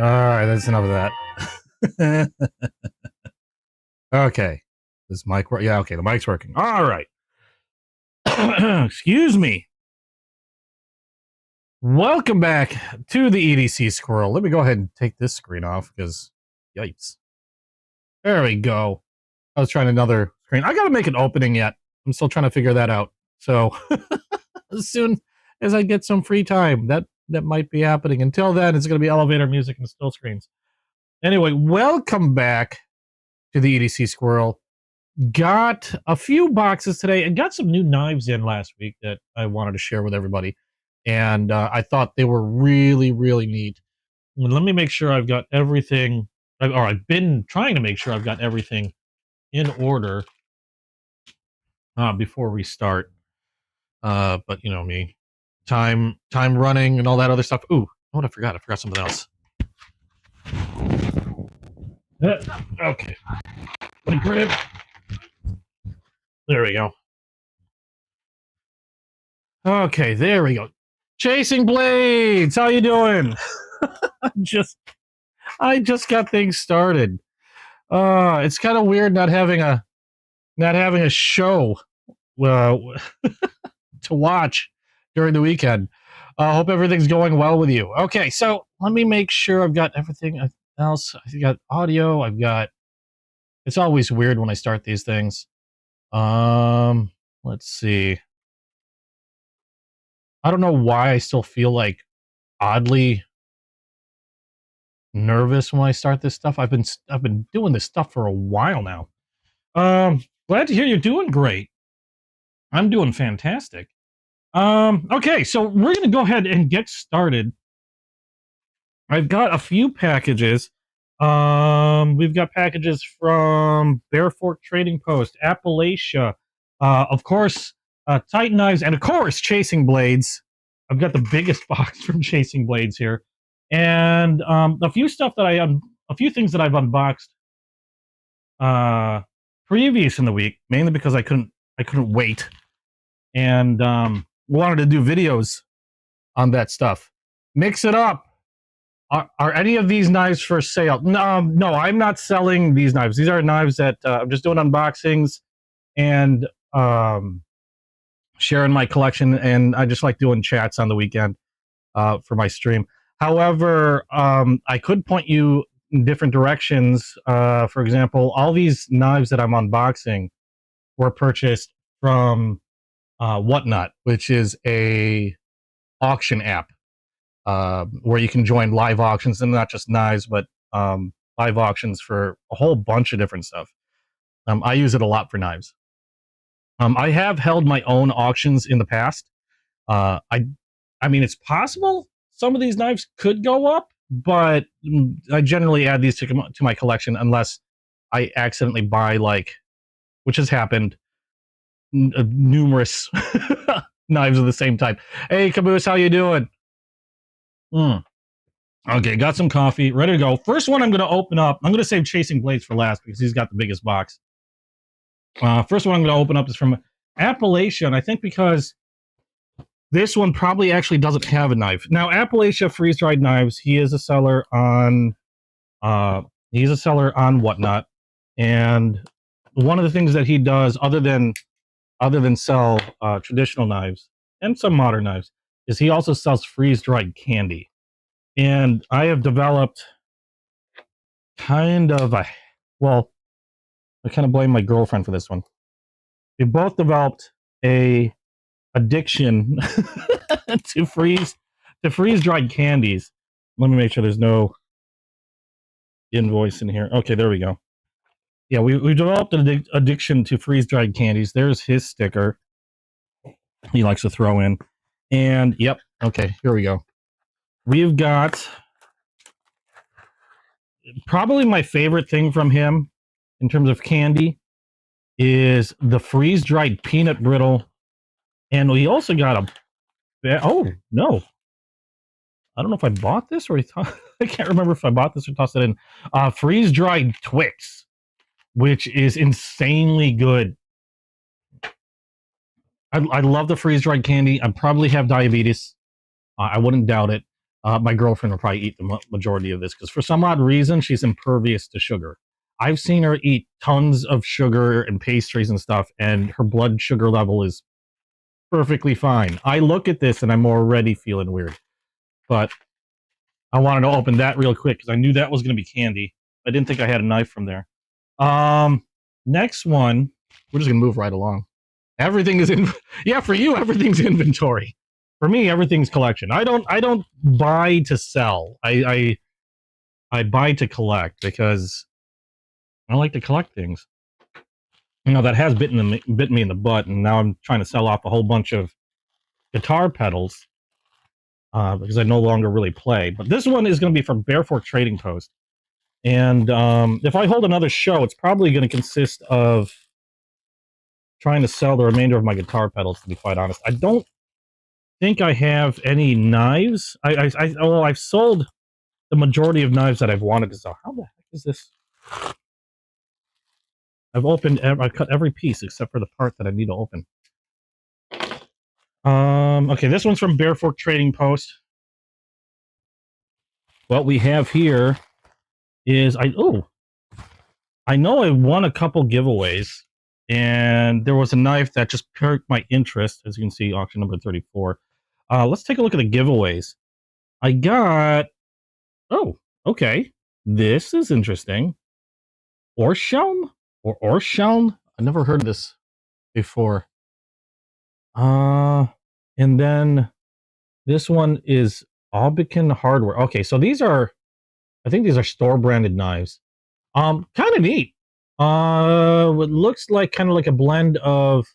All right, that's enough of that. Okay. This mic work? Yeah, okay, the mic's working. All right. Excuse me. Welcome back to the EDC Squirrel. Let me go ahead and take this screen off because, yikes. There we go. I was trying another screen. I got to make an opening yet. I'm still trying to figure that out. So as soon as I get some free time, that might be happening. Until then, it's going to be elevator music and still screens. Anyway, welcome back to the EDC Squirrel. Got a few boxes today and got some new knives in last week that I wanted to share with everybody. And I thought they were really, really neat. And let me make sure I've got everything, or I've been trying to make sure I've got everything in order before we start. But you know me, time running and all that other stuff. Ooh, what I forgot something else. Okay. There we go. Okay, there we go. Chasing Blades, how you doing? I just got things started. It's kind of weird not having a show to watch during the weekend. Hope everything's going well with you. Okay, so let me make sure I've got everything else. I've got audio. It's always weird when I start these things. Let's see. I don't know why I still feel like oddly nervous when I start this stuff. I've been doing this stuff for a while now. Glad to hear you're doing great. I'm doing fantastic. Okay, so we're gonna go ahead and get started. I've got a few packages. We've got packages from Bear Fork Trading Post, Appalachia, of course, Titan Knives, and of course, Chasing Blades. I've got the biggest box from Chasing Blades here, and a few things that I've unboxed previous in the week, mainly because I couldn't wait, and wanted to do videos on that stuff. Mix it up. Are any of these knives for sale? No, I'm not selling these knives. These are knives that I'm just doing unboxings and sharing my collection, and I just like doing chats on the weekend for my stream. However, I could point you in different directions. For example, all these knives that I'm unboxing were purchased from Whatnot, which is a auction app. Where you can join live auctions, and not just knives, but live auctions for a whole bunch of different stuff. I use it a lot for knives. I have held my own auctions in the past. I mean, it's possible some of these knives could go up, but I generally add these to my collection unless I accidentally buy, like, which has happened, numerous knives of the same type. Hey, Caboose, how you doing? Okay, got some coffee, ready to go. First one I'm going to open up. I'm going to save Chasing Blades for last because he's got the biggest box. First one I'm going to open up is from Appalachia, and I think because this one probably actually doesn't have a knife. Now, Appalachia freeze-dried knives, he is a seller on Whatnot, and one of the things that he does, other than sell traditional knives and some modern knives, is he also sells freeze-dried candy. And I have developed I kind of blame my girlfriend for this one. We both developed a addiction to freeze-dried candies. Let me make sure there's no invoice in here. Okay, there we go. Yeah, we developed an addiction to freeze-dried candies. There's his sticker he likes to throw in. And, yep, okay, here we go. We've got probably my favorite thing from him in terms of candy is the freeze-dried peanut brittle. And we also got oh, no. I don't know if I bought this or I can't remember if I bought this or tossed it in. Freeze-dried Twix, which is insanely good. I love the freeze-dried candy. I probably have diabetes. I wouldn't doubt it. My girlfriend will probably eat the majority of this because for some odd reason she's impervious to sugar. I've seen her eat tons of sugar and pastries and stuff, and her blood sugar level is perfectly fine. I look at this and I'm already feeling weird. But I wanted to open that real quick because I knew that was going to be candy. I didn't think I had a knife from there. Next one, we're just going to move right along. Everything is in. Yeah, for you, everything's inventory. For me, everything's collection. I don't buy to sell. I buy to collect because I like to collect things. You know, that has bitten me in the butt, and now I'm trying to sell off a whole bunch of guitar pedals because I no longer really play. But this one is going to be from Barefoot Trading Post. And if I hold another show, it's probably going to consist of trying to sell the remainder of my guitar pedals, to be quite honest. I don't think I have any knives. I've sold the majority of knives that I've wanted to sell. How the heck is this? I've cut every piece except for the part that I need to open. Okay, this one's from Barefoot Trading Post. What we have here is I know I won a couple giveaways, and there was a knife that just perked my interest, as you can see, auction number 34. Let's take a look at the giveaways. I got, oh, okay, this is interesting. Orshelm? Or Orshelm? I never heard of this before. And then this one is Aubican Hardware. Okay, so these are, I think these are store-branded knives. Kind of neat. What looks like kind of like a blend of,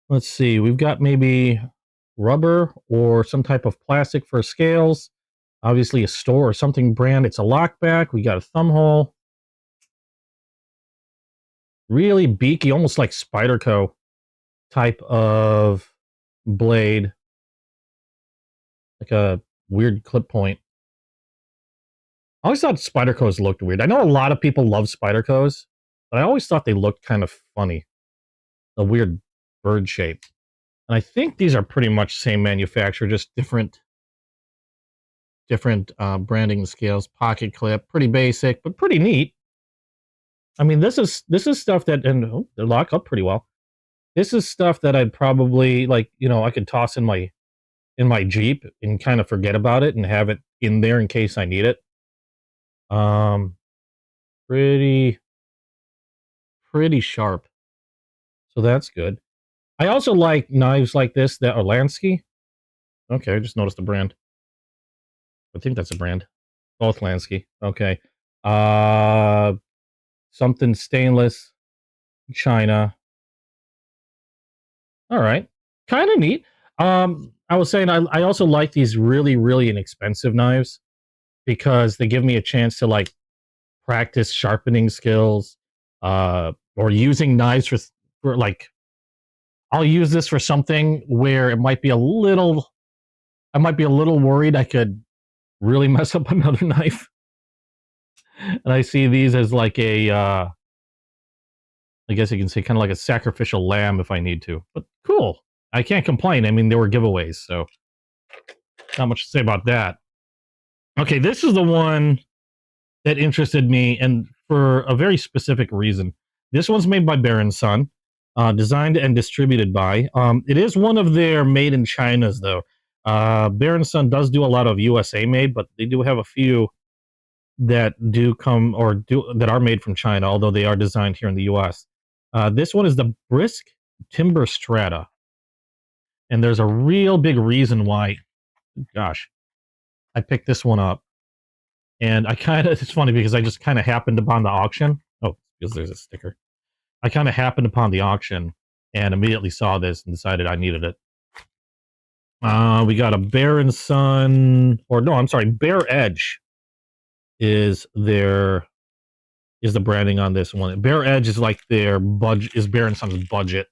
let's see, we've got maybe rubber or some type of plastic for scales. Obviously a store or something brand. It's a lockback. We got a thumb hole. Really beaky, almost like Spyderco type of blade. Like a weird clip point. I always thought Spydercos looked weird. I know a lot of people love Spydercos, but I always thought they looked kind of funny. A weird bird shape. And I think these are pretty much same manufacturer, just different branding scales. Pocket clip, pretty basic, but pretty neat. I mean, this is stuff that, and they lock up pretty well. This is stuff that I'd probably, like, you know, I could toss in my Jeep and kind of forget about it and have it in there in case I need it. Pretty sharp. So that's good. I also like knives like this that are Lansky. Okay, I just noticed the brand. I think that's a brand. Both Lansky. Okay. Something stainless, China. All right. Kind of neat. I was saying I also like these really, really inexpensive knives because they give me a chance to like practice sharpening skills, or using knives for like, I'll use this for something where it might be a little, I might be a little worried I could really mess up another knife. And I see these as like a, I guess you can say kind of like a sacrificial lamb if I need to. But cool. I can't complain. I mean, there were giveaways, so not much to say about that. Okay, this is the one that interested me, and for a very specific reason. This one's made by Bear & Son, designed and distributed by. It is one of their made in China's, though. Bear & Son does do a lot of USA made, but they do have a few that do come or that are made from China, although they are designed here in the US. This one is the Brisk Timber Strata. And there's a real big reason why, gosh, I picked this one up. And I kind of, it's funny because I just kind of happened upon the auction. Oh, because there's a sticker. I kind of happened upon the auction and immediately saw this and decided I needed it. We got a Bear & Son, or no, I'm sorry, Bear Edge is the branding on this one. Bear Edge is like their budget, is Bear & Son's budget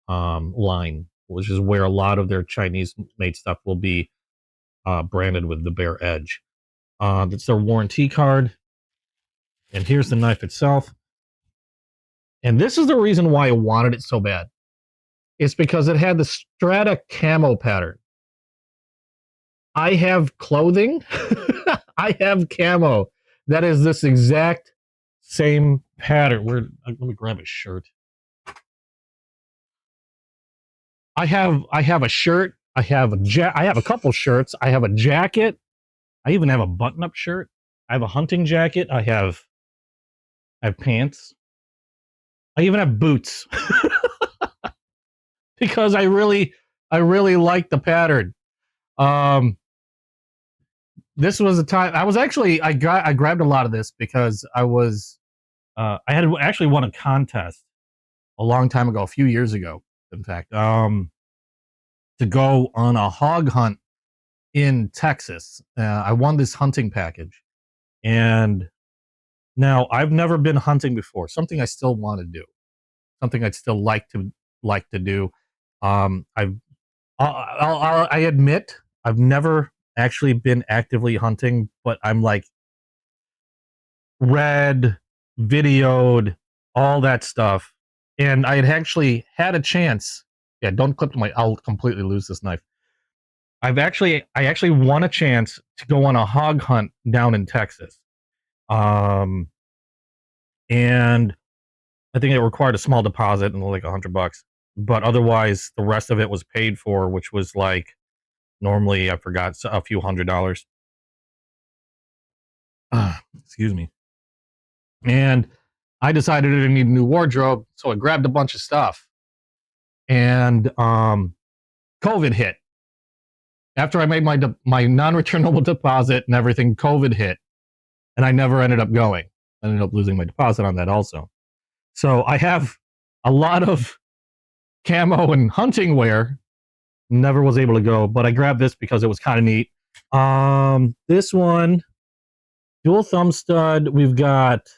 line, which is where a lot of their Chinese made stuff will be branded with the Bear Edge. That's their warranty card. And here's the knife itself. And this is the reason why I wanted it so bad. It's because it had the Strata camo pattern. I have clothing. I have camo. That is this exact same pattern. Let me grab a shirt. I have a shirt. I have a couple shirts. I have a jacket. I even have a button-up shirt. I have a hunting jacket. I have pants. I even have boots. Because I really like the pattern. This was a time I grabbed a lot of this because I had actually won a contest a long time ago, a few years ago, in fact, to go on a hog hunt in Texas. I won this hunting package, and now I've never been hunting before. Something I still want to do. Something I'd still like to do. I admit I've never actually been actively hunting, but I'm like read, videoed, all that stuff. And I had actually had a chance. Yeah, don't clip I'll completely lose this knife. I actually won a chance to go on a hog hunt down in Texas. And I think it required a small deposit and like $100, but otherwise the rest of it was paid for, which was like normally I forgot a few $100s. Excuse me. And I decided I need a new wardrobe, so I grabbed a bunch of stuff. And COVID hit. After I made my non-returnable deposit and everything, COVID hit, and I never ended up going. I ended up losing my deposit on that also. So I have a lot of camo and hunting wear. Never was able to go, but I grabbed this because it was kind of neat. This one, dual thumb stud. We've got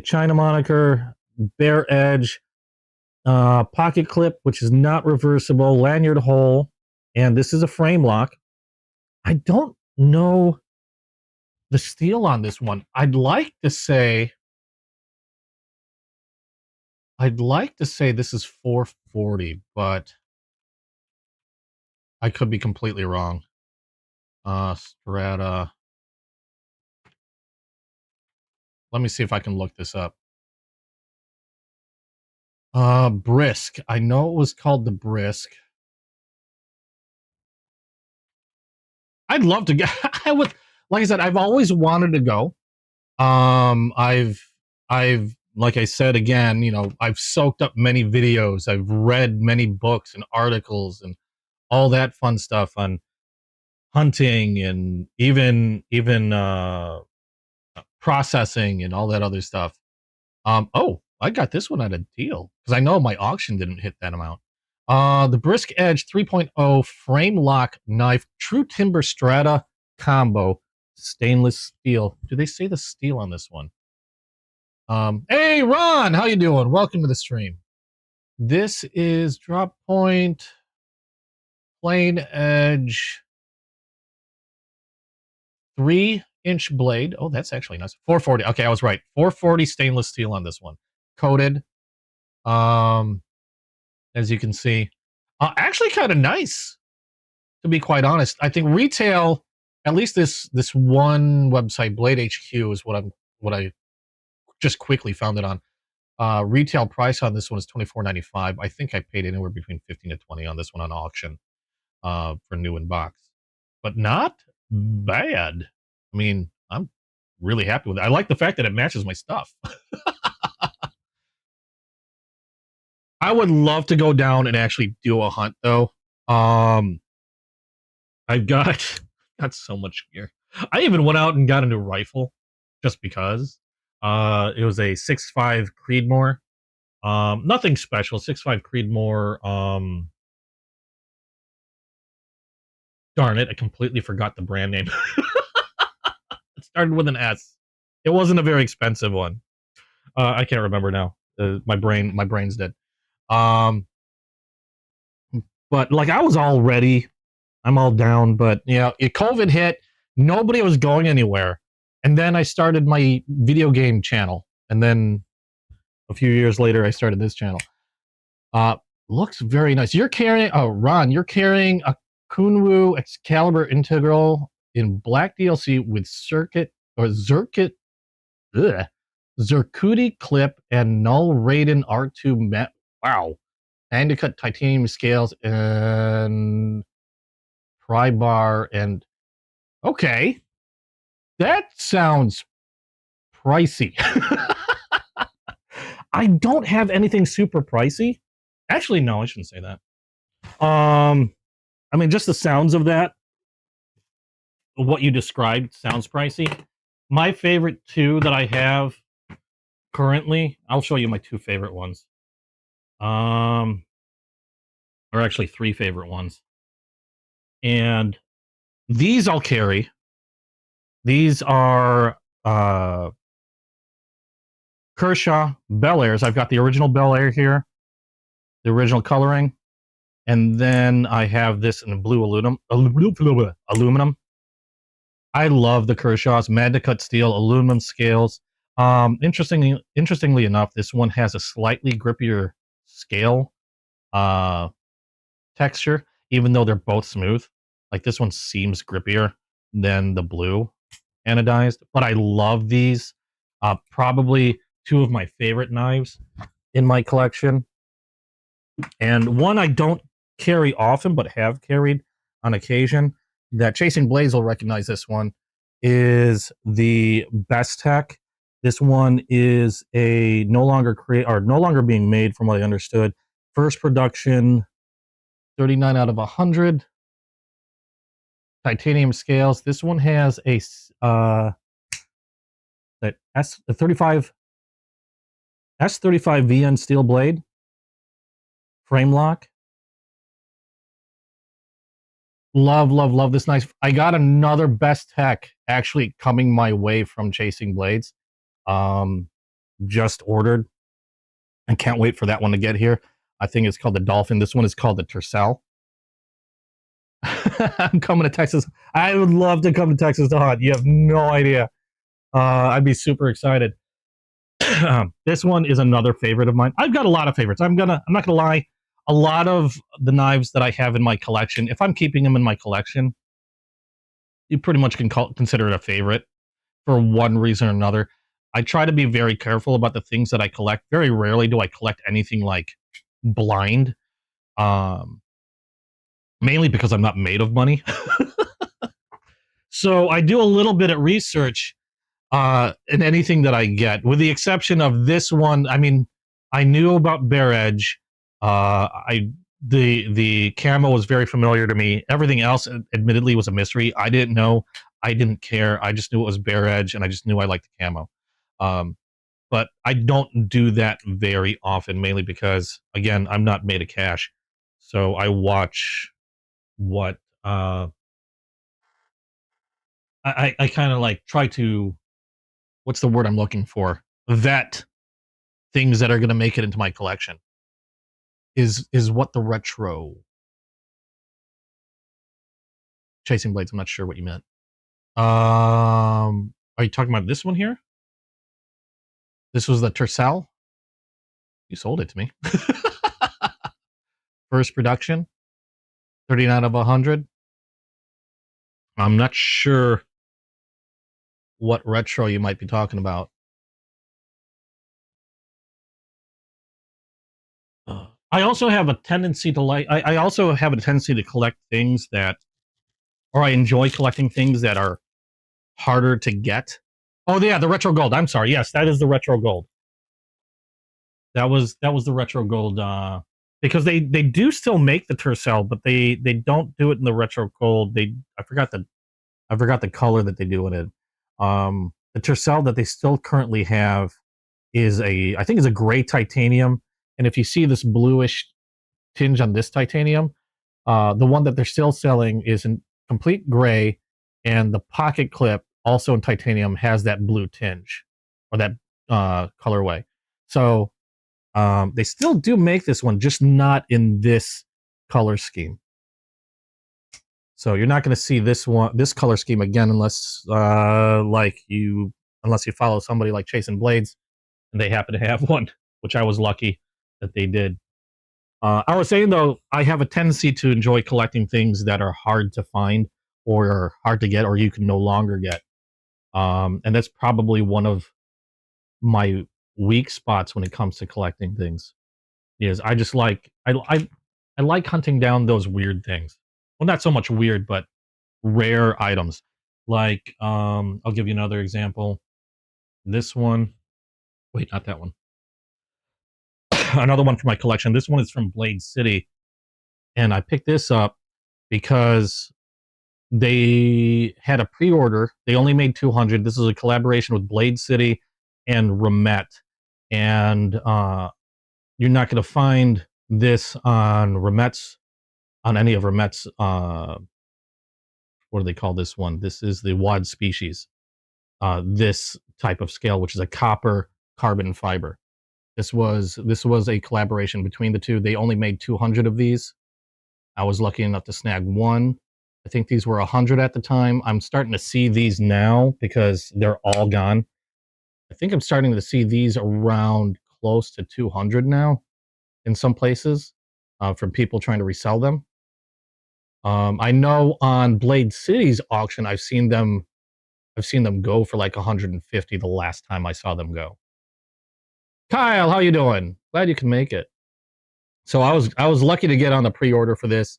China moniker, bare edge, pocket clip, which is not reversible, lanyard hole, and this is a frame lock. I don't know the steel on this one. I'd like to say this is 440, but I could be completely wrong. Strata. Let me see if I can look this up. Brisk. I know it was called the Brisk. I'd love to go. I would, like I said, I've always wanted to go. I've like I said again, I've soaked up many videos. I've read many books and articles and all that fun stuff on hunting and even processing and all that other stuff. Oh, I got this one at a deal because I know my auction didn't hit that amount. The Brisk Edge 3.0 frame lock knife, true timber strata combo, stainless steel. Do they say the steel on this one? Hey Ron, how you doing? Welcome to the stream. This is drop point, plain edge, 3-inch blade. Oh, that's actually nice. 440. Okay, I was right. 440 stainless steel on this one, coated. As you can see, actually kind of nice, to be quite honest. I think retail, at least this one website, Blade HQ, is what I just quickly found it on. Retail price on this one is $24.95. I think I paid anywhere between $15 to $20 on this one on auction for new in box, but not bad. I mean, I'm really happy with it. I like the fact that it matches my stuff. I would love to go down and actually do a hunt though. I've got so much gear. I even went out and got a new rifle just because. It was a 6.5 Creedmoor. Nothing special. 6.5 Creedmoor. Darn it, I completely forgot the brand name. It started with an S. It wasn't a very expensive one. I can't remember now. My brain's dead. But like I was all ready. I'm all down, but COVID hit. Nobody was going anywhere. And then I started my video game channel. And then a few years later, I started this channel. Looks very nice. You're carrying, Ron, you're carrying a Kunwu Excalibur Integral in black DLC with Zerkuti clip and Null Raiden R2 Met. Wow. And to cut titanium scales and pry bar and okay. That sounds pricey. I don't have anything super pricey. Actually, no, I shouldn't say that. I mean, just the sounds of that, what you described sounds pricey. My favorite two that I have currently, I'll show you my two favorite ones. Or actually three favorite ones. And these I'll carry. These are Kershaw Bel Airs. I've got the original Bel Air here, the original coloring. And then I have this in blue aluminum. I love the Kershaws, Magna Cut steel, aluminum scales. Interestingly enough, this one has a slightly grippier scale texture, even though they're both smooth. Like this one seems grippier than the blue anodized, but I love these. Probably two of my favorite knives in my collection. And one I don't carry often, but have carried on occasion, that Chasing Blades will recognize this one, is the Best Tech. This one is a no longer being made, from what I understood. First production, 39 out of 100. Titanium scales. This one has a S35 VN steel blade, frame lock. Love this knife. I got another Best Tech actually coming my way from Chasing Blades. Just ordered. I can't wait for that one to get here. I think it's called the Dolphin. This one is called the Tercel. I'm coming to Texas. I would love to come to Texas to hunt. You have no idea. I'd be super excited. This one is another favorite of mine. I've got a lot of favorites. I'm not gonna lie. A lot of the knives that I have in my collection, if I'm keeping them in my collection, you pretty much can consider it a favorite for one reason or another. I try to be very careful about the things that I collect. Very rarely do I collect anything like blind. Mainly because I'm not made of money. So I do a little bit of research in anything that I get, with the exception of this one. I mean, I knew about Bare Edge. The camo was very familiar to me. Everything else, admittedly, was a mystery. I didn't know. I didn't care. I just knew it was Bare Edge, and I just knew I liked the camo. But I don't do that very often, mainly because, again, I'm not made of cash. So I watch what I kind of like try to, what's the word I'm looking for? Vet things that are going to make it into my collection. Is what the retro Chasing Blades. I'm not sure what you meant. Are you talking about this one here? This was the Tercel. You sold it to me. First production, 39 of 100. I'm not sure what retro you might be talking about. I also have a tendency to like. I also have a tendency to collect things that, or I enjoy collecting things that are harder to get. Oh yeah, the retro gold. I'm sorry. Yes, that is the retro gold. That was the retro gold. Because they do still make the Tercel, but they don't do it in the retro gold. I forgot the color that they do it in. The Tercel that they still currently have is I think it's a gray titanium. And if you see this bluish tinge on this titanium, the one that they're still selling is in complete gray, and the pocket clip, also in titanium, has that blue tinge, or that colorway. So they still do make this one, just not in this color scheme. So you're not going to see this color scheme again, unless you follow somebody like Chasing Blades and they happen to have one, which I was lucky that they did. I was saying though, I have a tendency to enjoy collecting things that are hard to find or hard to get, or you can no longer get. And that's probably one of my weak spots when it comes to collecting things. Is I just like I like hunting down those weird things. Well, not so much weird, but rare items. Like, I'll give you another example. This one. Wait, not that one. Another one for my collection. This one is from Blade City, and I picked this up because they had a pre-order. They only made 200. This is a collaboration with Blade City and Remet, and you're not going to find this on any of Remet's. What do they call this one? This is the WAD species. This type of scale, which is a copper carbon fiber. This was a collaboration between the two. They only made 200 of these. I was lucky enough to snag one. I think these were 100 at the time. I'm starting to see these now because they're all gone. I think I'm starting to see these around close to 200 now in some places from people trying to resell them. I know on Blade City's auction, I've seen them go for like 150 the last time I saw them go. Kyle, how you doing? Glad you can make it. So I was lucky to get on the pre-order for this,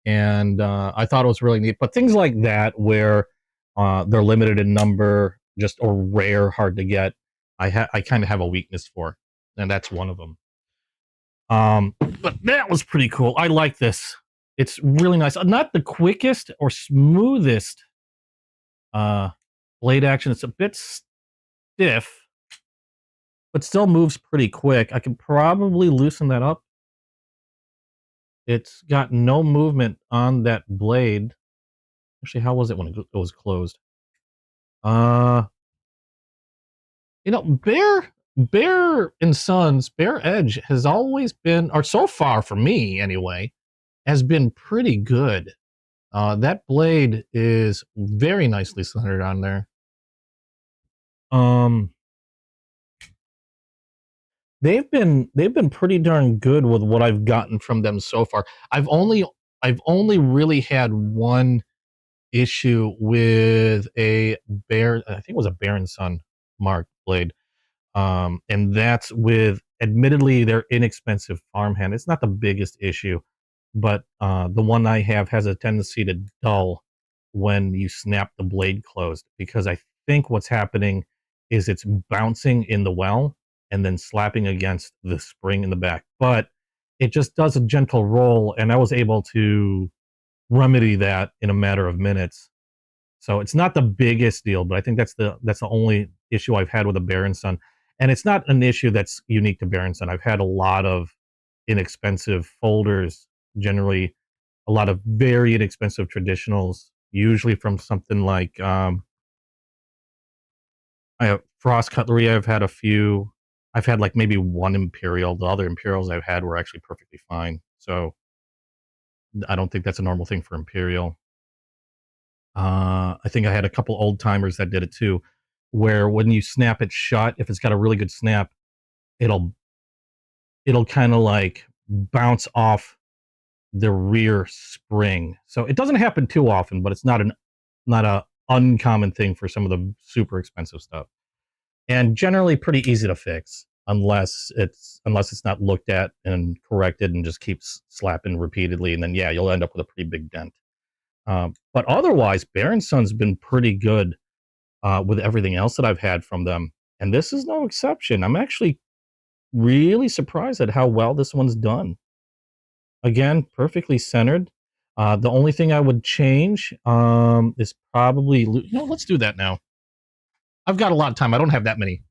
and I thought it was really neat. But things like that, where they're limited in number, just or rare, hard to get, I kind of have a weakness for, and that's one of them. But that was pretty cool. I like this. It's really nice. Not the quickest or smoothest blade action. It's a bit stiff, but still moves pretty quick. I can probably loosen that up. It's got no movement on that blade. Actually, how was it when it was closed? Bear and Sons, Bear Edge has always been, or so far for me anyway, has been pretty good. That blade is very nicely centered on there. They've been pretty darn good with what I've gotten from them so far. I've only really had one issue with a Bear. I think it was a Bear and Son marked blade, and that's with admittedly their inexpensive farmhand. It's not the biggest issue, but the one I have has a tendency to dull when you snap the blade closed, because I think what's happening is it's bouncing in the well and then slapping against the spring in the back. But it just does a gentle roll, and I was able to remedy that in a matter of minutes. So it's not the biggest deal, but I think that's the only issue I've had with a Bear and Son. And it's not an issue that's unique to Bear and Son. I've had a lot of inexpensive folders, generally a lot of very inexpensive traditionals, usually from something like I have Frost Cutlery. I've had a few. I've had like maybe one Imperial. The other Imperials I've had were actually perfectly fine. So I don't think that's a normal thing for Imperial. I think I had a couple old timers that did it too, where when you snap it shut, if it's got a really good snap, it'll kind of like bounce off the rear spring. So it doesn't happen too often, but it's not a uncommon thing for some of the super expensive stuff, and generally pretty easy to fix unless it's not looked at and corrected and just keeps slapping repeatedly, and then yeah, you'll end up with a pretty big dent. But otherwise, Bear and Son's been pretty good with everything else that I've had from them, and this is no exception. I'm actually really surprised at how well this one's done. Again, perfectly centered. The only thing I would change is probably, let's do that now. I've got a lot of time. I don't have that many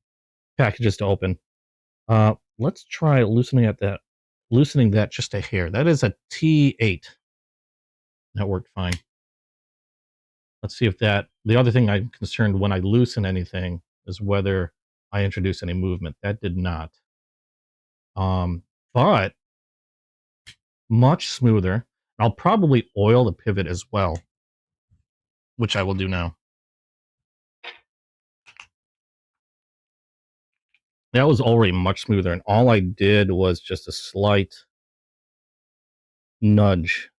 packages to open. Let's try loosening that just a hair. That is a T8. That worked fine. Let's see if the other thing I'm concerned when I loosen anything is whether I introduce any movement. That did not. But much smoother. I'll probably oil the pivot as well, which I will do now. That was already much smoother, and all I did was just a slight nudge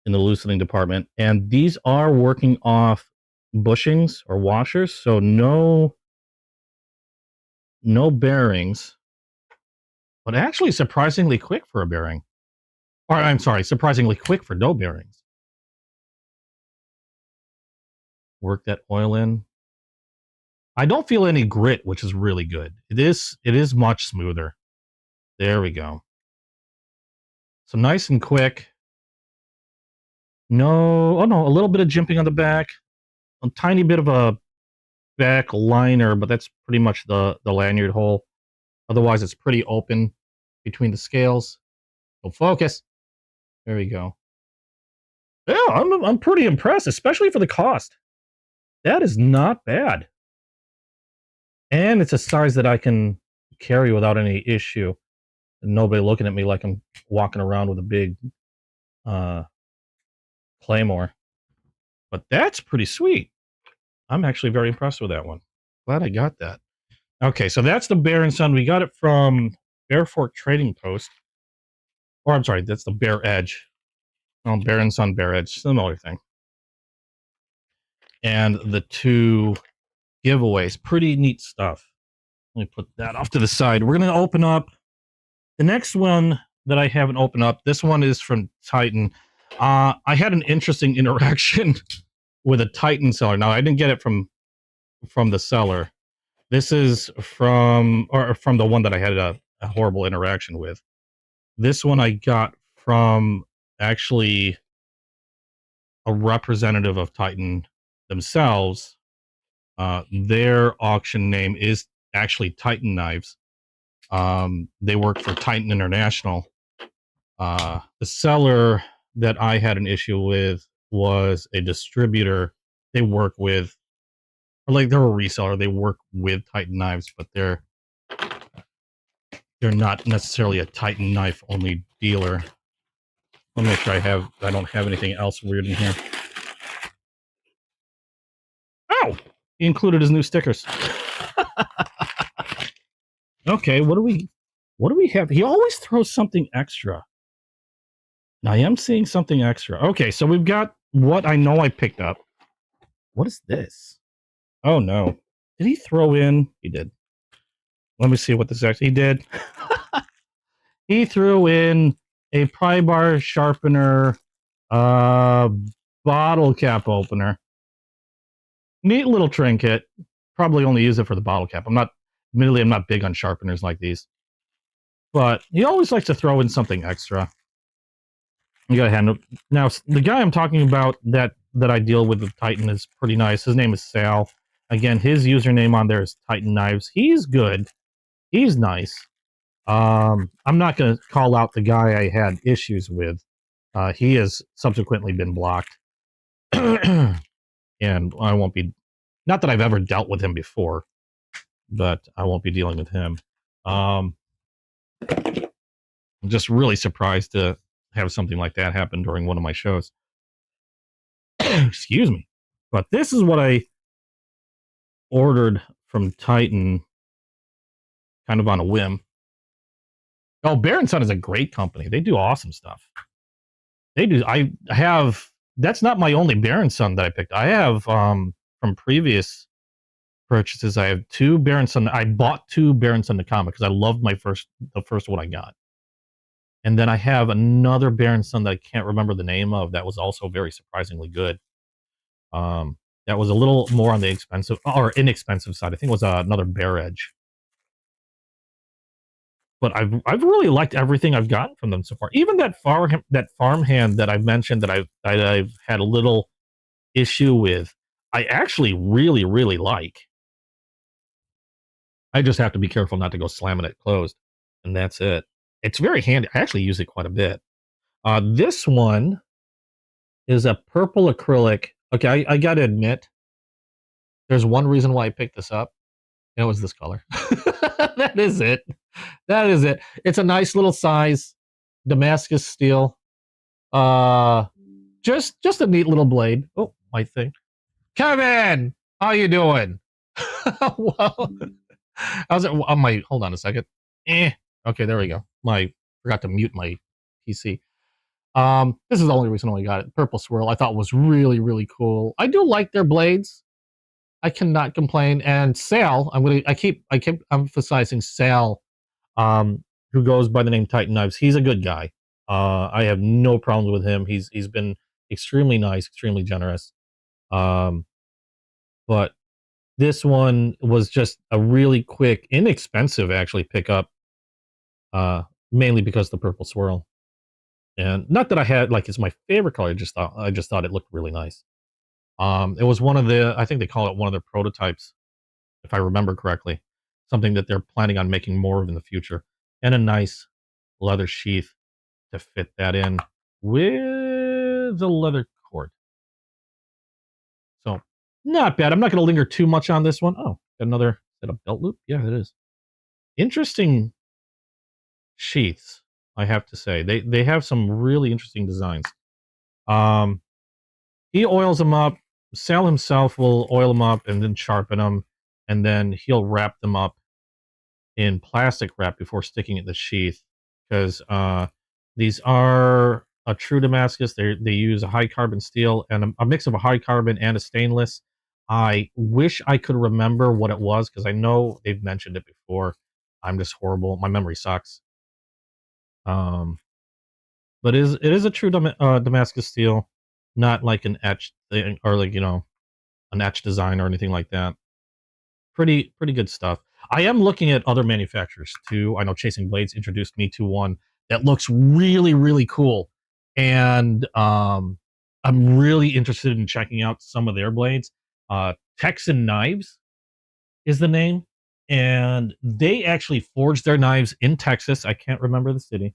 in the loosening department. And these are working off bushings or washers, so no bearings, but actually surprisingly quick for a bearing. Or I'm sorry, surprisingly quick for no bearings. Work that oil in. I don't feel any grit, which is really good. It is much smoother. There we go. So nice and quick. No, oh no, a little bit of jimping on the back. A tiny bit of a back liner, but that's pretty much the lanyard hole. Otherwise, it's pretty open between the scales. So focus. There we go. Yeah, I'm pretty impressed, especially for the cost. That is not bad. And it's a size that I can carry without any issue. And nobody looking at me like I'm walking around with a big Claymore. But that's pretty sweet. I'm actually very impressed with that one. Glad I got that. Okay, so that's the Bear & Son. We got it from Bear Fork Trading Post. Or I'm sorry, that's the Bear Edge. Oh, Bear & Son, Bear Edge, similar thing. And the two giveaways, pretty neat stuff. Let me put that off to the side. We're going to open up the next one that I haven't opened up. This one is from Titan. I had an interesting interaction with a Titan seller. Now, I didn't get it from the seller. This is from the one that I had a horrible interaction with. This one I got from actually a representative of Titan themselves. Their auction name is actually Titan Knives. They work for Titan International. The seller that I had an issue with was a distributor. They work with, like, they're a reseller. They work with Titan Knives, but they're not necessarily a Titan knife only dealer. Let me make sure I don't have anything else weird in here. Oh, he included his new stickers. Okay, what do we have? He always throws something extra. Now I am seeing something extra. Okay, so we've got what I know I picked up. What is this? Oh no. Did he throw in? He did. Let me see what this actually did. He threw in a pry bar sharpener, bottle cap opener. Neat little trinket. Probably only use it for the bottle cap. Admittedly, I'm not big on sharpeners like these. But he always likes to throw in something extra. You gotta hand it. Now, the guy I'm talking about that I deal with Titan is pretty nice. His name is Sal. Again, his username on there is Titan Knives. He's good. He's nice. I'm not going to call out the guy I had issues with. He has subsequently been blocked. And I won't be... Not that I've ever dealt with him before, but I won't be dealing with him. I'm just really surprised to have something like that happen during one of my shows. Excuse me. But this is what I ordered from Titan kind of on a whim. Oh, Bear & Son is a great company. They do awesome stuff. They do. I have... That's not my only Bear & Son that I picked. I have, from previous purchases, I have two Bear & Son. I bought two Bear & Son Nakama because I loved the first one I got. And then I have another Bear & Son that I can't remember the name of that was also very surprisingly good. That was a little more on the expensive or inexpensive side. I think it was another Bear Edge. But I've really liked everything I've gotten from them so far. Even that farmhand that I've mentioned that I've had a little issue with, I actually really, really like. I just have to be careful not to go slamming it closed. And that's it. It's very handy. I actually use it quite a bit. This one is a purple acrylic. Okay, I got to admit, there's one reason why I picked this up. And it was this color. That is it. That is it. It's a nice little size Damascus steel. Just a neat little blade. Oh, my thing. Kevin, how you doing? Well, how's it? Hold on a second. Okay, there we go. Forgot to mute my PC. This is the only reason why I got it. Purple Swirl I thought was really, really cool. I do like their blades. I cannot complain. And Sal, I keep emphasizing Sal, who goes by the name Titan Knives. He's a good guy. I have no problems with him. He's been extremely nice, extremely generous. But this one was just a really quick, inexpensive actually pickup. Mainly because of the Purple Swirl. And not that I had like it's my favorite color. I just thought it looked really nice. It was one of the, I think they call it one of their prototypes, if I remember correctly. Something that they're planning on making more of in the future. And a nice leather sheath to fit that in with the leather cord. So, not bad. I'm not going to linger too much on this one. Oh, got another, is that a belt loop? Yeah, it is. Interesting sheaths, I have to say. They have some really interesting designs. He oils them up. Sal himself will oil them up and then sharpen them, and then he'll wrap them up in plastic wrap before sticking it in the sheath. Because these are a true Damascus. They use a high carbon steel and a mix of a high carbon and a stainless. I wish I could remember what it was because I know they've mentioned it before. I'm just horrible. My memory sucks. But it is a true Damascus steel, not like an etched thing or like, you know, an etched design or anything like that. Pretty good stuff. I am looking at other manufacturers too. I know Chasing Blades introduced me to one that looks really, really cool. And I'm really interested in checking out some of their blades. Texan Knives is the name. And they actually forged their knives in Texas. I can't remember the city.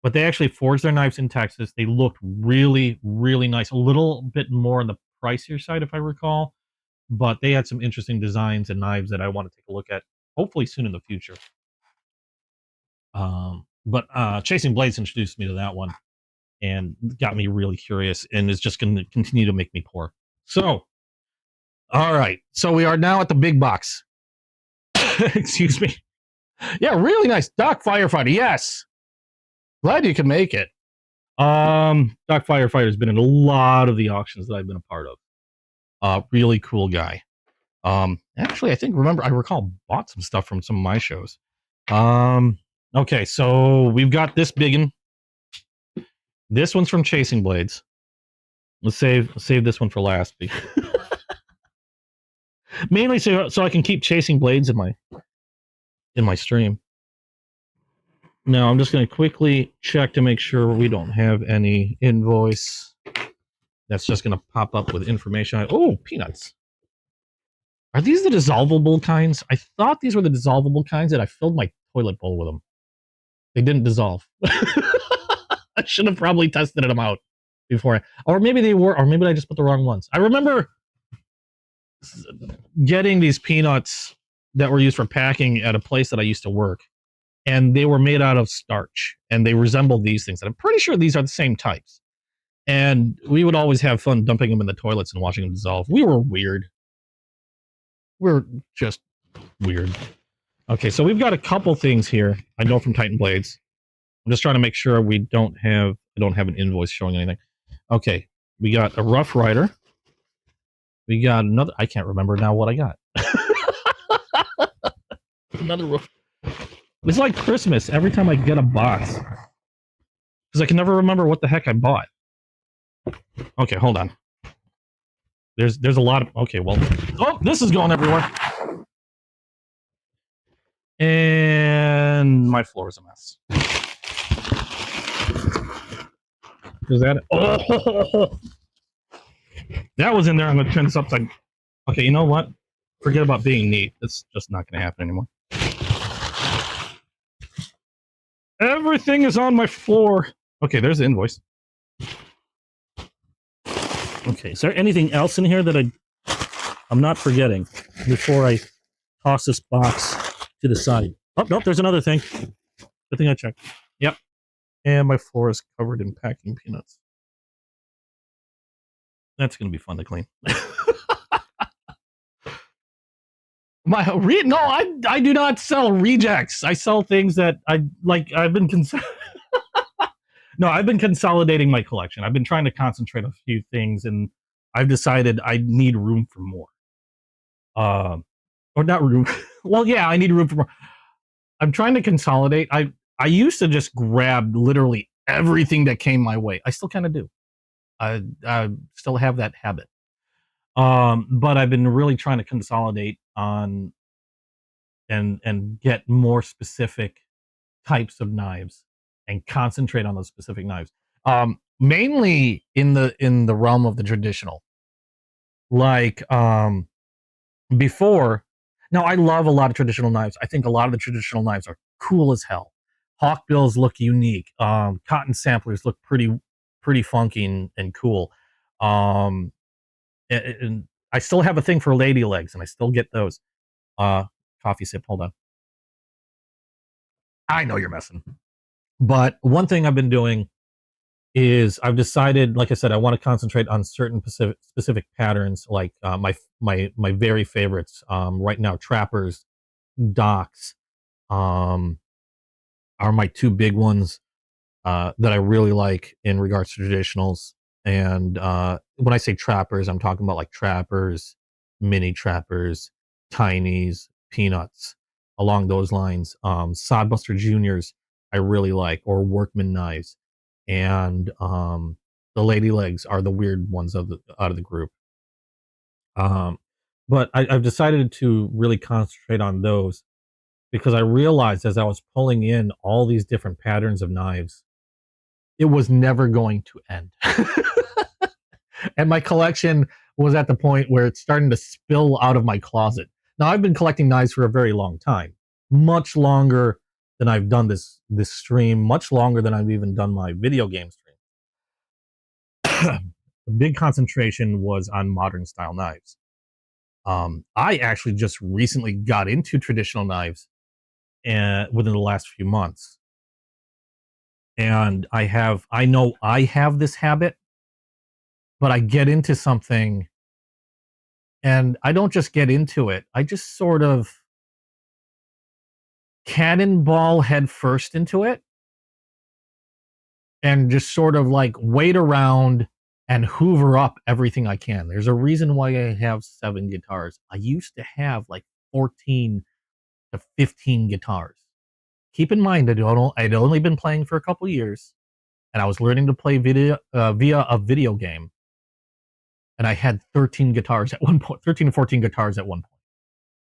But they actually forged their knives in Texas. They looked really, really nice. A little bit more on the pricier side, if I recall. But they had some interesting designs and knives that I want to take a look at, hopefully soon in the future. But Chasing Blades introduced me to that one and got me really curious and is just going to continue to make me poor. So, all right. So we are now at the big box. Excuse me. Yeah, really nice. Doc Firefighter. Yes. Glad you can make it. Doc Firefighter has been in a lot of the auctions that I've been a part of. Really cool guy. Actually, I recall bought some stuff from some of my shows. Okay, so we've got this biggin. This one's from Chasing Blades. Let's save this one for last. Mainly so I can keep Chasing Blades in my stream. Now I'm just going to quickly check to make sure we don't have any invoice. That's just going to pop up with information. Oh, peanuts. Are these the dissolvable kinds? I thought these were the dissolvable kinds, and I filled my toilet bowl with them. They didn't dissolve. I should have probably tested them out before. Or maybe they were, or maybe I just put the wrong ones. I remember getting these peanuts that were used for packing at a place that I used to work. And they were made out of starch. And they resembled these things. And I'm pretty sure these are the same types. And we would always have fun dumping them in the toilets and watching them dissolve. We were weird. We're just weird. Okay, so we've got a couple things here. I know from Titan Blades. I'm just trying to make sure I don't have an invoice showing anything. Okay, we got a Rough Rider. We got another. I can't remember now what I got. Another Rough. It's like Christmas every time I get a box because I can never remember what the heck I bought. Okay, hold on. There's a lot of. Okay, well, oh, this is going everywhere. And my floor is a mess. Is that it? Oh, that was in there. I'm going to turn this upside. Okay, you know what? Forget about being neat. It's just not going to happen anymore. Everything is on my floor. Okay, there's the invoice. Okay, is there anything else in here that I'm not forgetting before I toss this box to the side? Oh, nope, there's another thing. Good thing I checked. Yep. And my floor is covered in packing peanuts. That's going to be fun to clean. No, I do not sell rejects. I sell things that I've been concerned. No, I've been consolidating my collection. I've been trying to concentrate on a few things, and I've decided I need room for more. Or not room. Well, yeah, I need room for more. I'm trying to consolidate. I used to just grab literally everything that came my way. I still kind of do. I still have that habit. But I've been really trying to consolidate on and get more specific types of knives and concentrate on those specific knives. Mainly in the realm of the traditional. Like before, now I love a lot of traditional knives. I think a lot of the traditional knives are cool as hell. Hawkbills look unique. Cotton samplers look pretty funky and cool. Um, and I still have a thing for lady legs, and I still get those. Coffee sip. Hold on. I know you're messing. But one thing I've been doing is I've decided, like I said, I want to concentrate on certain specific patterns, like my very favorites right now. Trappers, docks, um, are my two big ones that I really like in regards to traditionals. And when I say trappers, I'm talking about like trappers, mini trappers, tinies, peanuts, along those lines. Sodbuster Juniors, I really like, or workman knives, and the lady legs are the weird ones out of the group. Um, but I've decided to really concentrate on those because I realized as I was pulling in all these different patterns of knives, it was never going to end. And my collection was at the point where it's starting to spill out of my closet. Now I've been collecting knives for a very long time, much longer than I've done this stream, much longer than I've even done my video game stream. The big concentration was on modern style knives. I actually just recently got into traditional knives and within the last few months. And I know I have this habit, but I get into something and I don't just get into it. I just sort of cannonball head first into it and just sort of like wait around and hoover up everything I can. There's a reason why I have 7 guitars. I used to have like 14 to 15 guitars. Keep in mind, I'd only been playing for a couple years, and I was learning to play via a video game. And I had 13 guitars at one point, 13 to 14 guitars at one point.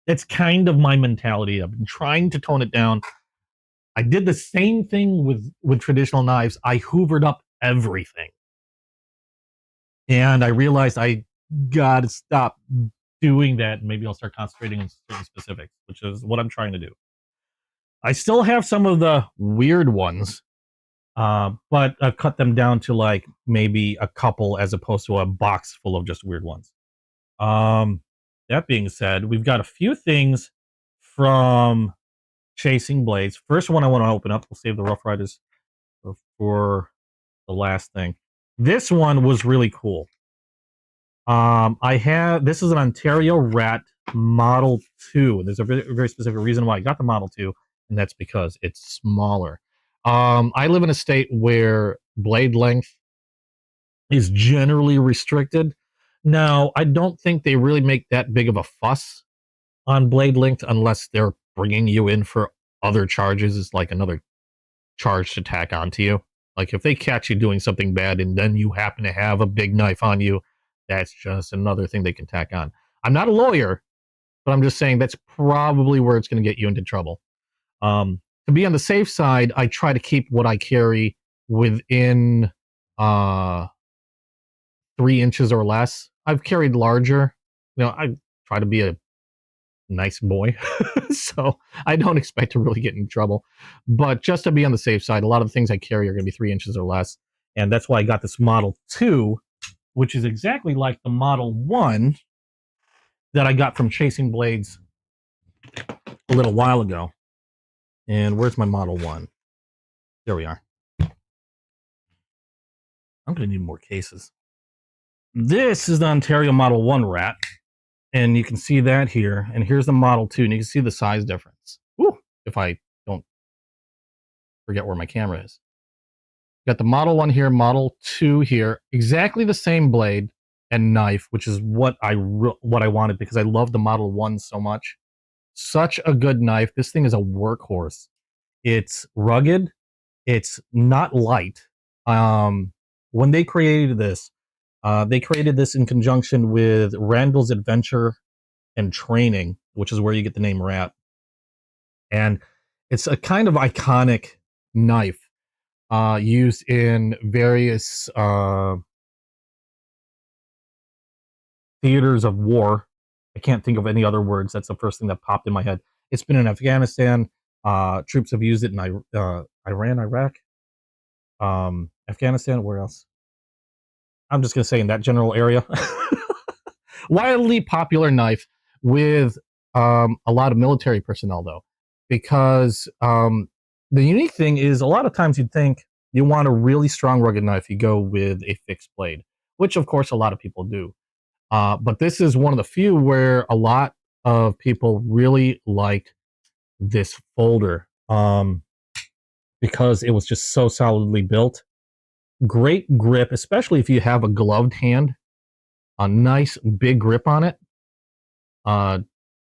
That's kind of my mentality. I've been trying to tone it down. I did the same thing with traditional knives. I hoovered up everything. And I realized I gotta stop doing that. And maybe I'll start concentrating on certain specifics, which is what I'm trying to do. I still have some of the weird ones, but I've cut them down to like maybe a couple as opposed to a box full of just weird ones. That being said, we've got a few things from Chasing Blades. First one I want to open up. We'll save the Rough Riders for the last thing. This one was really cool. This is an Ontario Rat Model 2. There's a very specific reason why I got the Model 2, and that's because it's smaller. I live in a state where blade length is generally restricted. Now, I don't think they really make that big of a fuss on blade length unless they're bringing you in for other charges. It's like another charge to tack onto you. Like if they catch you doing something bad and then you happen to have a big knife on you, that's just another thing they can tack on. I'm not a lawyer, but I'm just saying that's probably where it's going to get you into trouble. To be on the safe side, I try to keep what I carry within 3 inches or less. I've carried larger. I try to be a nice boy, so I don't expect to really get in trouble. But just to be on the safe side, a lot of the things I carry are going to be 3 inches or less, and that's why I got this Model 2, which is exactly like the Model 1 that I got from Chasing Blades a little while ago. And where's my Model 1? There we are. I'm going to need more cases. This is the Ontario Model 1 Rat, and you can see that here. And here's the Model 2, and you can see the size difference. Woo, if I don't forget where my camera is. Got the Model 1 here, Model 2 here. Exactly the same blade and knife, which is what I wanted because I love the Model 1 so much. Such a good knife. This thing is a workhorse. It's rugged. It's not light. When they created this in conjunction with Randall's Adventure and Training, which is where you get the name Rat. And it's a kind of iconic knife used in various theaters of war. I can't think of any other words. That's the first thing that popped in my head. It's been in Afghanistan. Troops have used it in Iran, Iraq, Afghanistan. Where else? I'm just going to say in that general area. Widely popular knife with a lot of military personnel, though, because the unique thing is a lot of times you'd think you want a really strong, rugged knife, you go with a fixed blade, which of course a lot of people do. But this is one of the few where a lot of people really liked this folder because it was just so solidly built. Great grip, especially if you have a gloved hand. A nice big grip on it.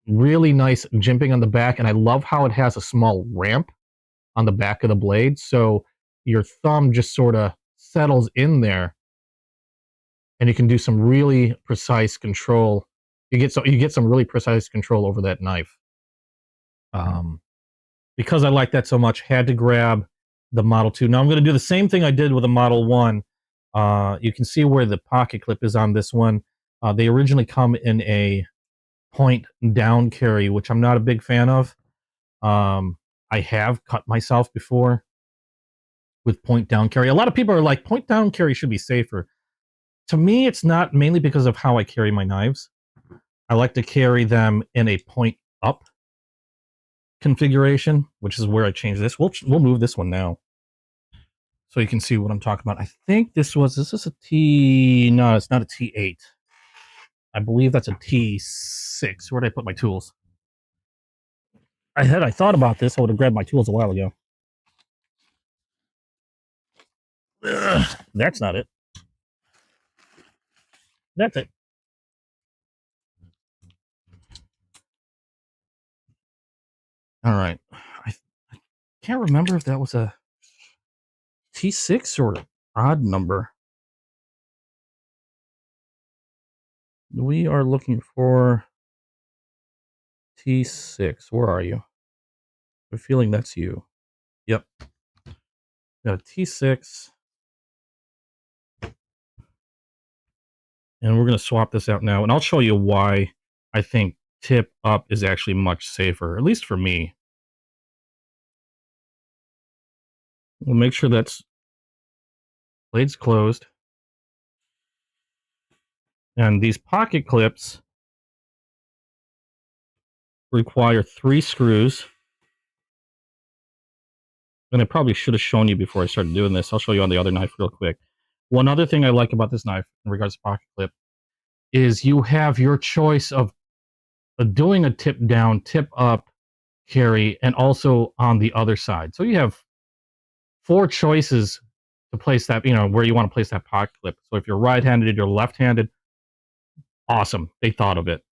Really nice jimping on the back, and I love how it has a small ramp on the back of the blade, so your thumb just sort of settles in there, and you can do some really precise control. You get some really precise control over that knife. Because I like that so much, had to grab the Model 2. Now I'm going to do the same thing I did with the Model 1. You can see where the pocket clip is on this one. They originally come in a point down carry, which I'm not a big fan of. I have cut myself before with point down carry. A lot of people are like, point down carry should be safer. To me, it's not, mainly because of how I carry my knives. I like to carry them in a point up configuration, which is where I changed this. We'll move this one now, so you can see what I'm talking about. I think this is a T. No, it's not a T8. I believe that's a T6. Where did I put my tools? I thought about this. I would have grabbed my tools a while ago. Ugh, that's not it. That's it. All right. I can't remember if that was a T6 or odd number. We are looking for T6. Where are you? I'm feeling that's you. Yep. Got a T6. And we're going to swap this out now. And I'll show you why I think tip up is actually much safer, at least for me. We'll make sure that's blade's closed. And these pocket clips require 3 screws. And I probably should have shown you before I started doing this. I'll show you on the other knife real quick. One other thing I like about this knife in regards to pocket clip is you have your choice of doing a tip down, tip up carry, and also on the other side. So you have 4 choices to place that, where you want to place that pocket clip. So if you're right-handed, you're left-handed, awesome. They thought of it.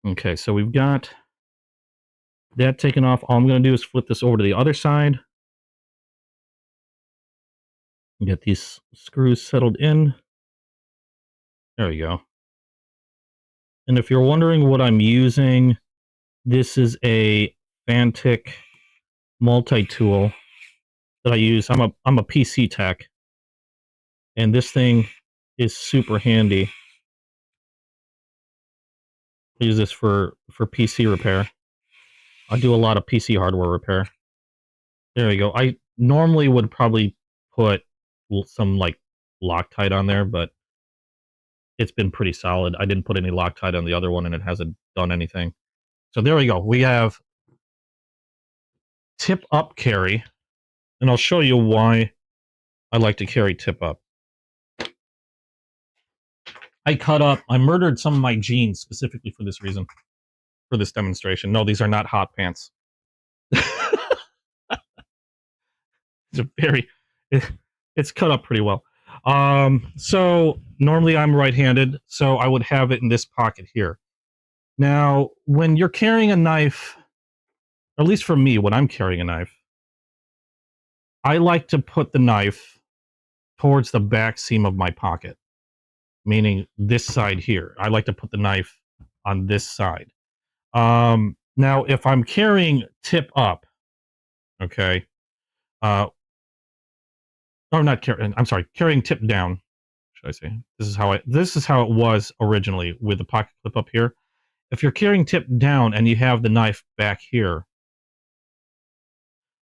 Okay, so we've got that taken off. All I'm going to do is flip this over to the other side. Get these screws settled in. There we go. And if you're wondering what I'm using, this is a Fantic multi-tool that I use. I'm a PC tech, and this thing is super handy. I use this for PC repair. I do a lot of PC hardware repair. There we go. I normally would probably put some like Loctite on there, but it's been pretty solid. I didn't put any Loctite on the other one, and it hasn't done anything. So there we go. We have tip up carry, and I'll show you why I like to carry tip up. I murdered some of my jeans specifically for this reason, for this demonstration. No, these are not hot pants. These are very, it's cut up pretty well. So normally I'm right-handed, so I would have it in this pocket here. Now, when you're carrying a knife, or at least for me, when I'm carrying a knife, I like to put the knife towards the back seam of my pocket, meaning this side here. I like to put the knife on this side. Now, if I'm carrying tip up, okay, or not carrying, I'm sorry, carrying tip down, should I say? This is how it was originally with the pocket clip up here. If you're carrying tip down and you have the knife back here,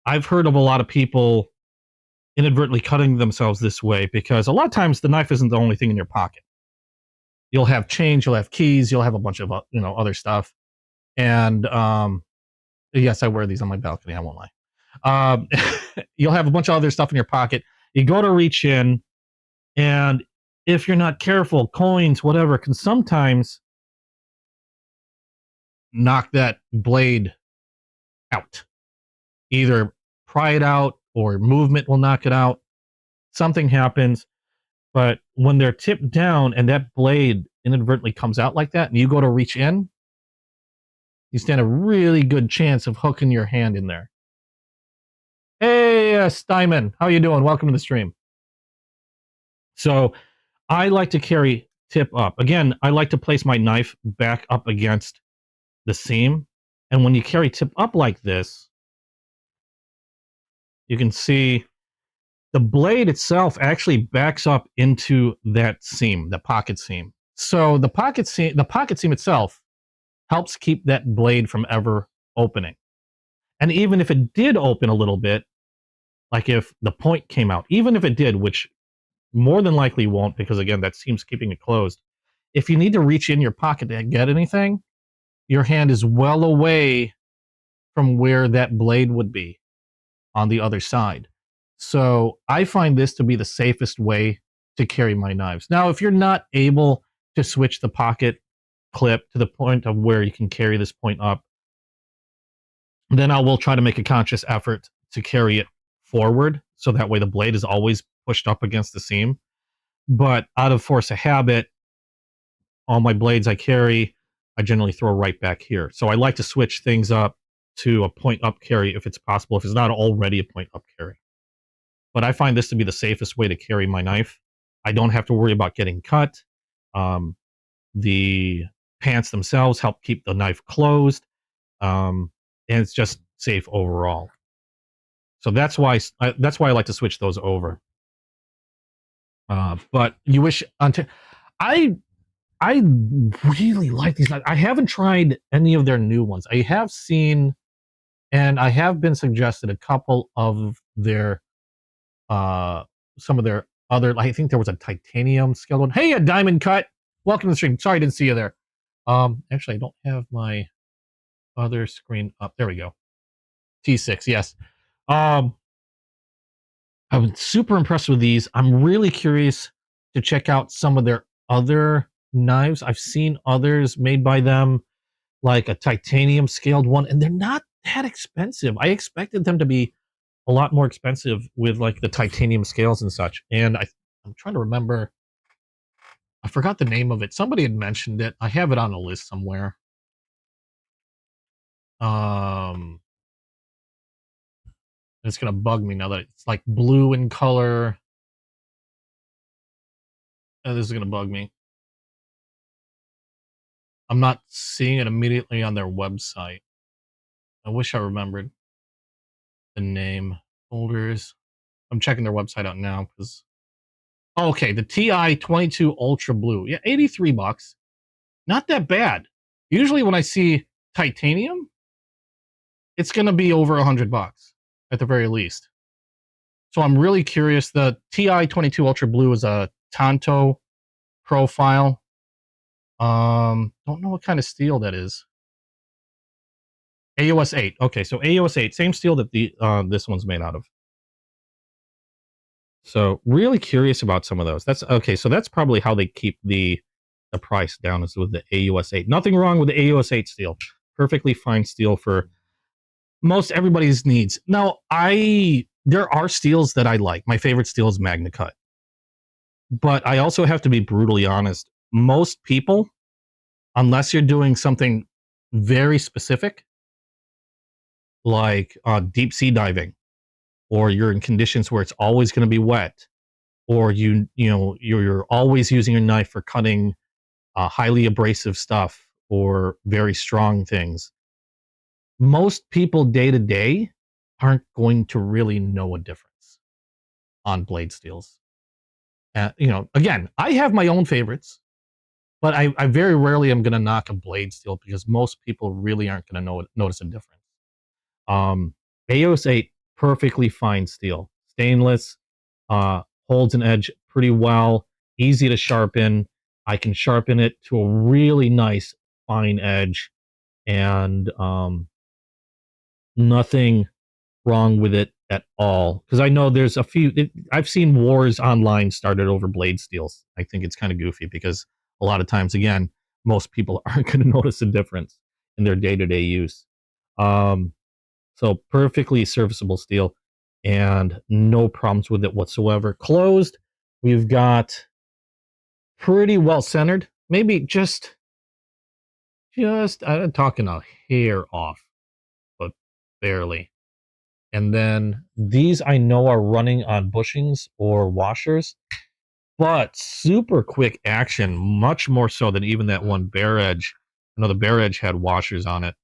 I've heard of a lot of people inadvertently cutting themselves this way because a lot of times the knife isn't the only thing in your pocket. You'll have change, you'll have keys, you'll have a bunch of other stuff. And yes, I wear these on my balcony, I won't lie. You'll have a bunch of other stuff in your pocket. You go to reach in, and if you're not careful, coins, whatever, can sometimes knock that blade out. Either pry it out or movement will knock it out. Something happens. But when they're tipped down and that blade inadvertently comes out like that and you go to reach in, you stand a really good chance of hooking your hand in there. Hey, Steinman, how you doing? Welcome to the stream. So I like to carry tip up. Again, I like to place my knife back up against the seam. And when you carry tip up like this, you can see the blade itself actually backs up into that seam, the pocket seam. So the pocket seam itself helps keep that blade from ever opening. And even if it did open a little bit, like if the point came out, even if it did, which more than likely won't, because again, that seam's keeping it closed. If you need to reach in your pocket to get anything, your hand is well away from where that blade would be on the other side. So I find this to be the safest way to carry my knives. Now, if you're not able to switch the pocket clip to the point of where you can carry this point up, then I will try to make a conscious effort to carry it forward, so that way the blade is always pushed up against the seam. But out of force of habit, all my blades I carry, I generally throw right back here. So I like to switch things up to a point up carry if it's possible, if it's not already a point up carry. But I find this to be the safest way to carry my knife. I don't have to worry about getting cut. The pants themselves help keep the knife closed. And it's just safe overall. So that's why I like to switch those over. But you wish I really like these knives. I haven't tried any of their new ones. I have seen, and I have been suggested a couple of their some of their other, I think there was a titanium scaled one. Hey, a diamond cut. Welcome to the stream. Sorry I didn't see you there. Actually, I don't have my other screen up. There we go. T6, yes. I've been super impressed with these. I'm really curious to check out some of their other knives. I've seen others made by them, like a titanium scaled one, and they're not that expensive. I expected them to be a lot more expensive with like the titanium scales and such. And I'm trying to remember. I forgot the name of it. Somebody had mentioned it. I have it on a list somewhere. It's gonna bug me now that it's like blue in color. This is gonna bug me. I'm not seeing it immediately on their website. I wish I remembered the name. Folders. I'm checking their website out now because. Oh, okay, the TI-22 Ultra Blue. Yeah, $83. Not that bad. Usually when I see titanium, it's gonna be over $100 at the very least. So I'm really curious. The TI-22 Ultra Blue is a Tanto profile. Don't know what kind of steel that is. AOS 8. Okay, so AOS 8, same steel that the this one's made out of. So really curious about some of those. That's okay. So that's probably how they keep the price down, is with the AUS 8. Nothing wrong with the AUS 8 steel. Perfectly fine steel for most everybody's needs. Now, I there are steels that I like. My favorite steel is Magna Cut. But I also have to be brutally honest. Most people, unless you're doing something very specific, like deep sea diving, or you're in conditions where it's always going to be wet, or you're always using your knife for cutting highly abrasive stuff or very strong things. Most people day to day aren't going to really know a difference on blade steels. Again, I have my own favorites, but I very rarely am going to knock a blade steel because most people really aren't going to notice a difference. AOS 8, perfectly fine steel, stainless, holds an edge pretty well, easy to sharpen. I can sharpen it to a really nice fine edge, and nothing wrong with it at all. Because I know there's a few. I've seen wars online started over blade steels. I think it's kind of goofy because a lot of times, again, most people aren't going to notice a difference in their day-to-day use. So perfectly serviceable steel and no problems with it whatsoever. Closed, we've got pretty well centered. Maybe just I'm talking a hair off, but barely. And then these I know are running on bushings or washers, but super quick action, much more so than even that one Bear Edge. I know the Bear Edge had washers on it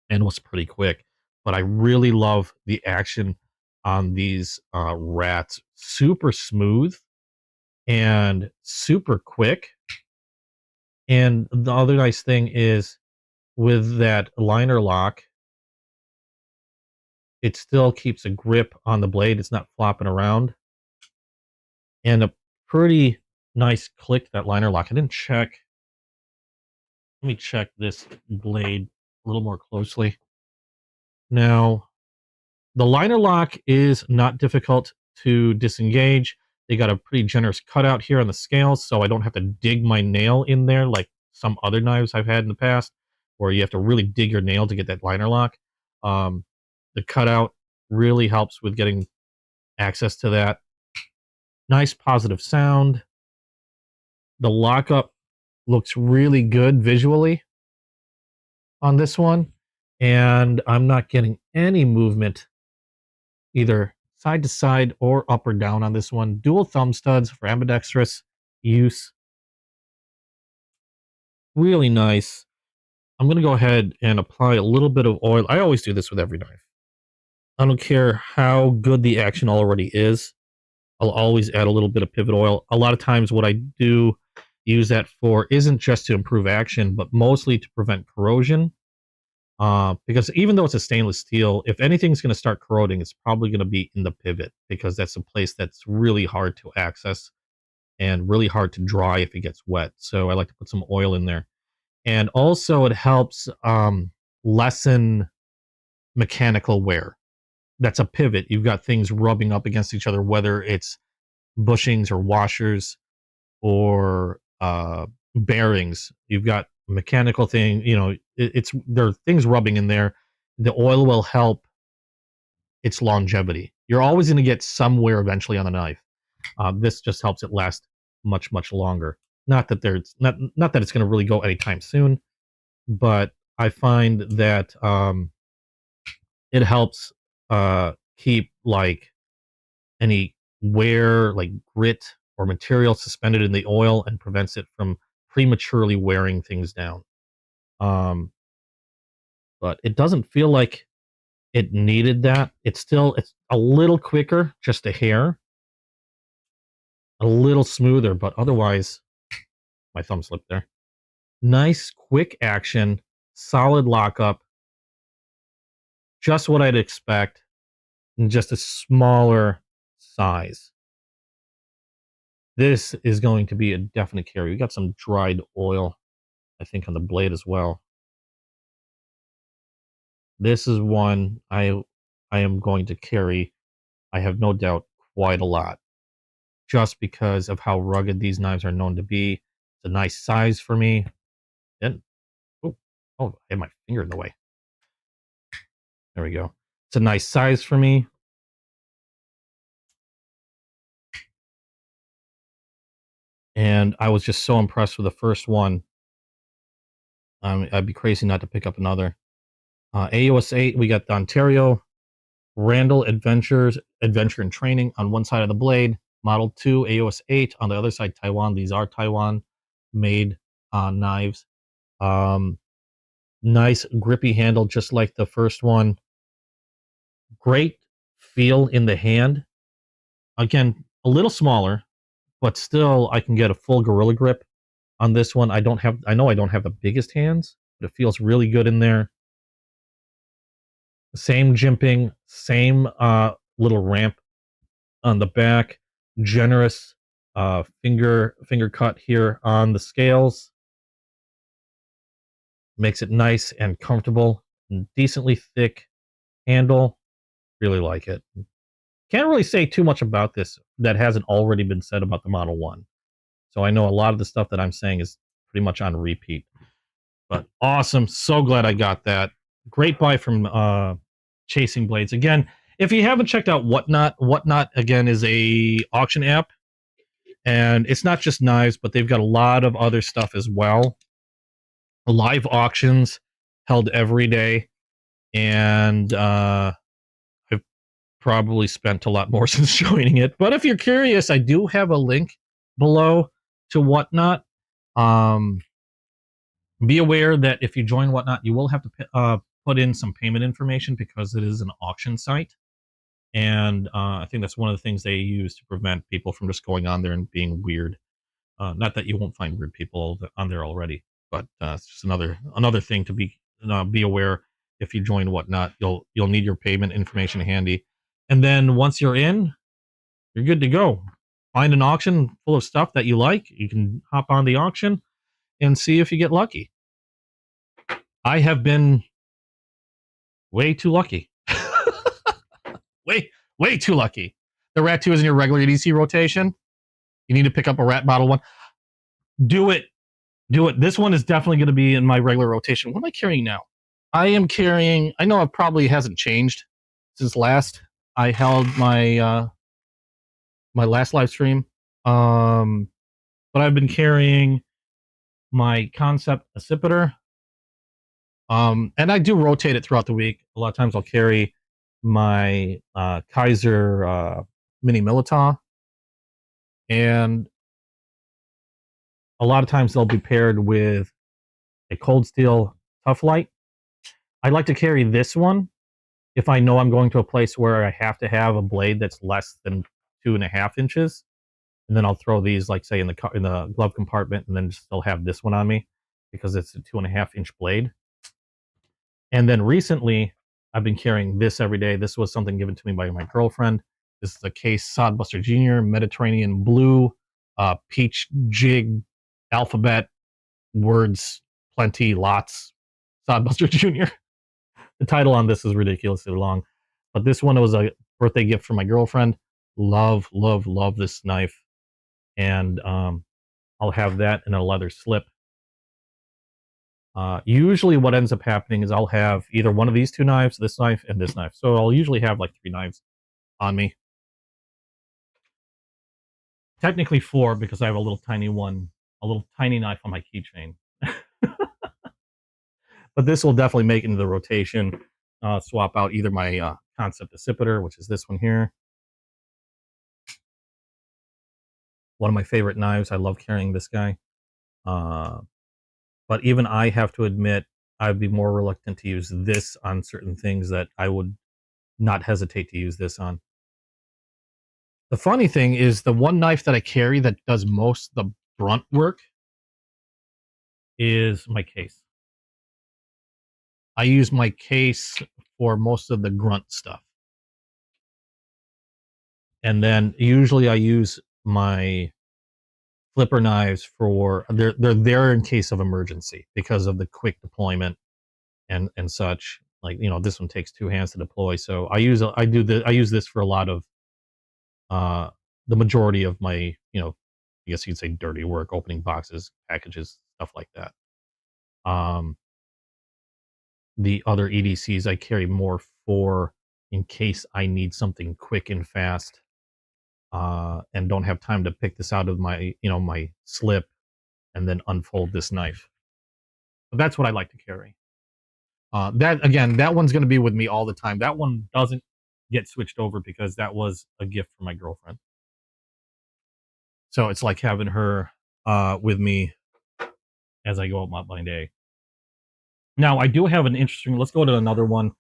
and was pretty quick, but I really love the action on these rats. Super smooth and super quick. And the other nice thing is with that liner lock, it still keeps a grip on the blade. It's not flopping around. And a pretty nice click, that liner lock. I didn't check. Let me check this blade a little more closely. Now, the liner lock is not difficult to disengage. They got a pretty generous cutout here on the scales, so I don't have to dig my nail in there like some other knives I've had in the past, where you have to really dig your nail to get that liner lock. The cutout really helps with getting access to that. Nice positive sound. The lockup looks really good visually on this one, and I'm not getting any movement either side to side or up or down on this one. Dual thumb studs for ambidextrous use. Really nice. I'm going to go ahead and apply a little bit of oil. I always do this with every knife. I don't care how good the action already is. I'll always add a little bit of pivot oil. A lot of times what I do use that for isn't just to improve action, but mostly to prevent corrosion. Because even though it's a stainless steel, if anything's going to start corroding, it's probably going to be in the pivot, because that's a place that's really hard to access and really hard to dry if it gets wet. So I like to put some oil in there. And also it helps lessen mechanical wear. That's a pivot. You've got things rubbing up against each other, whether it's bushings or washers or bearings. You've got mechanical thing, there are things rubbing in there. The oil will help its longevity. You're always going to get some wear eventually on the knife. This just helps it last much longer. Not that it's going to really go anytime soon, but I find that it helps keep like any wear, like grit or material suspended in the oil, and prevents it from prematurely wearing things down. But it doesn't feel like it needed that. It's a little quicker, just a hair, a little smoother, but otherwise, my thumb slipped there. Nice, quick action, solid lockup, just what I'd expect, in just a smaller size. This is going to be a definite carry. We got some dried oil, I think, on the blade as well. This is one I am going to carry, I have no doubt, quite a lot, just because of how rugged these knives are known to be. It's a nice size for me. And oh, I had my finger in the way. There we go. It's a nice size for me. and I was just so impressed with the first one. I'd be crazy not to pick up another. AOS 8, we got the Ontario Randall Adventure and Training on one side of the blade. Model 2, AOS 8 on the other side, Taiwan. These are Taiwan made knives. Nice grippy handle, just like the first one. Great feel in the hand. Again, a little smaller, but still I can get a full gorilla grip on this one. I know I don't have the biggest hands, but it feels really good in there. Same jimping, same little ramp on the back, generous finger cut here on the scales. Makes it nice and comfortable, and decently thick handle. Really like it. Can't really say too much about this that hasn't already been said about the Model 1. So I know a lot of the stuff that I'm saying is pretty much on repeat. But awesome. So glad I got that. Great buy from Chasing Blades. Again, if you haven't checked out Whatnot again is a auction app. And it's not just knives, but they've got a lot of other stuff as well. Live auctions held every day. And I've probably spent a lot more since joining it. But if you're curious, I do have a link below to Whatnot. Be aware that if you join Whatnot, you will have to put in some payment information because it is an auction site. And I think that's one of the things they use to prevent people from just going on there and being weird. Not that you won't find weird people on there already, but it's just another thing to be aware. If you join Whatnot, you'll need your payment information handy, and then once you're in, you're good to go. Find an auction full of stuff that you like. You can hop on the auction and see if you get lucky. I have been way too lucky. way too lucky. The Rat 2 is in your regular EDC rotation. You need to pick up a Rat Model 1. Do it. This one is definitely going to be in my regular rotation. What am I carrying now? I am carrying, I know it probably hasn't changed since last I held my my last live stream. But I've been carrying my Concept Accipiter. And I do rotate it throughout the week. A lot of times I'll carry my Kaiser Mini Militar. And a lot of times they'll be paired with a Cold Steel Tough Light. I like to carry this one if I know I'm going to a place where I have to have a blade that's less than 2.5 inches. And then I'll throw these, like say in the glove compartment, and then still have this one on me because it's a 2.5-inch blade. And then recently, I've been carrying this every day. This was something given to me by my girlfriend. This is a Case Sodbuster Jr. Mediterranean Blue, Peach Jig, Alphabet, Words, Plenty, Lots, Sodbuster Jr. The title on this is ridiculously long. But this one was a birthday gift from my girlfriend. Love this knife. And I'll have that in a leather slip. Usually what ends up happening is I'll have either one of these two knives, this knife, and this knife. So I'll usually have like 3 knives on me. Technically 4 because I have a little tiny knife on my keychain. But this will definitely make it into the rotation. Swap out either my Concept Accipiter, which is this one here. One of my favorite knives. I love carrying this guy. But even I have to admit, I'd be more reluctant to use this on certain things that I would not hesitate to use this on. The funny thing is the one knife that I carry that does most of the brunt work is my case. I use my case for most of the grunt stuff. And then usually I use my flipper knives for they're there in case of emergency because of the quick deployment and such. Like, you know, this one takes 2 hands to deploy. So I use this for a lot of the majority of my, you know, I guess you could say dirty work, opening boxes, packages, stuff like that. The other EDCs I carry more for in case I need something quick and fast. and don't have time to pick this out of my, my slip and then unfold this knife. But that's what I like to carry. That one's going to be with me all the time. That one doesn't get switched over because that was a gift from my girlfriend. So it's like having her with me as I go about my day. Now, I do have an interesting, let's go to another one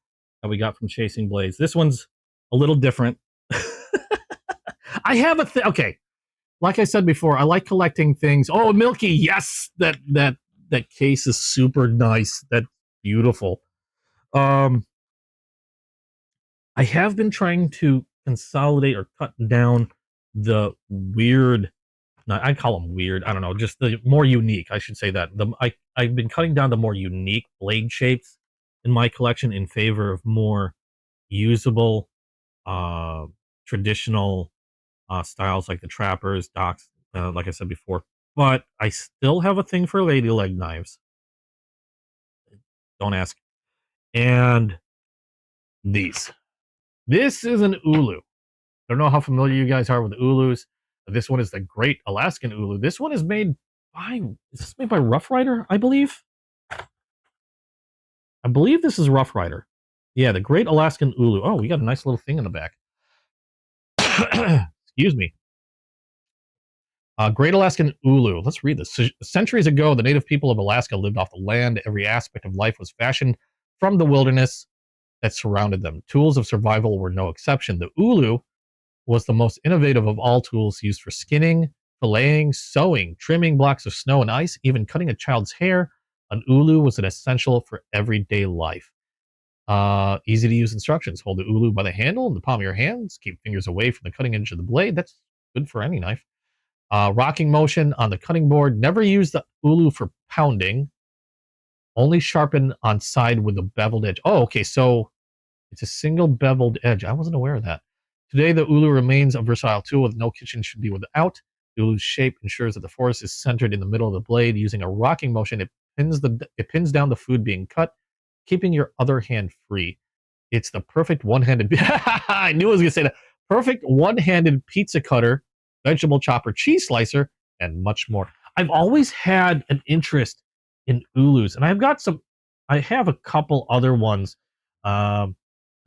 that we got from Chasing Blades. This one's a little different. I have okay. Like I said before, I like collecting things. Oh, Milky, yes, that case is super nice. That's beautiful. I have been trying to consolidate or cut down the weird. I call them weird. I don't know, just the more unique. I should say that I've been cutting down the more unique blade shapes in my collection in favor of more usable, traditional styles like the trappers, docks, like I said before. But I still have a thing for lady leg knives. Don't ask. And these. This is an ulu. I don't know how familiar you guys are with ulus. This one is the Great Alaskan Ulu. This one is made by, is this made by Rough Rider, I believe? I believe this is Rough Rider. Yeah, the Great Alaskan Ulu. Oh, we got a nice little thing in the back. Excuse me. Great Alaskan Ulu. Let's read this. Centuries ago, the native people of Alaska lived off the land. Every aspect of life was fashioned from the wilderness that surrounded them. Tools of survival were no exception. The ulu was the most innovative of all tools used for skinning, filleting, sewing, trimming blocks of snow and ice, even cutting a child's hair. An ulu was an essential for everyday life. Easy to use instructions. Hold the ulu by the handle in the palm of your hands. Keep fingers away from the cutting edge of the blade. That's good for any knife. Rocking motion on the cutting board. Never use the ulu for pounding. Only sharpen on side with a beveled edge. Oh, okay. So it's a single beveled edge. I wasn't aware of that. Today, the ulu remains a versatile tool with no kitchen should be without. The ulu's shape ensures that the force is centered in the middle of the blade. Using a rocking motion, it pins down the food being cut, keeping your other hand free. It's the perfect one-handed. I knew I was going to say that. Perfect one-handed pizza cutter, vegetable chopper, cheese slicer, and much more. I've always had an interest in ulus, and I've got some. I have a couple other ones. Oh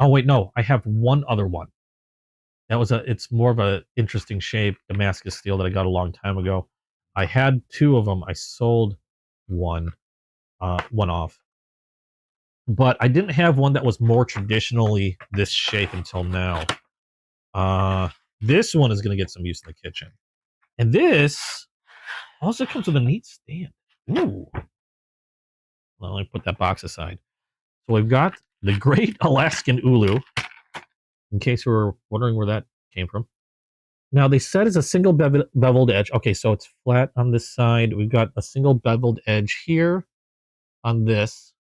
wait, no, I have one other one. It's more of a interesting shape, Damascus steel, that I got a long time ago. I had two of them. I sold one off. But I didn't have one that was more traditionally this shape until now. This one is going to get some use in the kitchen. And this also comes with a neat stand. Ooh. Well, let me put that box aside. So we've got the Great Alaskan Ulu, in case you were wondering where that came from. Now, they said it's a single beveled edge. Okay, so it's flat on this side. We've got a single beveled edge here on this.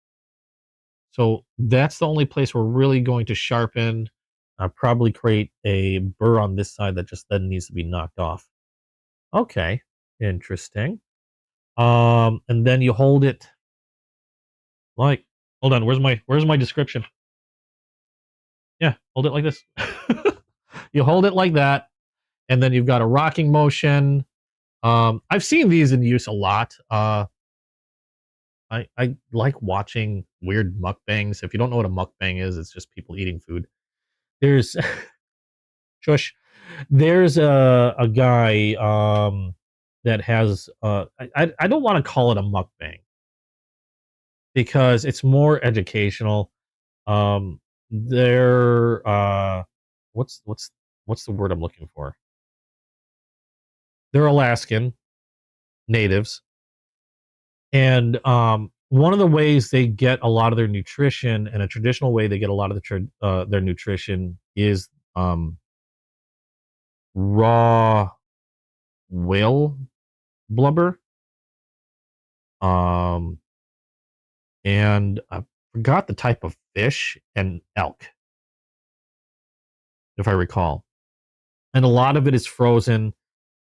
So that's the only place we're really going to sharpen. I'll probably create a burr on this side that just then needs to be knocked off. Okay, interesting. And then you hold it like, hold on, where's my description? Yeah, hold it like this. You hold it like that, and then you've got a rocking motion. I've seen these in use a lot. I like watching weird mukbangs. If you don't know what a mukbang is, it's just people eating food. There's shush. There's a guy that has I don't want to call it a mukbang because it's more educational. They're what's the word I'm looking for? They're Alaskan natives, and one of the ways they get a lot of their nutrition, and a traditional way they get a lot of their nutrition, is raw whale blubber. And I forgot the type of fish, and elk, if I recall. And a lot of it is frozen,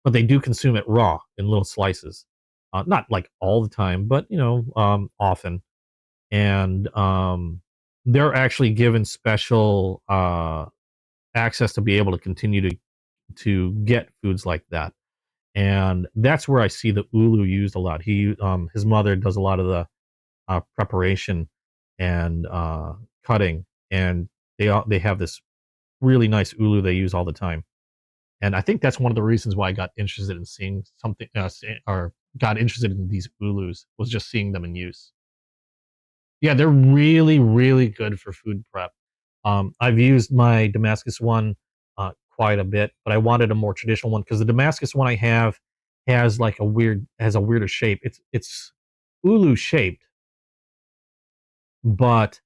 but they do consume it raw in little slices. Not like all the time, but often. And they're actually given special access to be able to continue to get foods like that. And that's where I see the ulu used a lot. His mother does a lot of the preparation and cutting, and they have this really nice ulu they use all the time. And I think that's one of the reasons why I got interested in seeing something, or got interested in these ulus, was just seeing them in use. Yeah, they're really, really good for food prep. I've used my Damascus one quite a bit, but I wanted a more traditional one because the Damascus one I have has a weirder shape. It's ulu shaped, but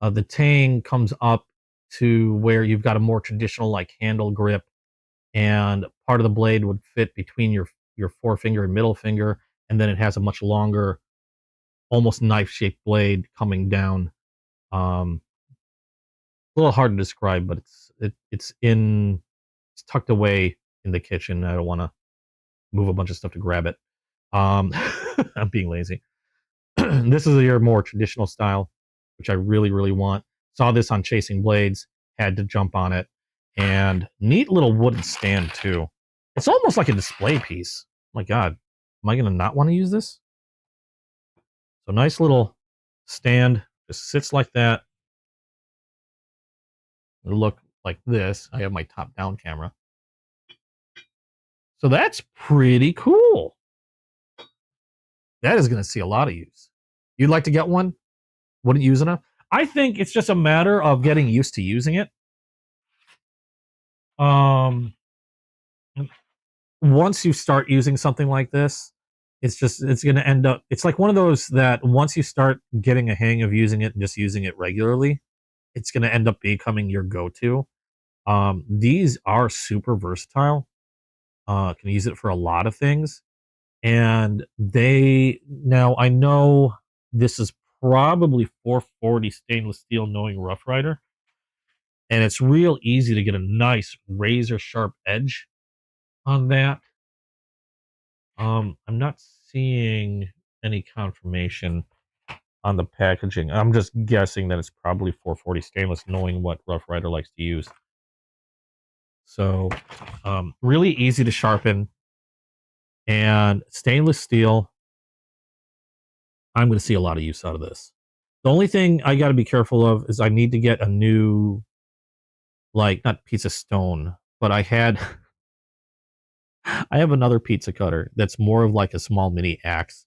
the tang comes up to where you've got a more traditional like handle grip, and part of the blade would fit between your forefinger and middle finger, and then it has a much longer, almost knife-shaped blade coming down. A little hard to describe, but it's tucked away in the kitchen. I don't want to move a bunch of stuff to grab it. I'm being lazy. This is your more traditional style, which I really, really want. Saw this on Chasing Blades, had to jump on it, and neat little wooden stand too. It's almost like a display piece. Oh my God, am I gonna not want to use this? So nice little stand, just sits like that. It'll look like this. I have my top-down camera. So that's pretty cool. That is going to see a lot of use. You'd like to get one? Wouldn't use enough? I think it's just a matter of getting used to using it. Once you start using something like this, it's going to end up, it's like one of those that once you start getting a hang of using it and just using it regularly, it's going to end up becoming your go-to. These are super versatile. Can use it for a lot of things. And now I know this is probably 440 stainless steel, knowing Rough Rider, and it's real easy to get a nice razor sharp edge on that. I'm not seeing any confirmation on the packaging. I'm just guessing that it's probably 440 stainless, knowing what Rough Rider likes to use. So really easy to sharpen, and stainless steel. I'm going to see a lot of use out of this. The only thing I got to be careful of is I need to get a new, like, not piece of stone, but I have another pizza cutter that's more of like a small mini axe,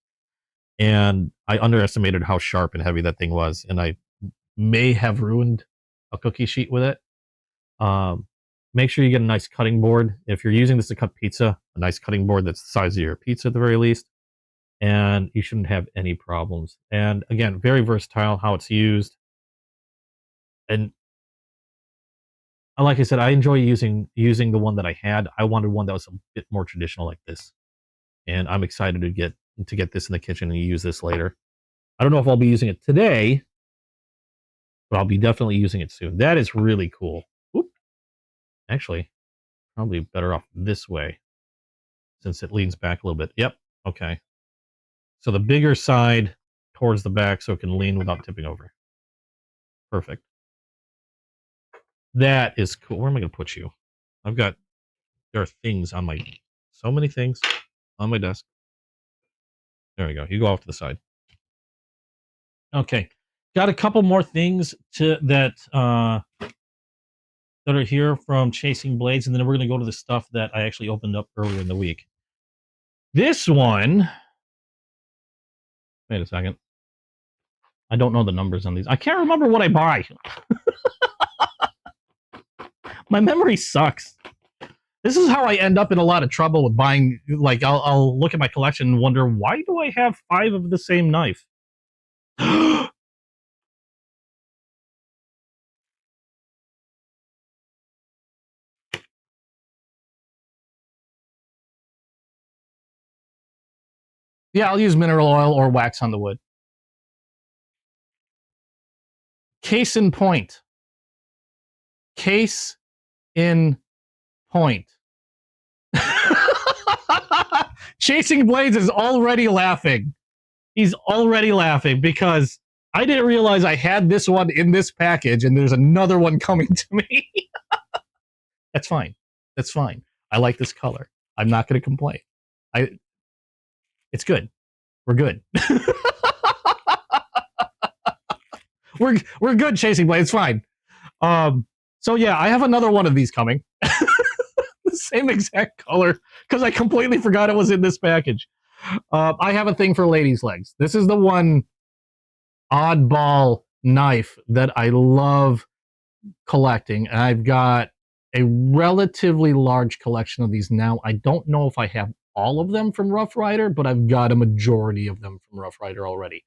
and I underestimated how sharp and heavy that thing was, and I may have ruined a cookie sheet with it. Make sure you get a nice cutting board. If you're using this to cut pizza, a nice cutting board that's the size of your pizza at the very least, and you shouldn't have any problems. And again, very versatile how it's used. And like I said, I enjoy using the one that I had. I wanted one that was a bit more traditional like this, and I'm excited to get this in the kitchen and use this later. I don't know if I'll be using it today, but I'll be definitely using it soon. That is really cool. Oop. Actually, probably better off this way since it leans back a little bit. Yep. Okay. So the bigger side towards the back so it can lean without tipping over. Perfect. That is cool. Where am I going to put you? There are things on so many things on my desk. There we go. You go off to the side. Okay. Got a couple more things that are here from Chasing Blades, and then we're going to go to the stuff that I actually opened up earlier in the week. This one, wait a second. I don't know the numbers on these. I can't remember what I buy. My memory sucks. This is how I end up in a lot of trouble with buying. Like, I'll look at my collection and wonder, why do I have 5 of the same knife? Yeah, I'll use mineral oil or wax on the wood. Case in point. Case in point. Chasing Blades is already laughing. He's already laughing because I didn't realize I had this one in this package and there's another one coming to me. That's fine. That's fine. I like this color. I'm not going to complain. It's good. We're good. we're good, Chasing Blade. It's fine. So yeah, I have another one of these coming. The same exact color because I completely forgot it was in this package. I have a thing for ladies' legs. This is the one oddball knife that I love collecting, and I've got a relatively large collection of these now. I don't know if I have all of them from Rough Rider, but I've got a majority of them from Rough Rider already.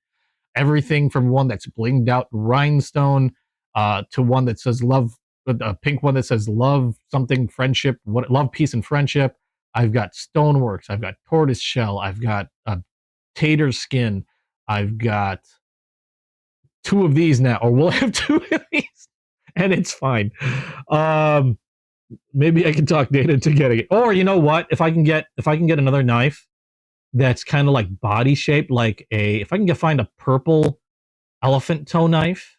Everything from one that's blinged out rhinestone to one that says love, a pink one that says love something friendship, love, peace, and friendship. I've got stoneworks. I've got tortoise shell. I've got tater skin. I've got 2 of these now, or we'll have 2 of these, and it's fine. Maybe I can talk Data to getting it. Or you know what? If I can get another knife that's kind of like body shaped, like if I can find a purple elephant toe knife,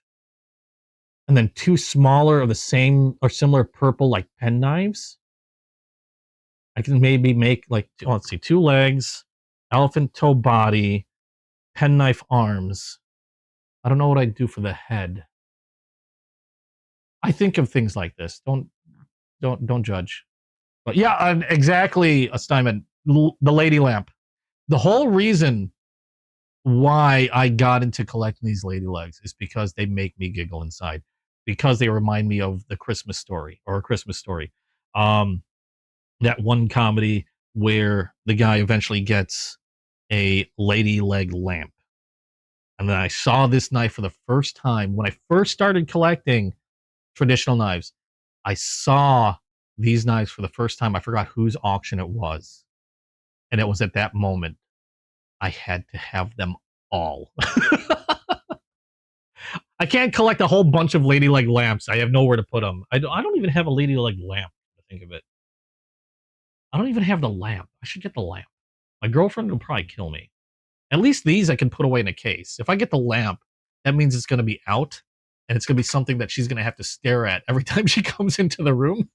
and then 2 smaller of the same or similar purple like pen knives, I can maybe make like, let's see, 2 legs, elephant toe body, penknife arms. I don't know what I'd do for the head. I think of things like this. Don't judge. But yeah, exactly, Steinman. The lady lamp. The whole reason why I got into collecting these lady legs is because they make me giggle inside. Because they remind me of the Christmas Story or A Christmas Story. That one comedy where the guy eventually gets a lady leg lamp. And then I saw this knife for the first time. When I first started collecting traditional knives, I saw these knives for the first time. I forgot whose auction it was. And it was at that moment I had to have them all. I can't collect a whole bunch of lady leg lamps. I have nowhere to put them. I don't even have a lady leg lamp, to think of it. I don't even have the lamp. I should get the lamp. My girlfriend will probably kill me. At least these I can put away in a case. If I get the lamp, that means it's going to be out, and it's going to be something that she's going to have to stare at every time she comes into the room.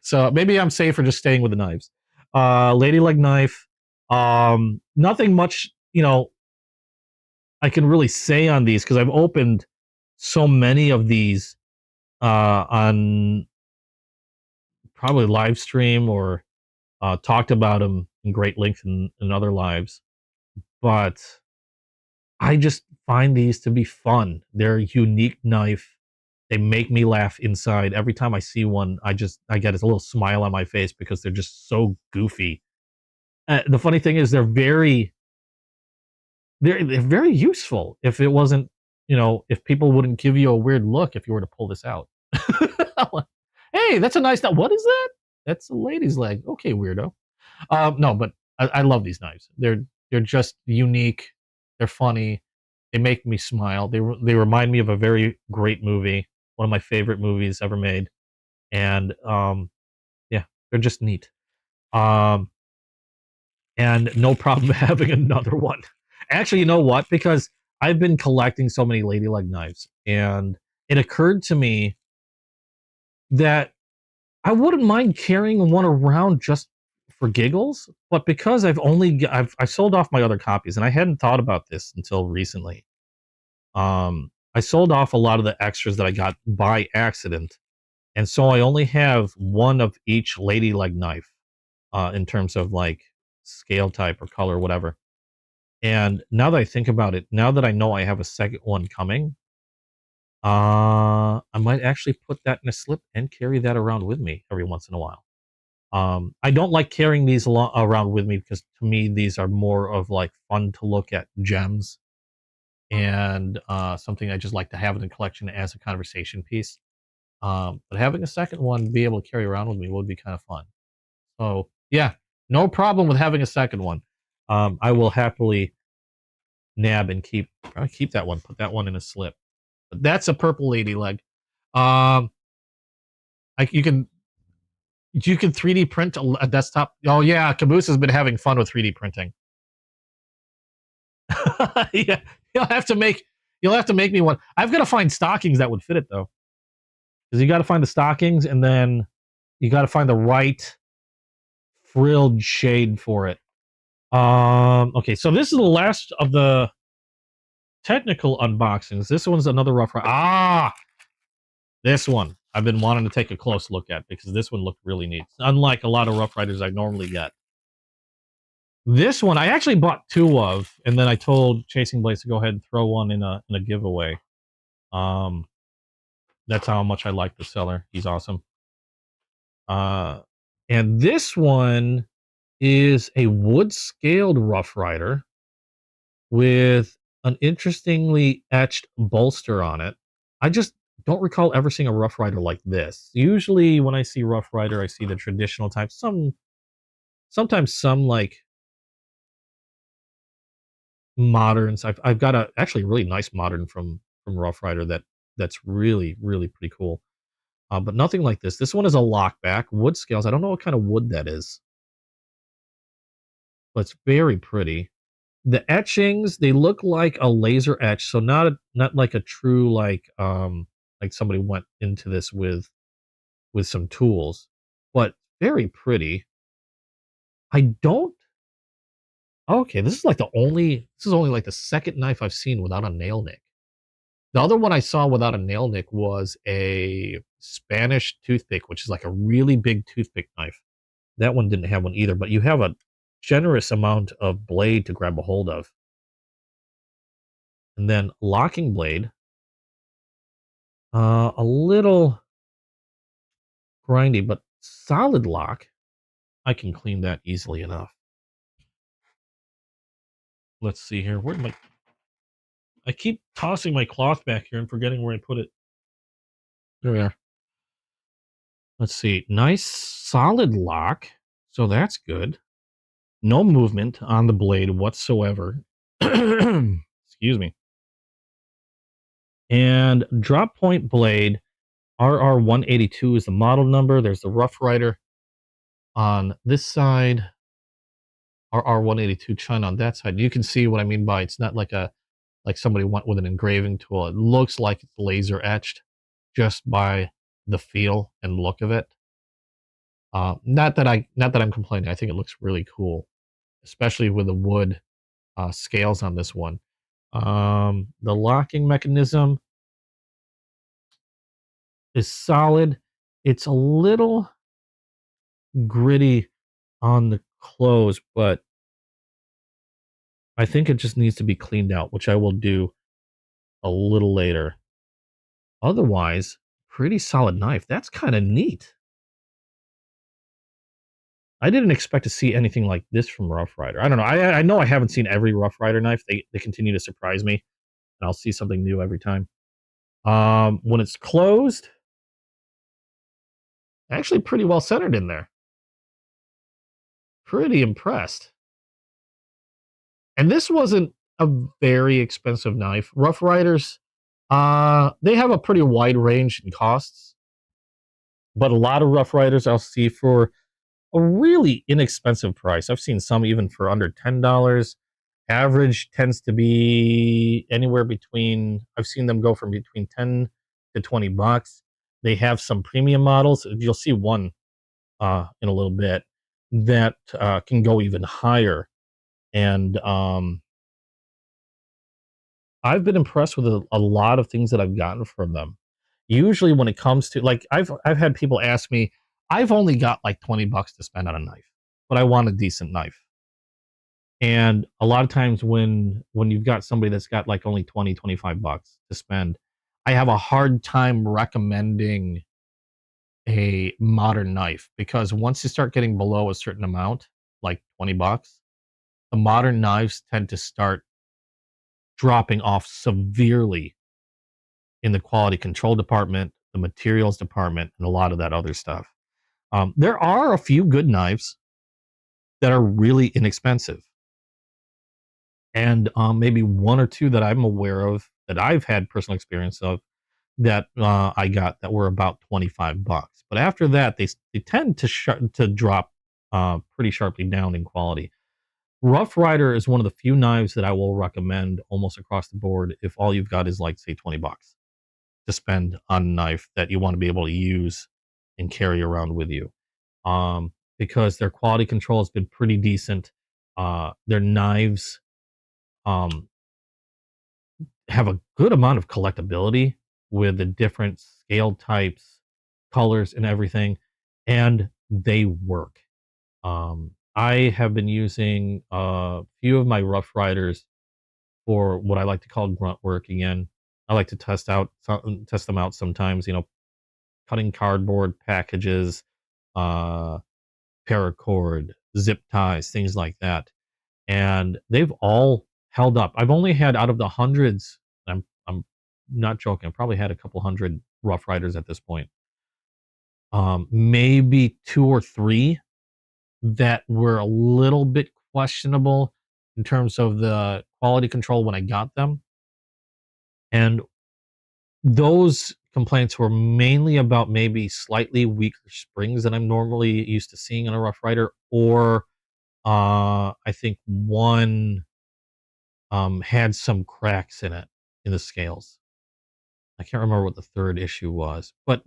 So maybe I'm safer just staying with the knives. Lady leg knife. Nothing much, I can really say on these because I've opened so many of these on probably live stream or talked about them in great length in other lives. But I just find these to be fun. They're a unique knife. They make me laugh inside. Every time I see one, I get a little smile on my face because they're just so goofy. The funny thing is they're very useful. If it wasn't, if people wouldn't give you a weird look if you were to pull this out. Hey, that's a nice knife. What is that? That's a lady's leg. Okay, weirdo. No, but I love these knives. They're just unique. They're funny. They make me smile. They remind me of a very great movie, one of my favorite movies ever made, and yeah, they're just neat. And no problem having another one. Actually, you know what? Because I've been collecting so many lady leg knives, and it occurred to me that I wouldn't mind carrying one around just for giggles, but because I've sold off my other copies, and I hadn't thought about this until recently. I sold off a lot of the extras that I got by accident, and so I only have one of each lady leg knife in terms of like scale type or color or whatever. And now that I think about it, now that I know I have a second one coming, I might actually put that in a slip and carry that around with me every once in a while. I don't like carrying these around with me because to me these are more of like fun to look at gems and something I just like to have in the collection as a conversation piece. But having a second one be able to carry around with me would be kind of fun. So yeah, no problem with having a second one. I will happily nab and probably keep that one, put that one in a slip. But that's a purple lady leg. You can 3D print a desktop. Oh yeah, Caboose has been having fun with 3D printing. Yeah, you'll have to make me one. I've got to find stockings that would fit it though, because you got to find the stockings, and then You got to find the right frilled shade for it. Okay, so this is the last of the technical unboxings. This one's another Rough Rider. Ah, this one I've been wanting to take a close look at because this one looked really neat. Unlike a lot of Rough Riders I normally get. This one I actually bought 2 of, and then I told Chasing Blades to go ahead and throw one in a giveaway. That's how much I like the seller. He's awesome. And this one is a wood scaled Rough Rider with an interestingly etched bolster on it. I just don't recall ever seeing a Rough Rider like this. Usually when I see Rough Rider, I see the traditional type. Sometimes some like moderns. I've got a actually really nice modern from Rough Rider that's really pretty cool. But nothing like this. This one is a lockback wood scales. I don't know what kind of wood that is, but it's very pretty. The etchings, they look like a laser etch, so not like a true like somebody went into this with some tools, but very pretty. I don't Okay, this is only like the second knife I've seen without a nail nick. The other one I saw without a nail nick was a Spanish toothpick, which is like a really big toothpick knife. That one didn't have one either, but you have a generous amount of blade to grab a hold of. And then locking blade, a little grindy, but solid lock. I can clean that easily enough. Let's see here. I keep tossing my cloth back here and forgetting where I put it. There we are. Let's see. Nice solid lock. So that's good. No movement on the blade whatsoever. Excuse me. And drop point blade, RR182 is the model number. There's the Rough Rider on this side, RR182 China on that side. You can see what I mean by it's not like somebody went with an engraving tool. It looks like it's laser etched just by the feel and look of it. Not that I'm complaining. I think it looks really cool, especially with the wood scales on this one. The locking mechanism is solid. It's a little gritty on the close, but I think it just needs to be cleaned out, which I will do a little later. Otherwise, pretty solid knife. That's kind of neat. I didn't expect to see anything like this from Rough Rider. I don't know. I know I haven't seen every Rough Rider knife. They continue to surprise me, and I'll see something new every time. When it's closed, actually pretty well centered in there. Pretty impressed. And this wasn't a very expensive knife. Rough Riders, they have a pretty wide range in costs, but a lot of Rough Riders I'll see for a really inexpensive price. I've seen some even for under $10. Average tends to be anywhere between, I've seen them go from between 10 to 20 bucks. They have some premium models. You'll see one in a little bit that can go even higher. And I've been impressed with a lot of things that I've gotten from them. Usually when it comes to, like, I've had people ask me, I've only got like 20 bucks to spend on a knife, but I want a decent knife. And a lot of times when you've got somebody that's got like only 20, 25 bucks to spend, I have a hard time recommending a modern knife, because once you start getting below a certain amount, like 20 bucks, the modern knives tend to start dropping off severely in the quality control department, the materials department, and a lot of that other stuff. There are a few good knives that are really inexpensive. And maybe one or two that I'm aware of that I've had personal experience of that I got that were about 25 bucks. But after that, they tend to drop pretty sharply down in quality. Rough Rider is one of the few knives that I will recommend almost across the board if all you've got is like, say, 20 bucks to spend on a knife that you want to be able to use and carry around with you, because their quality control has been pretty decent. Their knives um, have a good amount of collectability with the different scale types, colors, and everything, and they work. I have been using a few of my Rough Riders for what I like to call grunt work again. I like to test them out sometimes, cutting cardboard packages, uh, paracord, zip ties, things like that. And they've all held up. I've only had out of the hundreds, I'm not joking, I've probably had a couple hundred Rough Riders at this point. Maybe two or three that were a little bit questionable in terms of the quality control when I got them. And those complaints were mainly about maybe slightly weaker springs than I'm normally used to seeing in a Rough Rider, or I think one had some cracks in it in the scales. I can't remember what the third issue was, but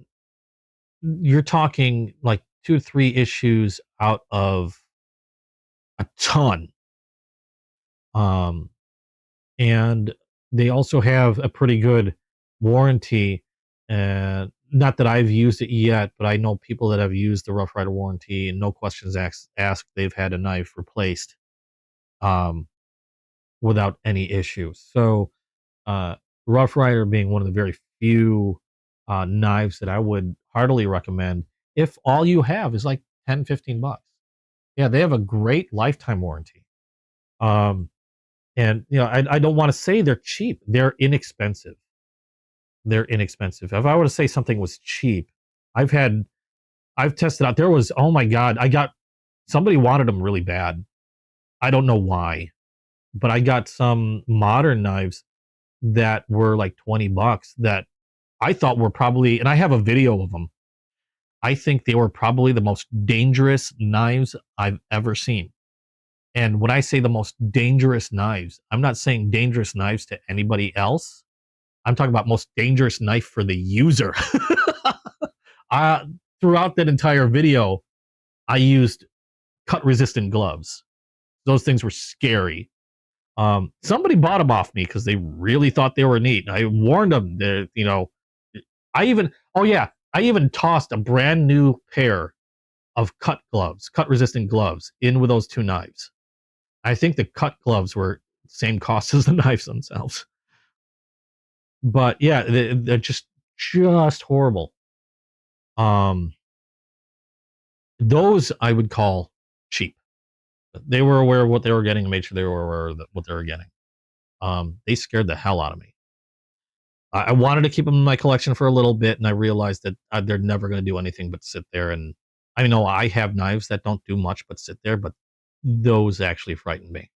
you're talking like 2 or 3 issues out of a ton. Um, and they also have a pretty good warranty. And not that I've used it yet, but I know people that have used the Rough Rider warranty, and no questions asked, they've had a knife replaced um, without any issue. So, uh, Rough Rider being one of the very few knives that I would heartily recommend if all you have is like 10, 15 bucks. Yeah, they have a great lifetime warranty. Um, and I don't want to say they're cheap. They're inexpensive. They're inexpensive. If I were to say something was cheap, I've tested out. There was, oh my god, somebody wanted them really bad. I don't know why, but I got some modern knives that were like 20 bucks that I thought were probably, and I have a video of them. I think they were probably the most dangerous knives I've ever seen. And when I say the most dangerous knives, I'm not saying dangerous knives to anybody else. I'm talking about most dangerous knife for the user. uh, Throughout that entire video, I used cut resistant gloves. Those things were scary. Somebody bought them off me because they really thought they were neat. I warned them that, I even tossed a brand new pair of cut resistant gloves in with those 2 knives. I think the cut gloves were same cost as the knives themselves. But yeah, they're just horrible. Those I would call cheap. They were aware of what they were getting and made sure they were aware of what they were getting. They scared the hell out of me. I wanted to keep them in my collection for a little bit, and I realized that they're never going to do anything but sit there. And I know I have knives that don't do much but sit there, but those actually frighten me.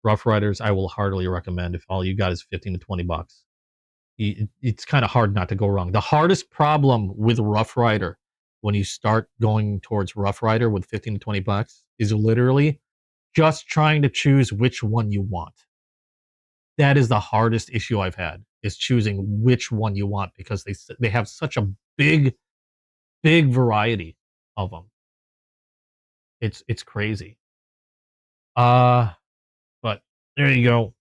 Rough Riders, I will heartily recommend if all you got is 15 to 20 bucks. It's kind of hard not to go wrong. The hardest problem with Rough Rider when you start going towards Rough Rider with 15 to 20 bucks is literally just trying to choose which one you want. That is the hardest issue I've had, is choosing which one you want, because they have such a big variety of them. It's crazy. But there you go.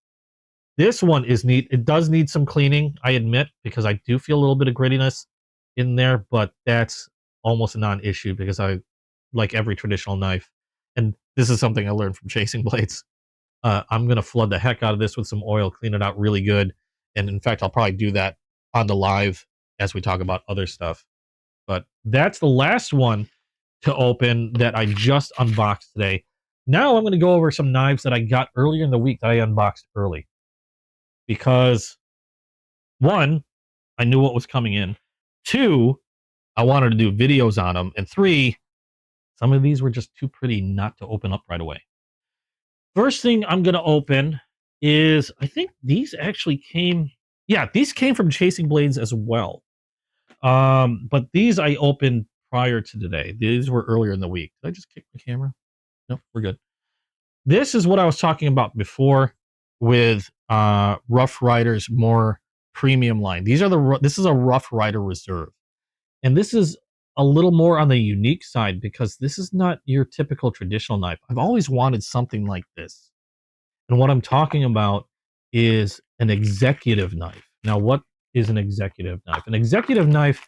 This one is neat. It does need some cleaning, I admit, because I do feel a little bit of grittiness in there, but that's almost a non-issue because I like every traditional knife. And this is something I learned from chasing blades. I'm going to flood the heck out of this with some oil, clean it out really good. And in fact, I'll probably do that on the live as we talk about other stuff. But that's the last one to open that I just unboxed today. Now I'm going to go over some knives that I got earlier in the week that I unboxed early. Because 1, I knew what was coming in. 2, I wanted to do videos on them. And 3, some of these were just too pretty not to open up right away. First thing I'm going to open is, I think these actually came, these came from Chasing Blades as well. But these I opened prior to today. These were earlier in the week. Did I just kick the camera? No, we're good. This is what I was talking about before with Rough Rider's more premium line. This is a Rough Rider Reserve. And this is a little more on the unique side because this is not your typical traditional knife. I've always wanted something like this. And what I'm talking about is an executive knife. Now, what is an executive knife? An executive knife,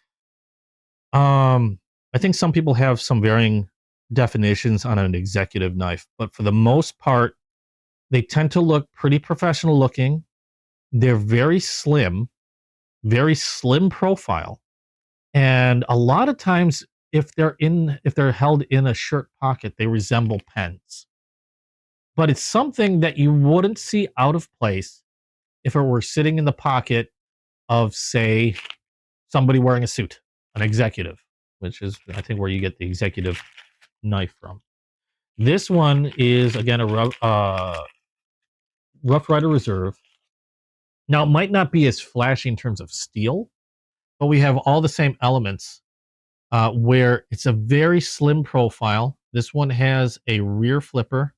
I think some people have some varying definitions on an executive knife, but for the most part, they tend to look pretty professional looking. They're very slim profile. And a lot of times if they're held in a shirt pocket, they resemble pens. But it's something that you wouldn't see out of place if it were sitting in the pocket of, say, somebody wearing a suit, an executive, which is, I think, where you get the executive knife from. This one is, again, a Rough Rider Reserve. Now, it might not be as flashy in terms of steel, but we have all the same elements where it's a very slim profile. This one has a rear flipper,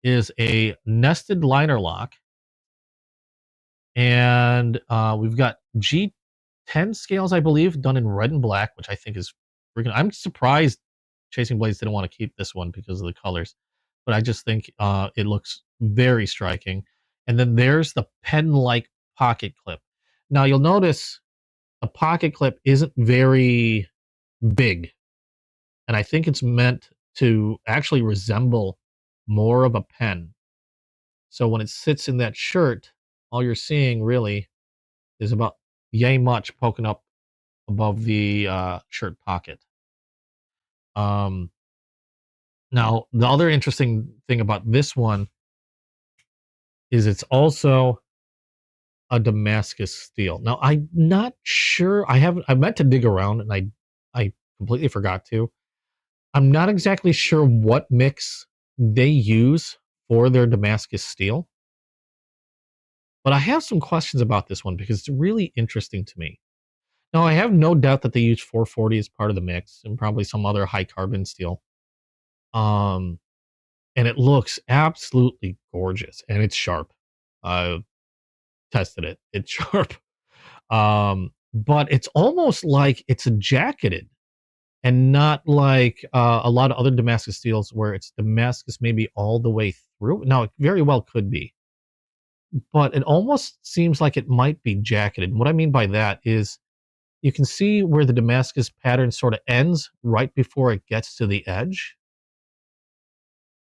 is a nested liner lock, and we've got G10 scales, I believe, done in red and black, which I think is freaking. I'm surprised Chasing Blades didn't want to keep this one because of the colors, but I just think it looks very striking. And then there's the pen-like pocket clip. Now you'll notice the pocket clip isn't very big, and I think it's meant to actually resemble more of a pen. So when it sits in that shirt, all you're seeing really is about yay much poking up above the shirt pocket. Now, the other interesting thing about this one is it's also a Damascus steel. Now, I'm not sure. I meant to dig around, and I completely forgot to. I'm not exactly sure what mix they use for their Damascus steel, but I have some questions about this one because it's really interesting to me. Now, I have no doubt that they use 440 as part of the mix and probably some other high carbon steel. And it looks absolutely gorgeous, and it's sharp. I tested it. It's sharp. But it's almost like it's a jacketed and not like a lot of other Damascus steels where it's Damascus maybe all the way through. Now, it very well could be, but it almost seems like it might be jacketed. And what I mean by that is you can see where the Damascus pattern sort of ends right before it gets to the edge.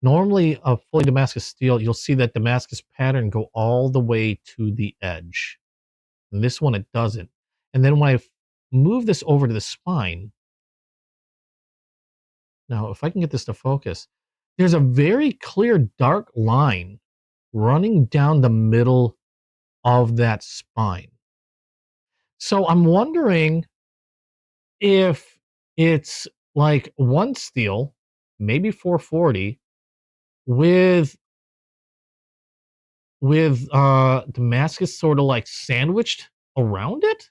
Normally, a fully Damascus steel, you'll see that Damascus pattern go all the way to the edge. And this one, it doesn't. And then when I move this over to the spine, now if I can get this to focus, there's a very clear dark line running down the middle of that spine. So I'm wondering if it's like one steel, maybe 440, with Damascus sort of like sandwiched around it,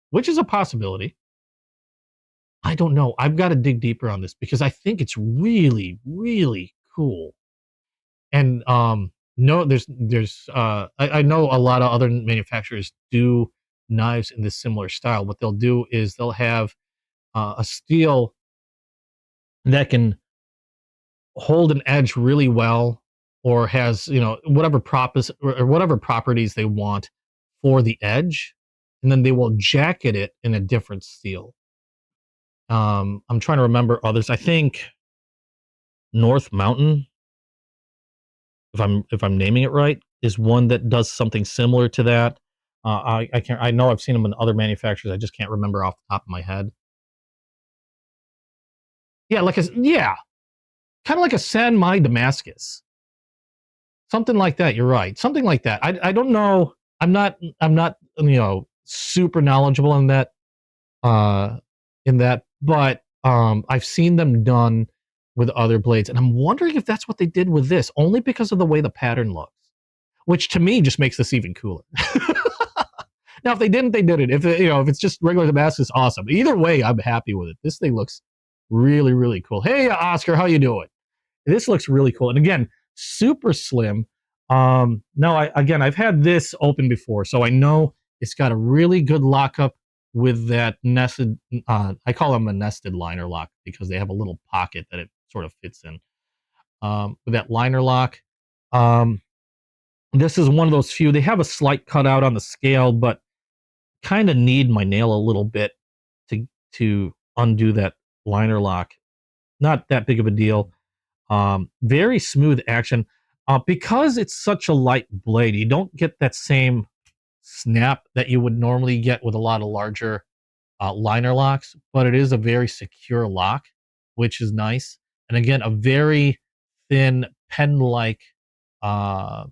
which is a possibility. I don't know. I've got to dig deeper on this because I think it's really, really cool. And no, I know a lot of other manufacturers do knives in this similar style. What they'll do is they'll have a steel that can hold an edge really well, or has, you know, whatever properties they want for the edge, and then they will jacket it in a different steel. I'm trying to remember others. I think North Mountain, if I'm naming it right, is one that does something similar to that. I know I've seen them in other manufacturers. I just can't remember off the top of my head. Yeah, kind of like a San Mai Damascus, something like that. You're right, something like that. I don't know. I'm not super knowledgeable in that. But I've seen them done with other blades, and I'm wondering if that's what they did with this, only because of the way the pattern looks, which to me just makes this even cooler. Now, if they didn't, they did it. If it's just regular Damascus, awesome. Either way, I'm happy with it. This thing looks really, really cool. Hey, Oscar, how you doing? This looks really cool, and again, super slim. Now, I've had this open before, so I know it's got a really good lockup with that nested, I call them a nested liner lock because they have a little pocket that it sort of fits in. With that liner lock, um, this is one of those few. They have a slight cutout on the scale, but kind of need my nail a little bit to undo that liner lock. Not that big of a deal. Very smooth action. Because it's such a light blade, you don't get that same snap that you would normally get with a lot of larger liner locks, but it is a very secure lock, which is nice. And again, a very thin pen-like uh,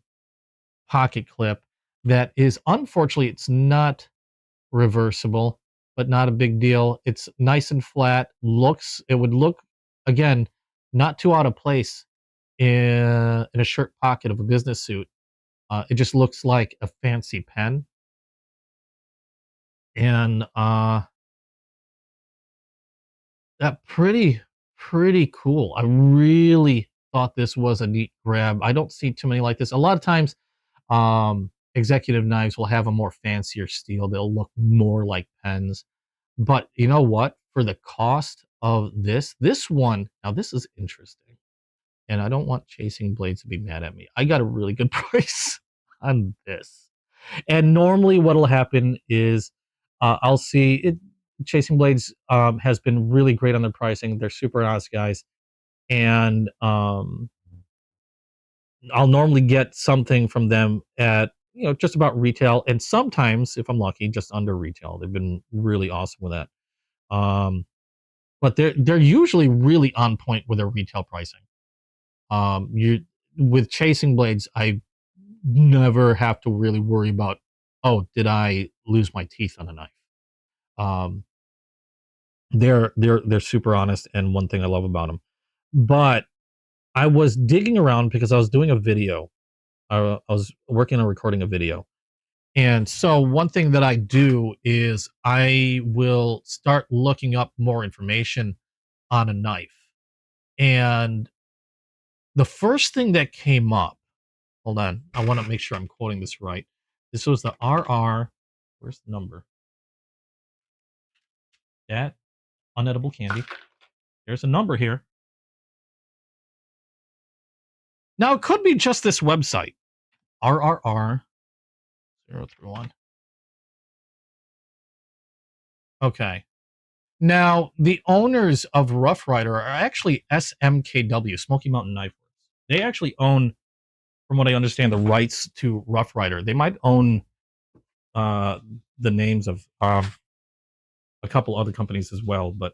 pocket clip that is, unfortunately, it's not reversible, but not a big deal. It's nice and flat. It would look, again, not too out of place in a shirt pocket of a business suit. It just looks like a fancy pen. And that pretty cool. I really thought this was a neat grab. I don't see too many like this. A lot of times, executive knives will have a more fancier steel. They'll look more like pens. But you know what? For the cost of this one, now this is interesting. And I don't want Chasing Blades to be mad at me. I got a really good price on this. And normally what'll happen is I'll see it. Chasing Blades has been really great on their pricing. They're super honest guys. And I'll normally get something from them at, just about retail. And sometimes, if I'm lucky, just under retail. They've been really awesome with that. But they're usually really on point with their retail pricing. You with Chasing Blades, I never have to really worry about, oh, did I lose my teeth on a knife? They're super honest, and one thing I love about them. But I was digging around because I was doing a video. I was working on recording a video. And so one thing that I do is I will start looking up more information on a knife. And the first thing that came up, hold on, I want to make sure I'm quoting this right. This was the RR, where's the number? That unedible candy. There's a number here. Now, it could be just this website, RRR 031. Okay. Now, the owners of Rough Rider are actually SMKW, Smoky Mountain Knife Works. They actually own, from what I understand, the rights to Rough Rider. They might own the names of a couple other companies as well, but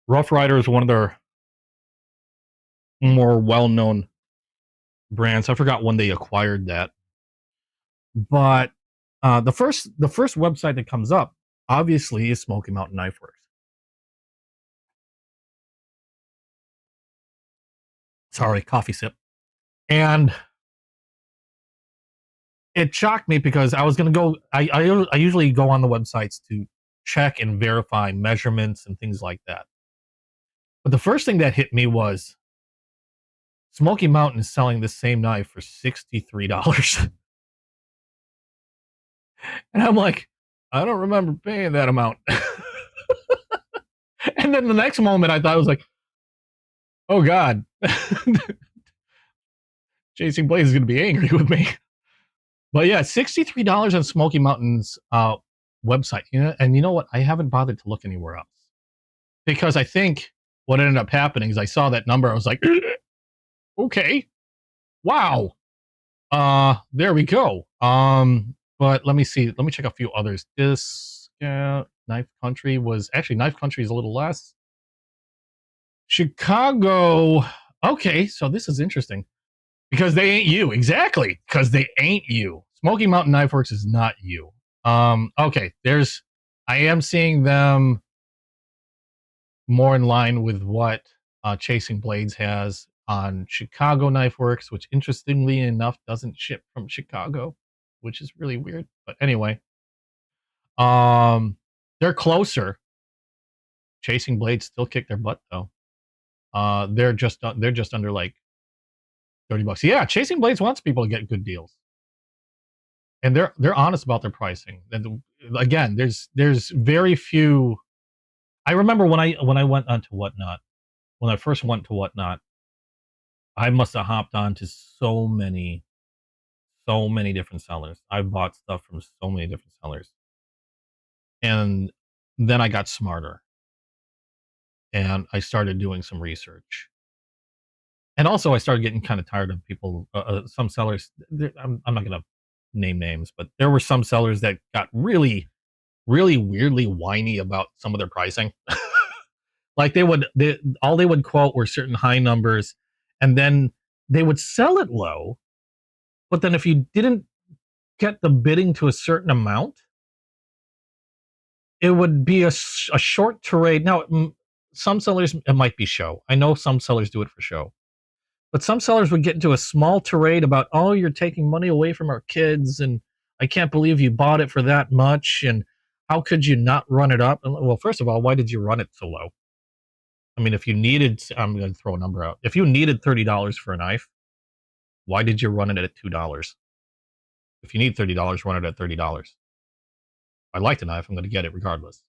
Rough Rider is one of their more well-known brands. I forgot when they acquired that, but the first website that comes up, obviously, is Smoky Mountain Knife Works. Sorry, coffee sip. And it shocked me because I was going to go, I usually go on the websites to check and verify measurements and things like that. But the first thing that hit me was Smoky Mountain is selling the same knife for $63. And I'm like, I don't remember paying that amount. And then the next moment I thought, I was like, oh God, Chasing Blaze is going to be angry with me. But yeah, $63 on Smoky Mountain's website. And you know what? I haven't bothered to look anywhere else. Because I think what ended up happening is I saw that number. I was like, okay, wow. There we go. But let me see. Let me check a few others. This Knife Country was actually, Knife Country is a little less. Chicago. Okay, so this is interesting because they ain't you. Exactly, because they ain't you. Smoky Mountain Knife Works is not you. Okay, I am seeing them more in line with what Chasing Blades has on Chicago Knife Works, which interestingly enough doesn't ship from Chicago, which is really weird. But anyway, they're closer. Chasing Blades still kick their butt though. They're just under like $30. Yeah, Chasing Blades wants people to get good deals, and they're honest about their pricing. And again, there's very few. I remember when I went onto Whatnot, when I first went to Whatnot, I must have hopped on to so many different sellers. I bought stuff from so many different sellers. And then I got smarter and I started doing some research. And also I started getting kind of tired of people, some sellers, I'm not going to name names, but there were some sellers that got really, really weirdly whiny about some of their pricing. Like all they would quote were certain high numbers, and then they would sell it low. But then if you didn't get the bidding to a certain amount, it would be a short tirade. Now, some sellers, it might be show. I know some sellers do it for show. But some sellers would get into a small tirade about, oh, you're taking money away from our kids, and I can't believe you bought it for that much, and how could you not run it up? Well, first of all, why did you run it so low? I mean, if you needed, I'm going to throw a number out. If you needed $30 for a knife, why did you run it at $2? If you need $30, run it at $30. If I like the knife, I'm going to get it regardless.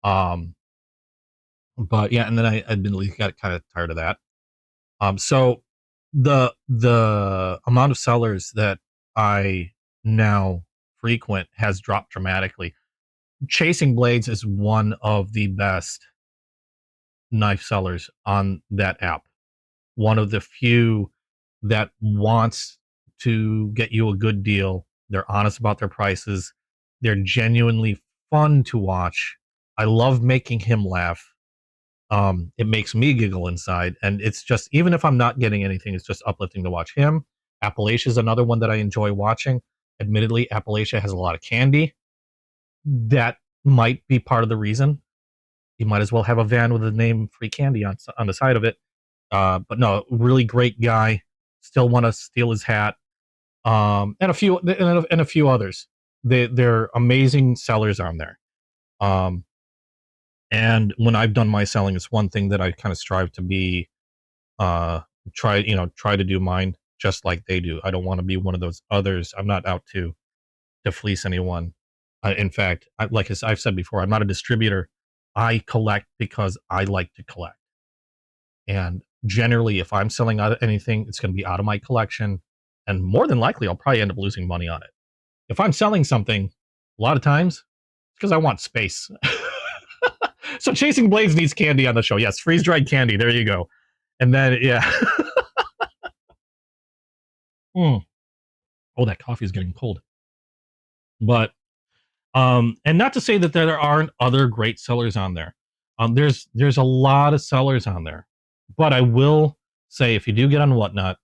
But yeah, and then I admittedly got kind of tired of that. So the amount of sellers that I now frequent has dropped dramatically. Chasing Blades is one of the best knife sellers on that app. One of the few that wants to get you a good deal. They're honest about their prices. They're genuinely fun to watch. I love making him laugh. It makes me giggle inside, and it's just, even if I'm not getting anything, it's just uplifting to watch him. Appalachia is another one that I enjoy watching. Admittedly, Appalachia has a lot of candy. That might be part of the reason. You might as well have a van with the name Free Candy on the side of it. But no, really great guy. Still want to steal his hat. And a few others. They're amazing sellers on there. And when I've done my selling, it's one thing that I kind of strive to be, try to do mine just like they do. I don't want to be one of those others. I'm not out to fleece anyone. In fact, like I've said before, I'm not a distributor. I collect because I like to collect. And generally, if I'm selling out anything, it's going to be out of my collection. And more than likely, I'll probably end up losing money on it. If I'm selling something, a lot of times, it's because I want space. So Chasing Blades needs candy on the show. Yes, freeze-dried candy. There you go. And then, yeah. Oh, that coffee is getting cold. But, and not to say that there aren't other great sellers on there. There's a lot of sellers on there. But I will say, if you do get on Whatnot,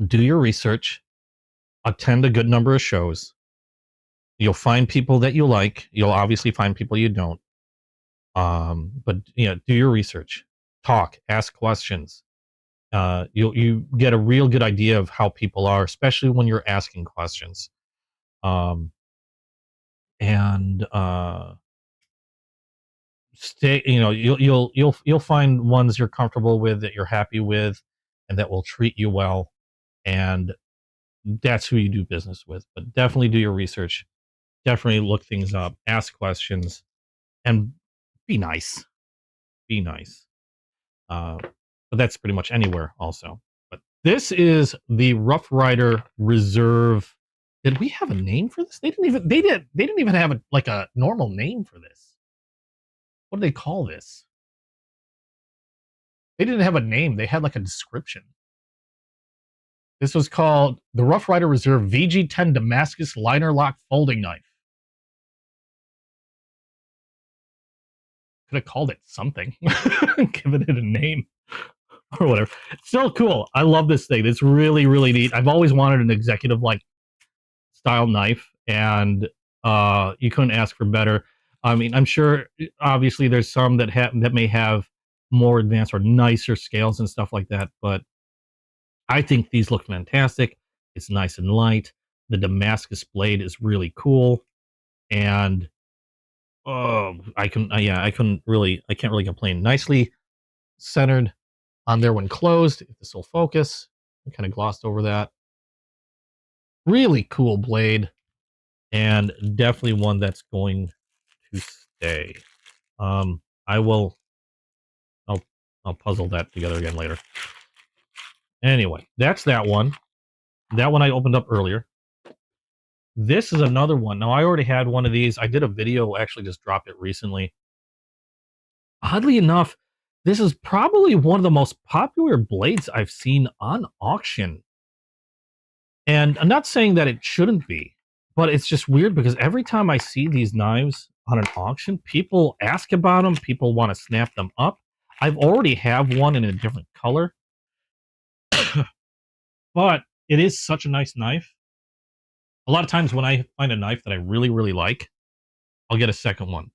do your research, attend a good number of shows. You'll find people that you like. You'll obviously find people you don't. But do your research, talk, ask questions. You get a real good idea of how people are, especially when you're asking questions. Stay. You'll find ones you're comfortable with, that you're happy with, and that will treat you well. And that's who you do business with. But definitely do your research. Definitely look things up. Ask questions, and be nice. Be nice. But that's pretty much anywhere also. But this is the Rough Rider Reserve. Did we have a name for this? They didn't even have a normal name for this. What do they call this? They didn't have a name. They had like a description. This was called the Rough Rider Reserve VG10 Damascus Liner Lock Folding Knife. Could have called it something. Given it a name. Or whatever. It's still cool. I love this thing. It's really, really neat. I've always wanted an executive style knife, and you couldn't ask for better. I mean, I'm sure obviously there's some that may have more advanced or nicer scales and stuff like that, but I think these look fantastic. It's nice and light. The Damascus blade is really cool, and I can't really complain. Nicely centered on there when closed. If this will focus, I kind of glossed over that. Really cool blade. and definitely one that's going to stay. I will. I'll puzzle that together again later. Anyway, that's that one. That one I opened up earlier. This is another one. Now, I already had one of these. I did a video, actually just dropped it recently. Oddly enough, this is probably one of the most popular blades I've seen on auction. And I'm not saying that it shouldn't be, but it's just weird because every time I see these knives on an auction, people ask about them, people want to snap them up. I've already have one in a different color, but it is such a nice knife. A lot of times when I find a knife that I really, really like, I'll get a second one.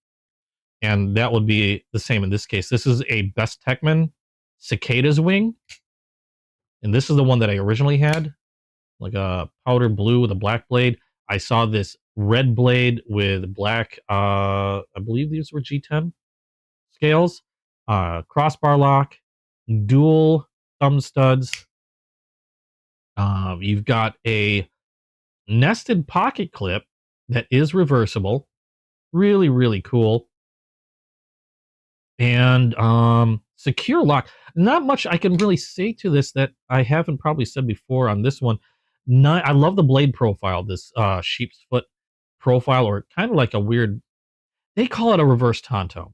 And that would be the same in this case. This is a Best Techman Cicada's Wing. And this is the one that I originally had, like a powder blue with a black blade. I saw this red blade with black, I believe these were G10 scales, crossbar lock, dual thumb studs. You've got a nested pocket clip that is reversible. Really, really cool. And secure lock. Not much I can really say to this that I haven't probably said before on this one. I love the blade profile, this sheep's foot profile, or kind of like a weird, they call it a reverse Tonto,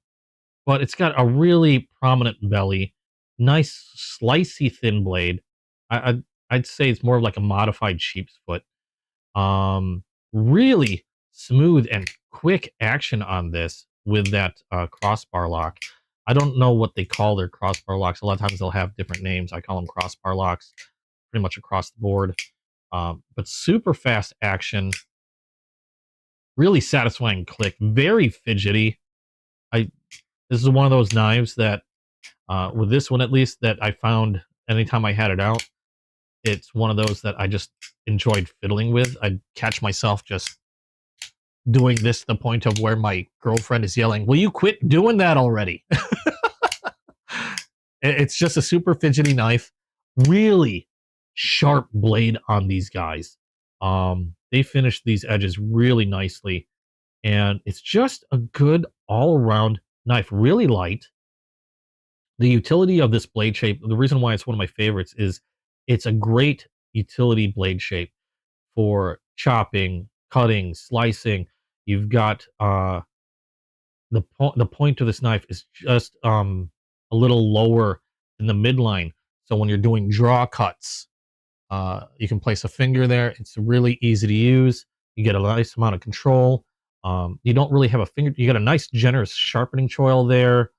but it's got a really prominent belly, nice slicey thin blade. I'd say it's more of like a modified sheep's foot. Really smooth and quick action on this with that crossbar lock. I don't know what they call their crossbar locks. A lot of times they'll have different names. I call them crossbar locks pretty much across the board. But super fast action, really satisfying click, very fidgety. This is one of those knives that, with this one at least, that I found anytime I had it out, it's one of those that I just enjoyed fiddling with. I'd catch myself just doing this to the point of where my girlfriend is yelling, "Will you quit doing that already?" It's just a super fidgety knife. Really sharp blade on these guys. They finish these edges really nicely. And it's just a good all-around knife. Really light. The utility of this blade shape, the reason why it's one of my favorites is it's a great utility blade shape for chopping, cutting, slicing. You've got the point of this knife is just a little lower in the midline. So when you're doing draw cuts, you can place a finger there. It's really easy to use. You get a nice amount of control. You don't really have a finger. You got a nice, generous sharpening choil there,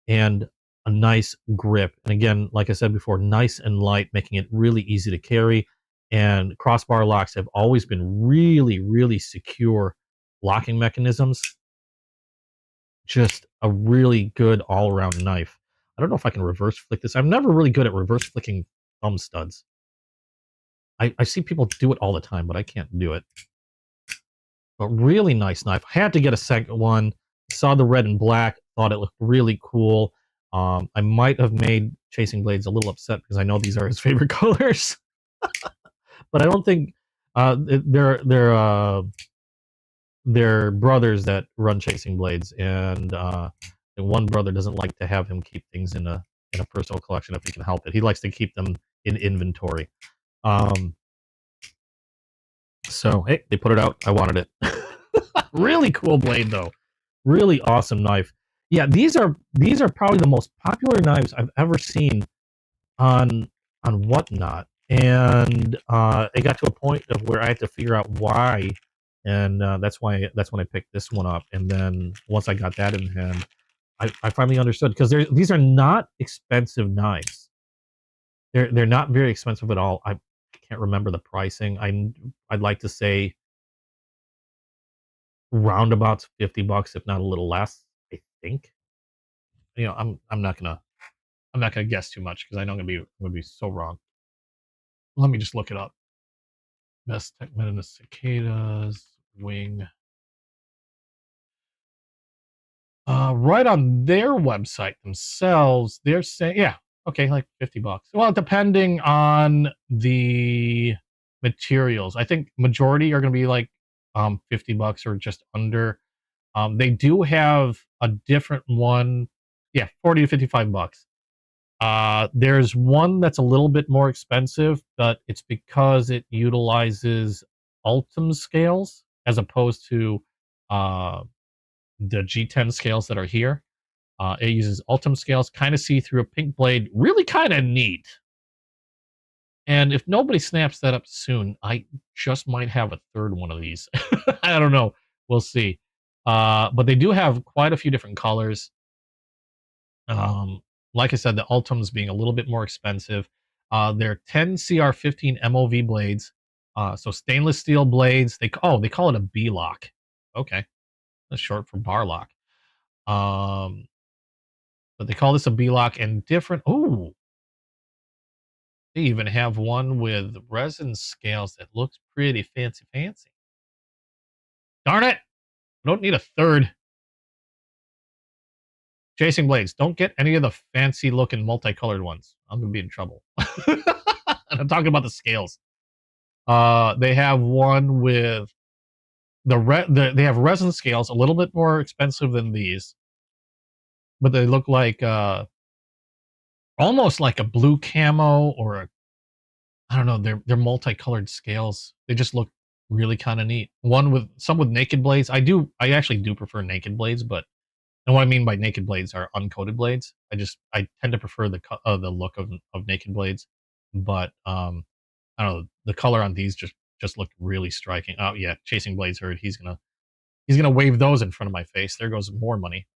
and a nice grip. And again, like I said before, nice and light, making it really easy to carry. And crossbar locks have always been really, really secure locking mechanisms. Just a really good all-around knife. I don't know if I can reverse flick this. I'm never really good at reverse flicking thumb studs. I see people do it all the time, but I can't do it. But really nice knife. I had to get a second one. Saw the red and black, thought it looked really cool. I might have made Chasing Blades a little upset because I know these are his favorite colors. But I don't think they're brothers that run Chasing Blades, and one brother doesn't like to have him keep things in a personal collection if he can help it. He likes to keep them in inventory. So hey, they put it out. I wanted it. Really cool blade though. Really awesome knife. Yeah, these are probably the most popular knives I've ever seen on Whatnot. And it got to a point of where I had to figure out why, and that's when I picked this one up. And then once I got that in hand, I finally understood, because these are not expensive knives. They're not very expensive at all. I can't remember the pricing. I'd like to say roundabouts $50, if not a little less. I think. You know, I'm not gonna guess too much because I know I'm gonna be so wrong. Let me just look it up. Best Techman in the Cicadas Wing. Right on their website themselves, they're saying, yeah, okay, like $50. Well, depending on the materials, I think majority are going to be like $50 or just under. They do have a different one. Yeah, 40 to $55. There's one that's a little bit more expensive, but it's because it utilizes Ultim scales as opposed to uh, the G10 scales that are here. It uses Ultim scales, kind of see through a pink blade, really kind of neat. And if nobody snaps that up soon, I just might have a third one of these. I don't know. We'll see. But they do have quite a few different colors. Like I said, the Ultims being a little bit more expensive. They're 10 CR15 MOV blades. So stainless steel blades. They call it a B-lock. Okay, that's short for bar lock. But they call this a B-lock and different. Ooh, they even have one with resin scales that looks pretty fancy. Darn it! I don't need a third. Chasing blades. Don't get any of the fancy looking multicolored ones. I'm gonna be in trouble. And I'm talking about the scales. They have one with they have resin scales, a little bit more expensive than these, but they look like almost like a blue camo or a, I don't know. They're multicolored scales. They just look really kind of neat. One with some with naked blades. I actually do prefer naked blades, but and what I mean by naked blades are uncoated blades. I tend to prefer the look of naked blades, but I don't know, the color on these just looked really striking. Oh yeah, chasing blades hurt. He's gonna wave those in front of my face. There goes more money.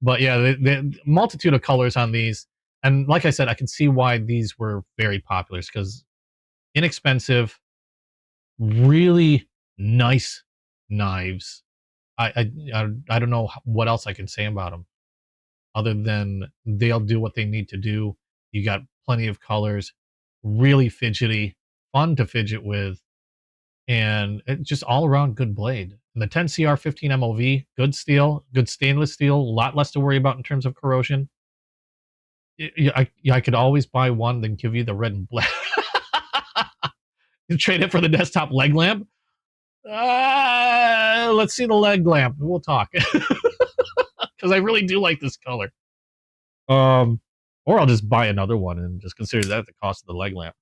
But yeah, the multitude of colors on these, and like I said, I can see why these were very popular because inexpensive, really nice knives. I don't know what else I can say about them other than they'll do what they need to do. You got plenty of colors, really fidgety, fun to fidget with, and it's just all around good blade. And the 10CR15 MOV, good steel, good stainless steel, a lot less to worry about in terms of corrosion. I could always buy one, then give you the red and black. You trade it for the desktop leg lamp. Let's see the leg lamp. We'll talk. Because I really do like this color. Or I'll just buy another one and just consider that the cost of the leg lamp.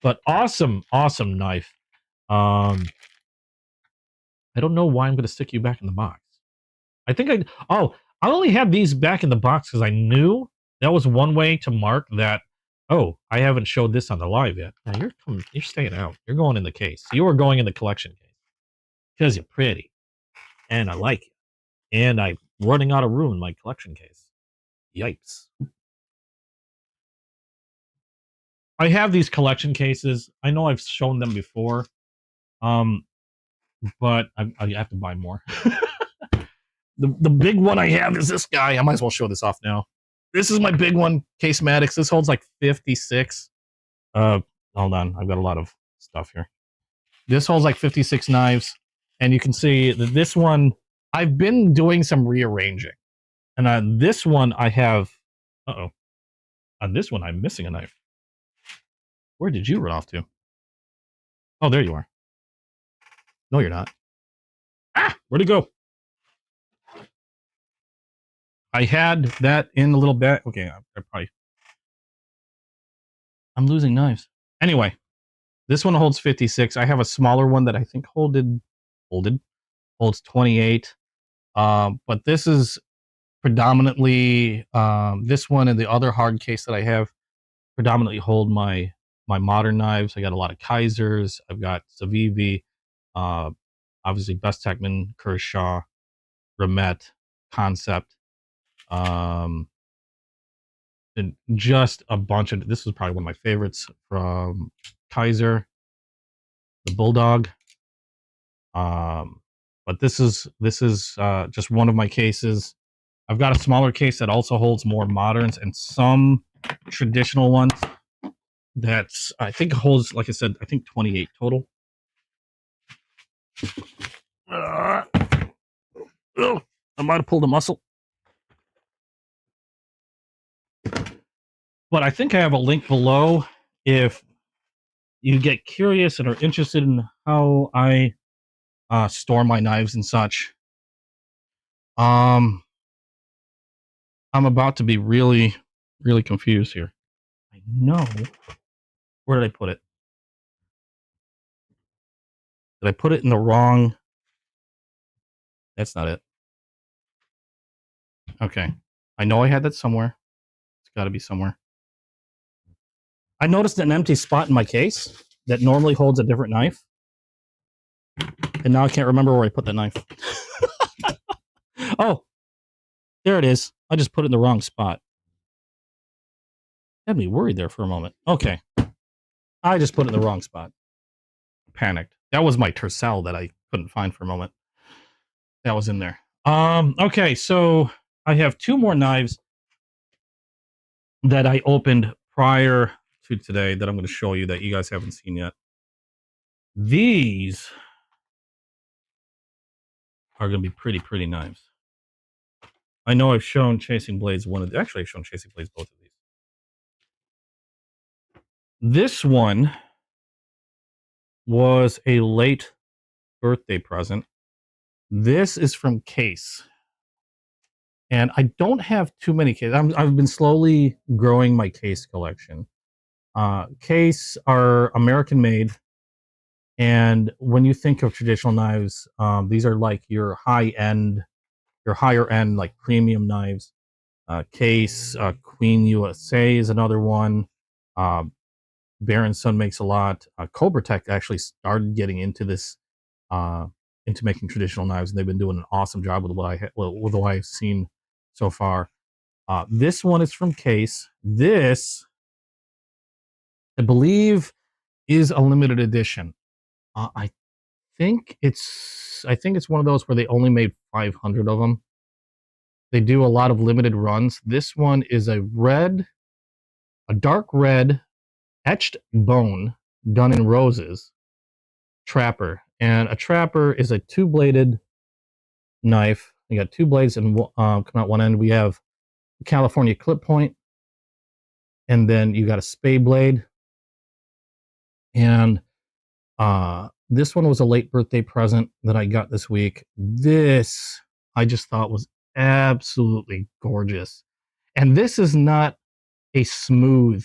But awesome knife. I don't know why I'm going to stick you back in the box. I only had these back in the box because I knew that was one way to mark that. Oh, I haven't showed this on the live yet. Now you're staying out. You're going in the case. You are going in the collection case because you're pretty, and I like it, and I'm running out of room in my collection case. Yipes! I have these collection cases. I know I've shown them before, but I have to buy more. The big one I have is this guy. I might as well show this off now. This is my big one, Casematics. This holds like 56. Hold on. I've got a lot of stuff here. This holds like 56 knives. And you can see that this one, I've been doing some rearranging. And on this one, I have... Uh-oh. On this one, I'm missing a knife. Where did you run off to? Oh, there you are. No, you're not. Ah! Where'd it go? I had that in a little bit. Okay, I'm losing knives. Anyway, this one holds 56. I have a smaller one that I think holds 28. But this is predominantly this one and the other hard case that I have predominantly hold my modern knives. I got a lot of Kaisers. I've got Savivi, obviously Best Techman, Kershaw, Remet, Concept. And just a bunch of, this was probably one of my favorites from Kaiser, the Bulldog. But this is just one of my cases. I've got a smaller case that also holds more moderns and some traditional ones that's, I think holds, like I said, I think 28 total. I might have pulled a muscle. But I think I have a link below if you get curious and are interested in how I store my knives and such, I'm about to be really, really confused here. I know. Where did I put it? Did I put it in the wrong? That's not it. Okay. I know I had that somewhere. It's got to be somewhere. I noticed an empty spot in my case that normally holds a different knife. And now I can't remember where I put the knife. Oh, there it is. I just put it in the wrong spot. Had me worried there for a moment. Okay. I just put it in the wrong spot. Panicked. That was my tercel that I couldn't find for a moment. That was in there. Okay, so I have two more knives that I opened prior to today that I'm going to show you that you guys haven't seen yet. These are going to be pretty knives. I know I've shown Chasing Blades actually I've shown Chasing Blades both of these. This one was a late birthday present. This is from Case. And I don't have too many cases. I've been slowly growing my Case collection. Case are American made. And when you think of traditional knives, these are like your higher end, like premium knives. Case, Queen USA is another one. Baron Sun makes a lot. Cobra Tech actually started getting into this, into making traditional knives, and they've been doing an awesome job with what I've seen so far. This one is from Case. This, I believe, is a limited edition. I think it's one of those where they only made 500 of them. They do a lot of limited runs. This one is a dark red etched bone done in roses trapper. And a trapper is a two-bladed knife. You got two blades and come out one end. We have the California clip point, and then you got a spade blade. And this one was a late birthday present that I got this week. This I just thought was absolutely gorgeous. And this is not a smooth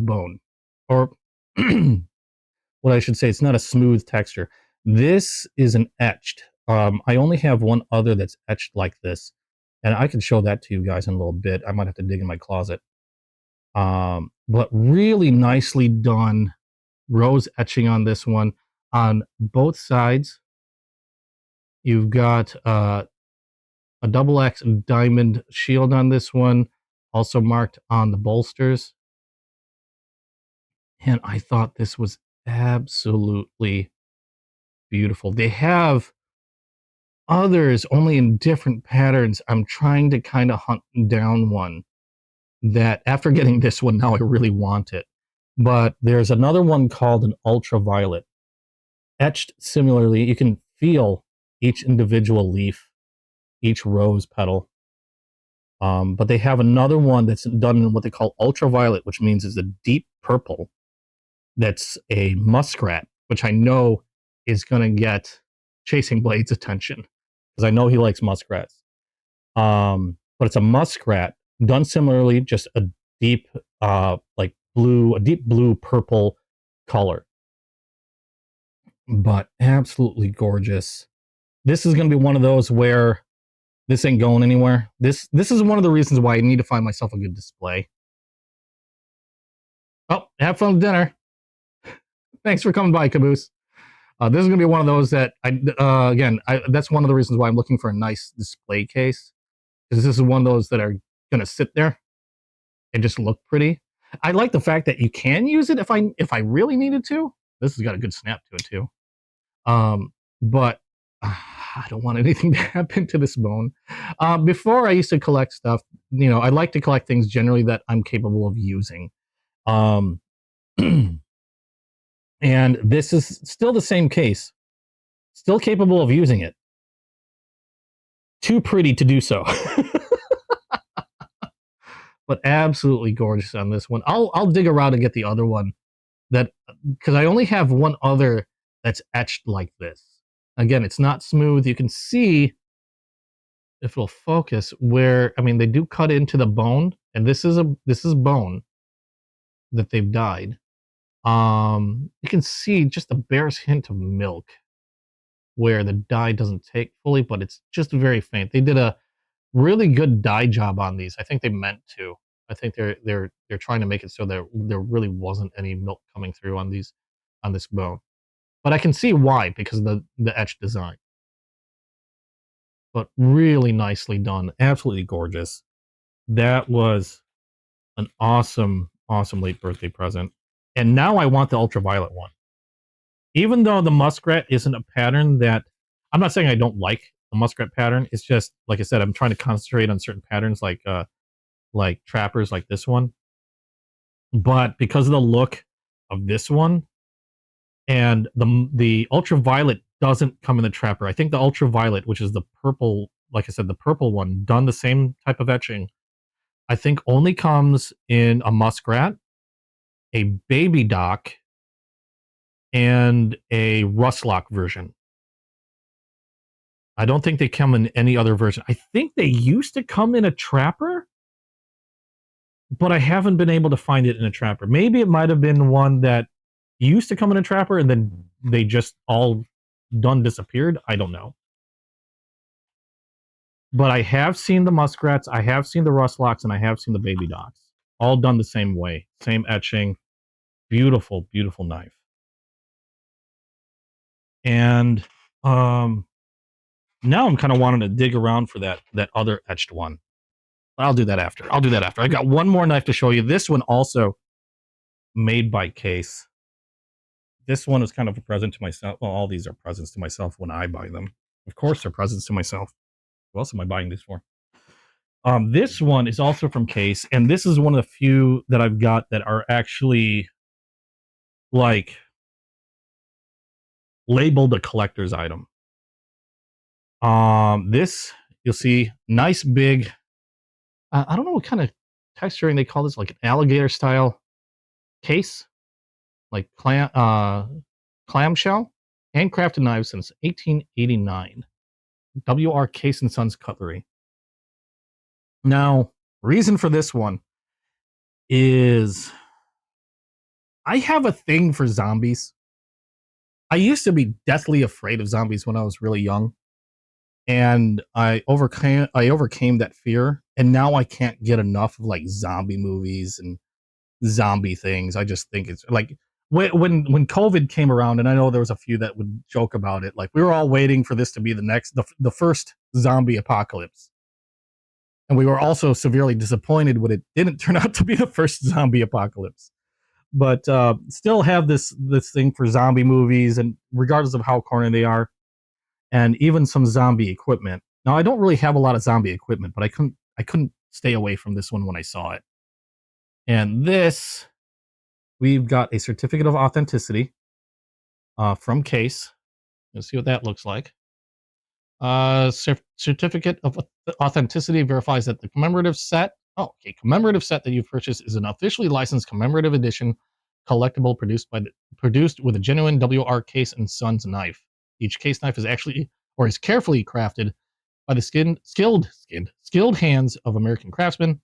bone, or what I should say, it's not a smooth texture. This is an etched. I only have one other that's etched like this, and I can show that to you guys in a little bit. I might have to dig in my closet. But really nicely done rose etching on this one on both sides. You've got a double X diamond shield on this one, also marked on the bolsters. And I thought this was absolutely beautiful. They have others only in different patterns. I'm trying to kind of hunt down one that, after getting this one, now I really want it. But there's another one called an ultraviolet, etched similarly. You can feel each individual leaf, each rose petal. But they have another one that's done in what they call ultraviolet, which means it's a deep purple. That's a muskrat, which I know is going to get Chasing Blades' attention, because I know he likes muskrats. But it's a muskrat done similarly, just a deep, like blue, a deep blue purple color. But absolutely gorgeous. This is going to be one of those where this ain't going anywhere. This is one of the reasons why I need to find myself a good display. Oh, have fun with dinner. Thanks for coming by, Caboose. This is going to be one of those that that's one of the reasons why I'm looking for a nice display case, because this is one of those that are going to sit there and just look pretty. I like the fact that you can use it if I really needed to. This has got a good snap to it too. But I don't want anything to happen to this bone. Before I used to collect stuff, I like to collect things generally that I'm capable of using. And this is still the same case. Still capable of using it. Too pretty to do so. But absolutely gorgeous on this one. I'll dig around and get the other one that, because I only have one other that's etched like this. Again, it's not smooth. You can see, if it'll focus, where, I mean, they do cut into the bone, and this is bone that they've dyed. You can see just the barest hint of milk where the dye doesn't take fully, but it's just very faint. They did a really good dye job on these. I think they meant to. I think they're trying to make it so that there really wasn't any milk coming through on these, on this bone. But I can see why, because of the etched design. But really nicely done, absolutely gorgeous. That was an awesome, awesome late birthday present. And now I want the ultraviolet one. Even though the muskrat isn't a pattern that, I'm not saying I don't like the muskrat pattern. It's just, like I said, I'm trying to concentrate on certain patterns like trappers like this one. But because of the look of this one, and the ultraviolet doesn't come in the trapper. I think the ultraviolet, which is the purple, like I said, the purple one, done the same type of etching, I think only comes in a muskrat, a baby dock, and a rustlock version. I don't think they come in any other version. I think they used to come in a trapper, but I haven't been able to find it in a trapper. Maybe it might have been one that used to come in a trapper and then they just all done disappeared. I don't know. But I have seen the muskrats, I have seen the rustlocks, and I have seen the baby docks. All done the same way. Same etching. Beautiful, beautiful knife. And now I'm kind of wanting to dig around for that other etched one. I'll do that after. I got one more knife to show you. This one also made by Case. This one is kind of a present to myself. Well, all these are presents to myself when I buy them. Of course, they're presents to myself. What else am I buying these for? This one is also from Case, and this is one of the few that I've got that are actually like labeled a collector's item. This, you'll see, nice big, I don't know what kind of texturing they call this, like an alligator style case, like clamshell, handcrafted knives since 1889. W.R. Case and Sons Cutlery. Now, reason for this one is I have a thing for zombies. I used to be deathly afraid of zombies when I was really young, and I overcame that fear, and now I can't get enough of like zombie movies and zombie things. I just think it's like when COVID came around, and I know there was a few that would joke about it, like we were all waiting for this to be the first zombie apocalypse, and we were also severely disappointed when it didn't turn out to be the first zombie apocalypse. But still have this thing for zombie movies, and regardless of how corny they are, and even some zombie equipment. Now I don't really have a lot of zombie equipment, but I couldn't stay away from this one when I saw it. And this, we've got a certificate of authenticity from Case. Let's see what that looks like. Certificate of authenticity verifies that the commemorative set that you've purchased is an officially licensed commemorative edition collectible produced with a genuine W.R. Case and Sons knife. Each case knife is carefully crafted by the skilled hands of American craftsmen.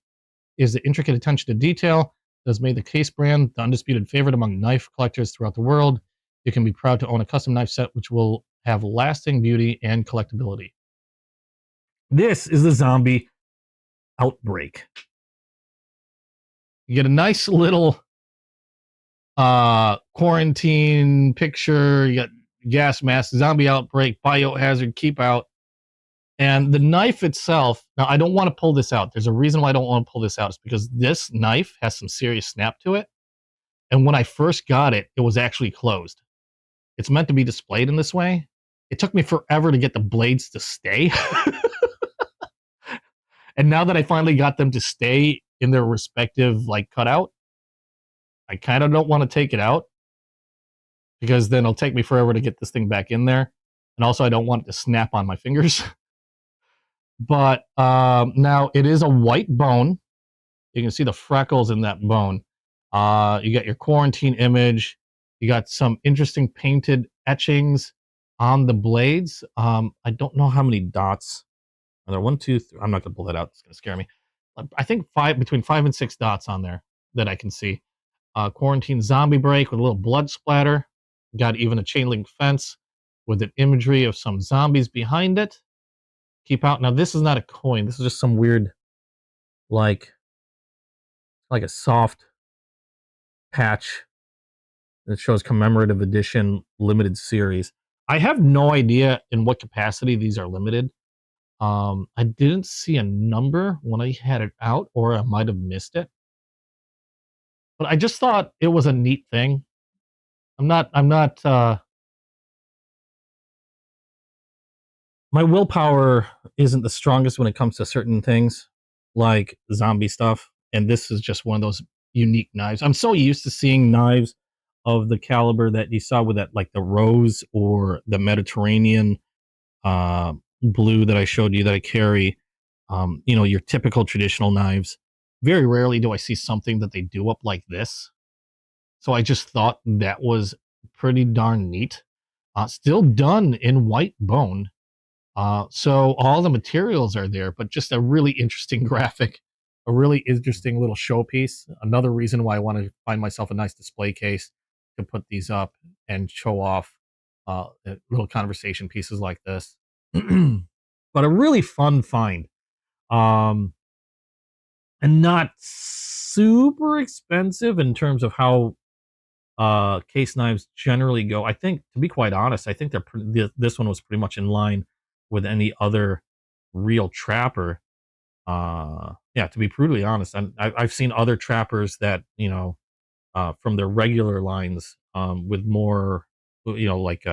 Is the intricate attention to detail that has made the Case brand the undisputed favorite among knife collectors throughout the world. You can be proud to own a custom knife set which will have lasting beauty and collectability. This is the zombie outbreak. You get a nice little quarantine picture. You got gas mask, zombie outbreak, biohazard, keep out. And the knife itself, now I don't want to pull this out. There's a reason why I don't want to pull this out. It's because this knife has some serious snap to it. And when I first got it, it was actually closed. It's meant to be displayed in this way. It took me forever to get the blades to stay. And now that I finally got them to stay in their respective like cutout, I kind of don't want to take it out, because then it'll take me forever to get this thing back in there. And also I don't want it to snap on my fingers. But now it is a white bone. You can see the freckles in that bone. You got your quarantine image. You got some interesting painted etchings on the blades. I don't know how many dots are there. 1, 2, 3. I'm not gonna pull that out. It's gonna scare me. I think between 5 and 6 dots on there that I can see. Quarantine zombie break with a little blood splatter. Got even a chain link fence with an imagery of some zombies behind it. Keep out. Now this is not a coin. This is just some weird, like a soft patch that shows commemorative edition limited series. I have no idea in what capacity these are limited. I didn't see a number when I had it out, or I might have missed it. But I just thought it was a neat thing. I'm not my willpower isn't the strongest when it comes to certain things like zombie stuff, and this is just one of those unique knives. I'm so used to seeing knives of the caliber that you saw with that, like the rose or the Mediterranean blue that I showed you that I carry. Your typical traditional knives. Very rarely do I see something that they do up like this. So I just thought that was pretty darn neat. Still done in white bone. So all the materials are there, but just a really interesting graphic, a really interesting little showpiece. Another reason why I want to find myself a nice display case to put these up and show off little conversation pieces like this. But a really fun find. And not super expensive in terms of how case knives generally go. I think, to be quite honest, I think this one was pretty much in line with any other real trapper. Yeah, to be brutally honest, I've seen other trappers that, from their regular lines, with more, like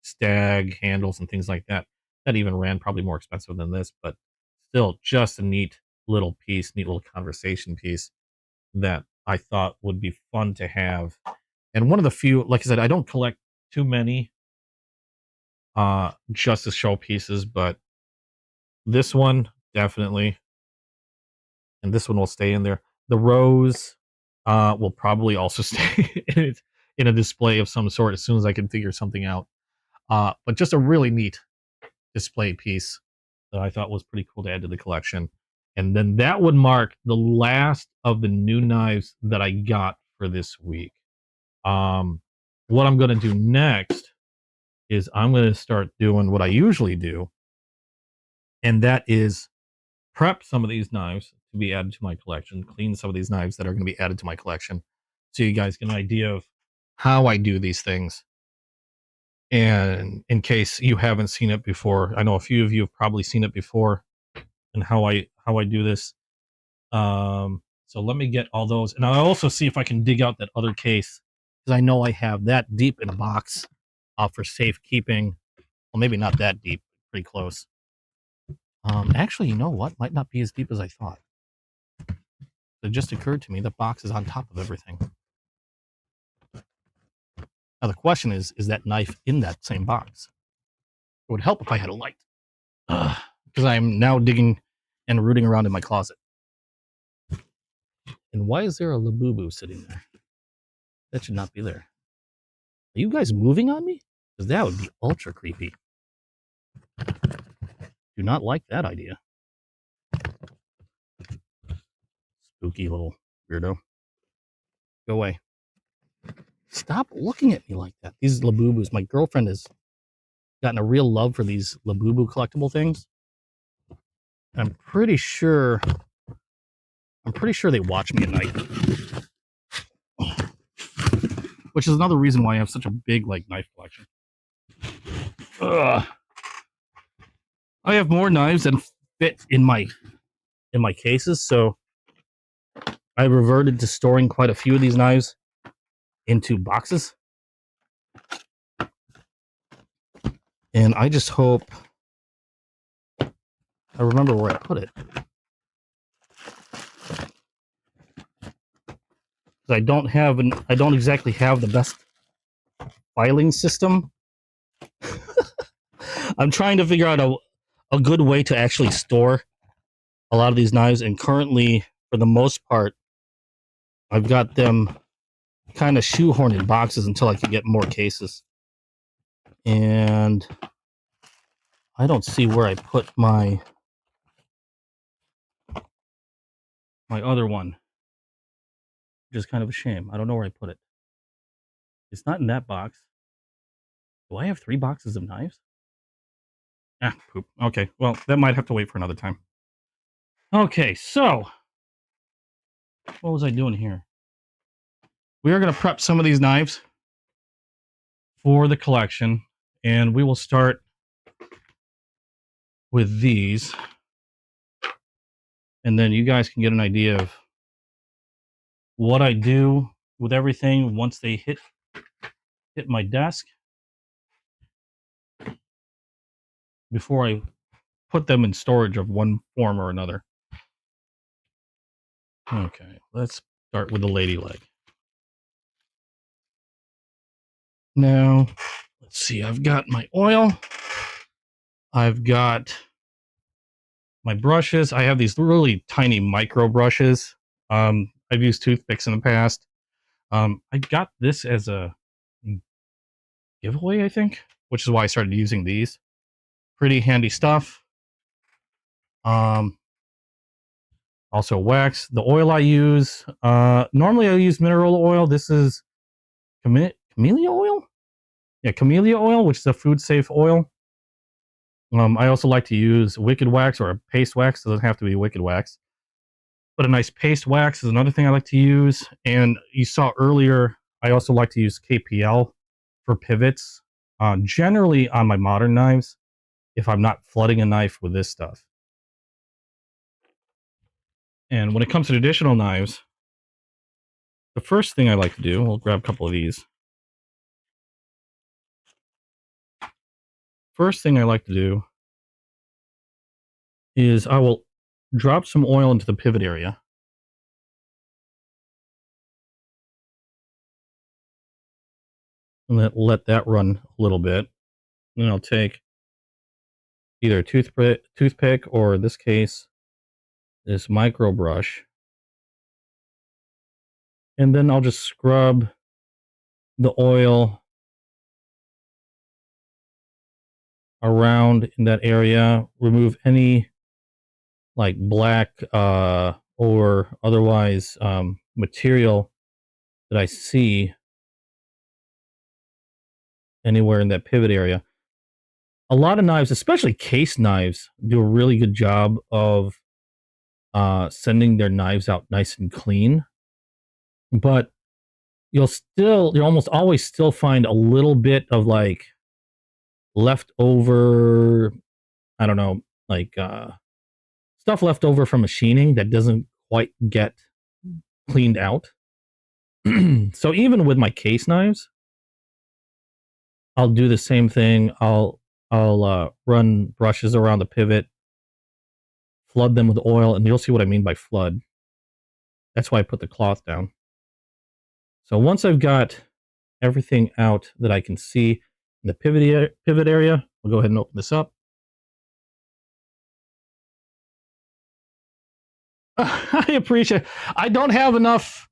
stag handles and things like that, that even ran probably more expensive than this, but still just a neat little piece, neat little conversation piece that I thought would be fun to have. And one of the few, like I said, I don't collect too many just as showpieces, but this one definitely, and this one will stay in there. The rose will probably also stay in a display of some sort as soon as I can figure something out. But just a really neat display piece that I thought was pretty cool to add to the collection. And then that would mark the last of the new knives that I got for this week. What I'm going to do next is I'm going to start doing what I usually do, and that is prep some of these knives to be added to my collection, clean some of these knives that are going to be added to my collection, so you guys get an idea of how I do these things. And in case you haven't seen it before, I know a few of you have probably seen it before, and how I do this. So let me get all those, and I'll also see if I can dig out that other case, because I know I have that deep in a box for safekeeping. Well, maybe not that deep, pretty close. Actually, you know what? Might not be as deep as I thought. It just occurred to me the box is on top of everything. Now the question is that knife in that same box? It would help if I had a light, because I'm now digging and rooting around in my closet. And why is there a Labubu sitting there? That should not be there. Are you guys moving on me? Because that would be ultra creepy. Do not like that idea. Spooky little weirdo. Go away. Stop looking at me like that. These Labubus. My girlfriend has gotten a real love for these Labubu collectible things. I'm pretty sure they watch me at night. Which is another reason why I have such a big knife collection. Ugh. I have more knives than fit in my cases, so I reverted to storing quite a few of these knives into boxes. And I just hope I remember where I put it. I don't exactly have the best filing system. I'm trying to figure out a good way to actually store a lot of these knives, and currently, for the most part, I've got them kind of shoehorned in boxes until I can get more cases. And I don't see where I put my other one, which is kind of a shame. I don't know where I put it. It's not in that box. Do I have 3 boxes of knives? Ah, poop. Okay, well, that might have to wait for another time. Okay, so what was I doing here? We are going to prep some of these knives for the collection, and we will start with these, and then you guys can get an idea of what I do with everything once they hit my desk before I put them in storage of one form or another. Okay, let's start with the lady leg. Now, let's see, I've got my oil. I've got my brushes. I have these really tiny micro brushes. I've used toothpicks in the past. I got this as a giveaway, I think, which is why I started using these. Pretty handy stuff. Also wax. The oil I use, normally I use mineral oil. This is camellia oil? Yeah, camellia oil, which is a food safe oil. I also like to use wicked wax or a paste wax. It doesn't have to be wicked wax. But a nice paste wax is another thing I like to use. And you saw earlier, I also like to use KPL for pivots. Generally on my modern knives, if I'm not flooding a knife with this stuff. And when it comes to traditional knives, the first thing I like to do, we'll grab a couple of these. First thing I like to do is I will drop some oil into the pivot area. And let that run a little bit. Then I'll take either a toothpick or in this case, this micro brush. And then I'll just scrub the oil around in that area, remove any like black or otherwise material that I see anywhere in that pivot area. A lot of knives, especially case knives, do a really good job of sending their knives out nice and clean. But you'll almost always still find a little bit of like leftover, I don't know, like stuff left over from machining that doesn't quite get cleaned out. So even with my case knives, I'll do the same thing. I'll run brushes around the pivot, flood them with oil, and you'll see what I mean by flood. That's why I put the cloth down. So once I've got everything out that I can see in the pivot area, I'll go ahead and open this up. I appreciate it. I don't have enough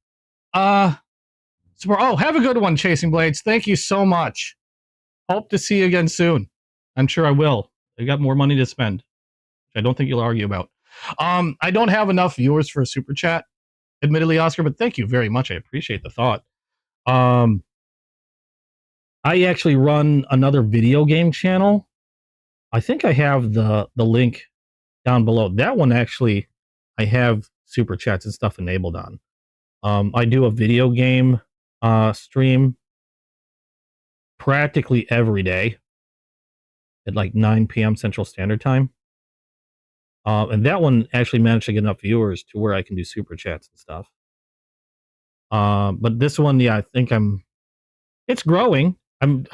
support. Oh, have a good one, Chasing Blades. Thank you so much. Hope to see you again soon. I'm sure I will. I got more money to spend, which I don't think you'll argue about. I don't have enough viewers for a super chat, admittedly, Oscar, but thank you very much. I appreciate the thought. I actually run another video game channel. I think I have the link down below. That one actually, I have super chats and stuff enabled on. I do a video game stream practically every day at like 9 p.m. Central Standard Time. And that one actually managed to get enough viewers to where I can do super chats and stuff. But this one, yeah, I think it's growing. I'm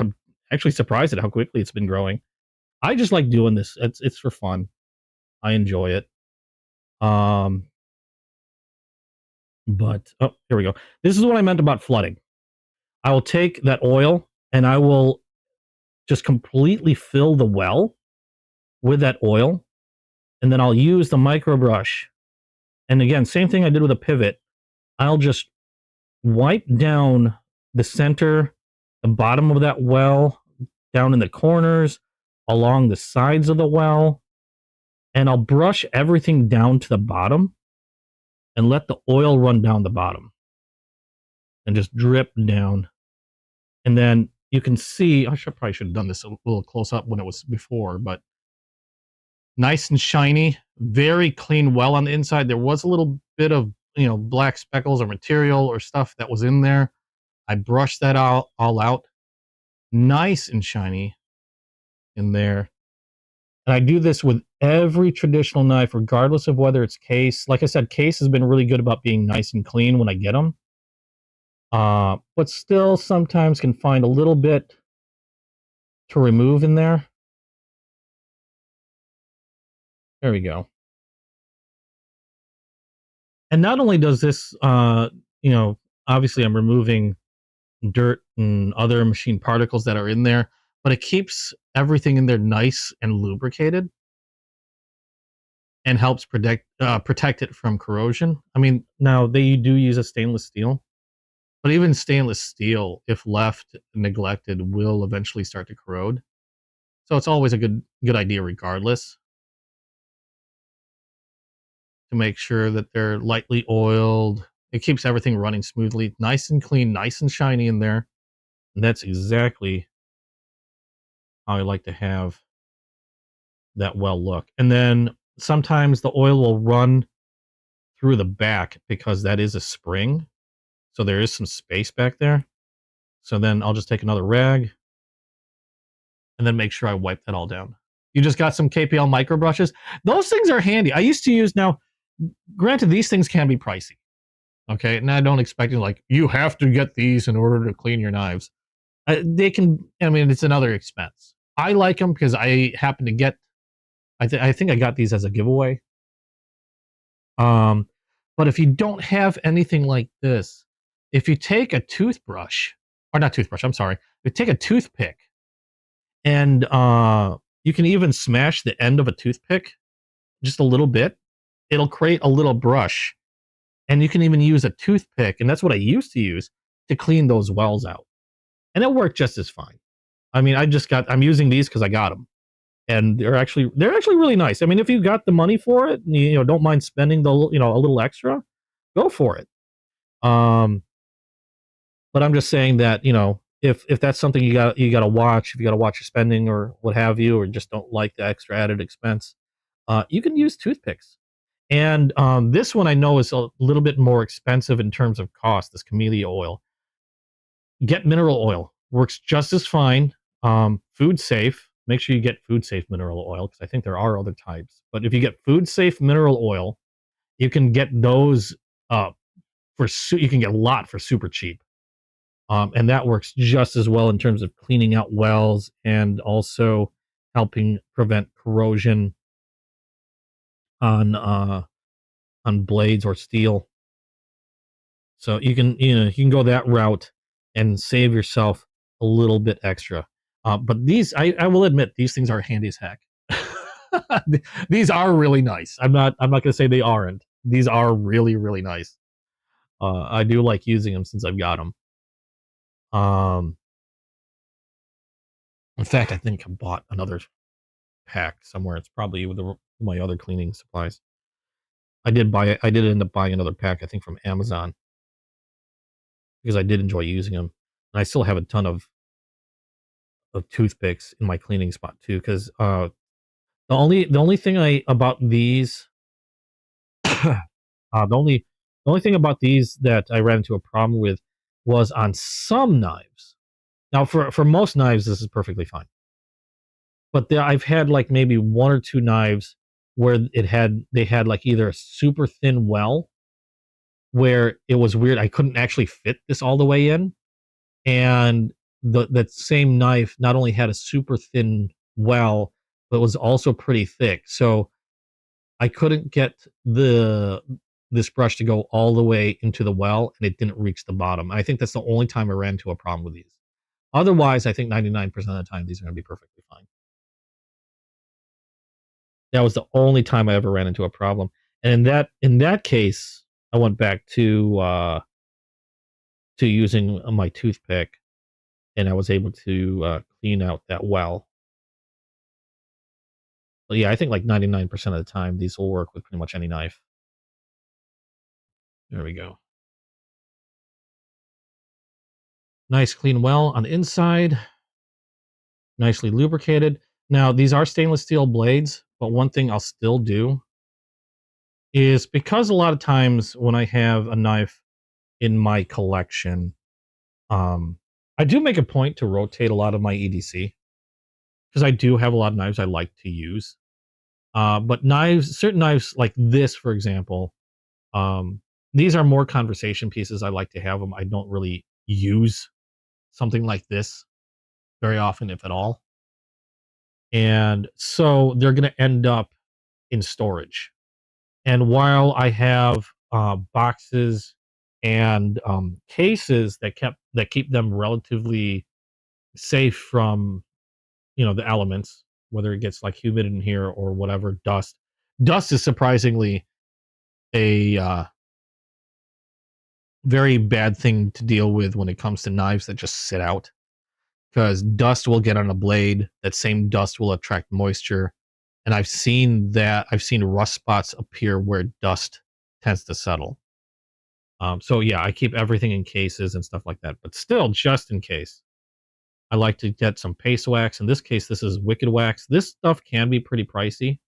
actually surprised at how quickly it's been growing. I just like doing this. It's for fun. I enjoy it. But oh, here we go. This is what I meant about flooding. I will take that oil and I will just completely fill the well with that oil. And then I'll use the micro brush. And again, same thing I did with a pivot. I'll just wipe down the center, the bottom of that well, down in the corners, along the sides of the well, and I'll brush everything down to the bottom and let the oil run down the bottom and just drip down. And then you can see, probably should have done this a little close up when it was before, but nice and shiny, very clean well on the inside. There was a little bit of, black speckles or material or stuff that was in there. I brushed that all out. Nice and shiny in there. And I do this with every traditional knife, regardless of whether it's case. Like I said, case has been really good about being nice and clean when I get them. But still sometimes can find a little bit to remove in there. There we go. And not only does this, obviously I'm removing dirt and other machine particles that are in there, but it keeps everything in there nice and lubricated and helps protect it from corrosion. I mean, now they do use a stainless steel, but even stainless steel, if left neglected, will eventually start to corrode. So it's always a good idea regardless to make sure that they're lightly oiled. It keeps everything running smoothly, nice and clean, nice and shiny in there. And that's exactly how I like to have that well look. And then sometimes the oil will run through the back because that is a spring. So there is some space back there. So then I'll just take another rag and then make sure I wipe that all down. You just got some KPL micro brushes. Those things are handy. I used to use, now, granted, these things can be pricey. Okay, and I don't expect you, like, you have to get these in order to clean your knives. They can, I mean, it's another expense. I like them because I happen to get, I think I got these as a giveaway. But if you don't have anything like this, if you take a toothbrush, or not toothbrush, I'm sorry, you take a toothpick, and you can even smash the end of a toothpick just a little bit, it'll create a little brush. And you can even use a toothpick, and that's what I used to use, to clean those wells out. And it worked just as fine. I mean, I'm using these because I got them. And they're actually really nice. I mean, if you got the money for it, and you don't mind spending a little extra, go for it. But I'm just saying that, if that's something you got to watch, if you got to watch your spending or what have you, or just don't like the extra added expense, you can use toothpicks. And this one I know is a little bit more expensive in terms of cost, this camellia oil. Get mineral oil. Works just as fine. Food safe. Make sure you get food safe mineral oil, because I think there are other types. But if you get food safe mineral oil, you can get those you can get a lot for super cheap. And that works just as well in terms of cleaning out wells and also helping prevent corrosion on blades or steel. So you can go that route and save yourself a little bit extra. But these, I will admit, these things are handy as heck. These are really nice. I'm not going to say they aren't. These are really, really nice. I do like using them since I've got them. In fact, I think I bought another pack somewhere. It's probably with my other cleaning supplies. I did end up buying another pack, I think, from Amazon, because I did enjoy using them. And I still have a ton of toothpicks in my cleaning spot too, because the only thing about these the only thing about these that I ran into a problem with was on some knives. Now, for most knives, this is perfectly fine. But I've had like maybe one or two knives where they had like either a super thin well, where it was weird. I couldn't actually fit this all the way in, and that same knife not only had a super thin well, but was also pretty thick. So I couldn't get this brush to go all the way into the well, and it didn't reach the bottom. I think that's the only time I ran into a problem with these. Otherwise, I think 99% of the time these are going to be perfectly fine. That was the only time I ever ran into a problem. And in that case, I went back to to using my toothpick, and I was able to clean out that well. But yeah, I think like 99% of the time these will work with pretty much any knife. There we go. Nice clean well on the inside, nicely lubricated. Now, these are stainless steel blades, but one thing I'll still do is, because a lot of times when I have a knife in my collection, um, I do make a point to rotate a lot of my EDC because I do have a lot of knives I like to use. But knives, certain knives like this, for example, um, these are more conversation pieces. I like to have them. I don't really use something like this very often, if at all. And so they're going to end up in storage. And while I have boxes and cases that keep them relatively safe from, the elements, whether it gets like humid in here or whatever, dust. Dust is surprisingly a very bad thing to deal with when it comes to knives that just sit out, because dust will get on a blade. That same dust will attract moisture, and I've seen rust spots appear where dust tends to settle. So yeah, I keep everything in cases and stuff like that, but still, just in case, I like to get some paste wax. In this case, this is Wicked Wax. This stuff can be pretty pricey,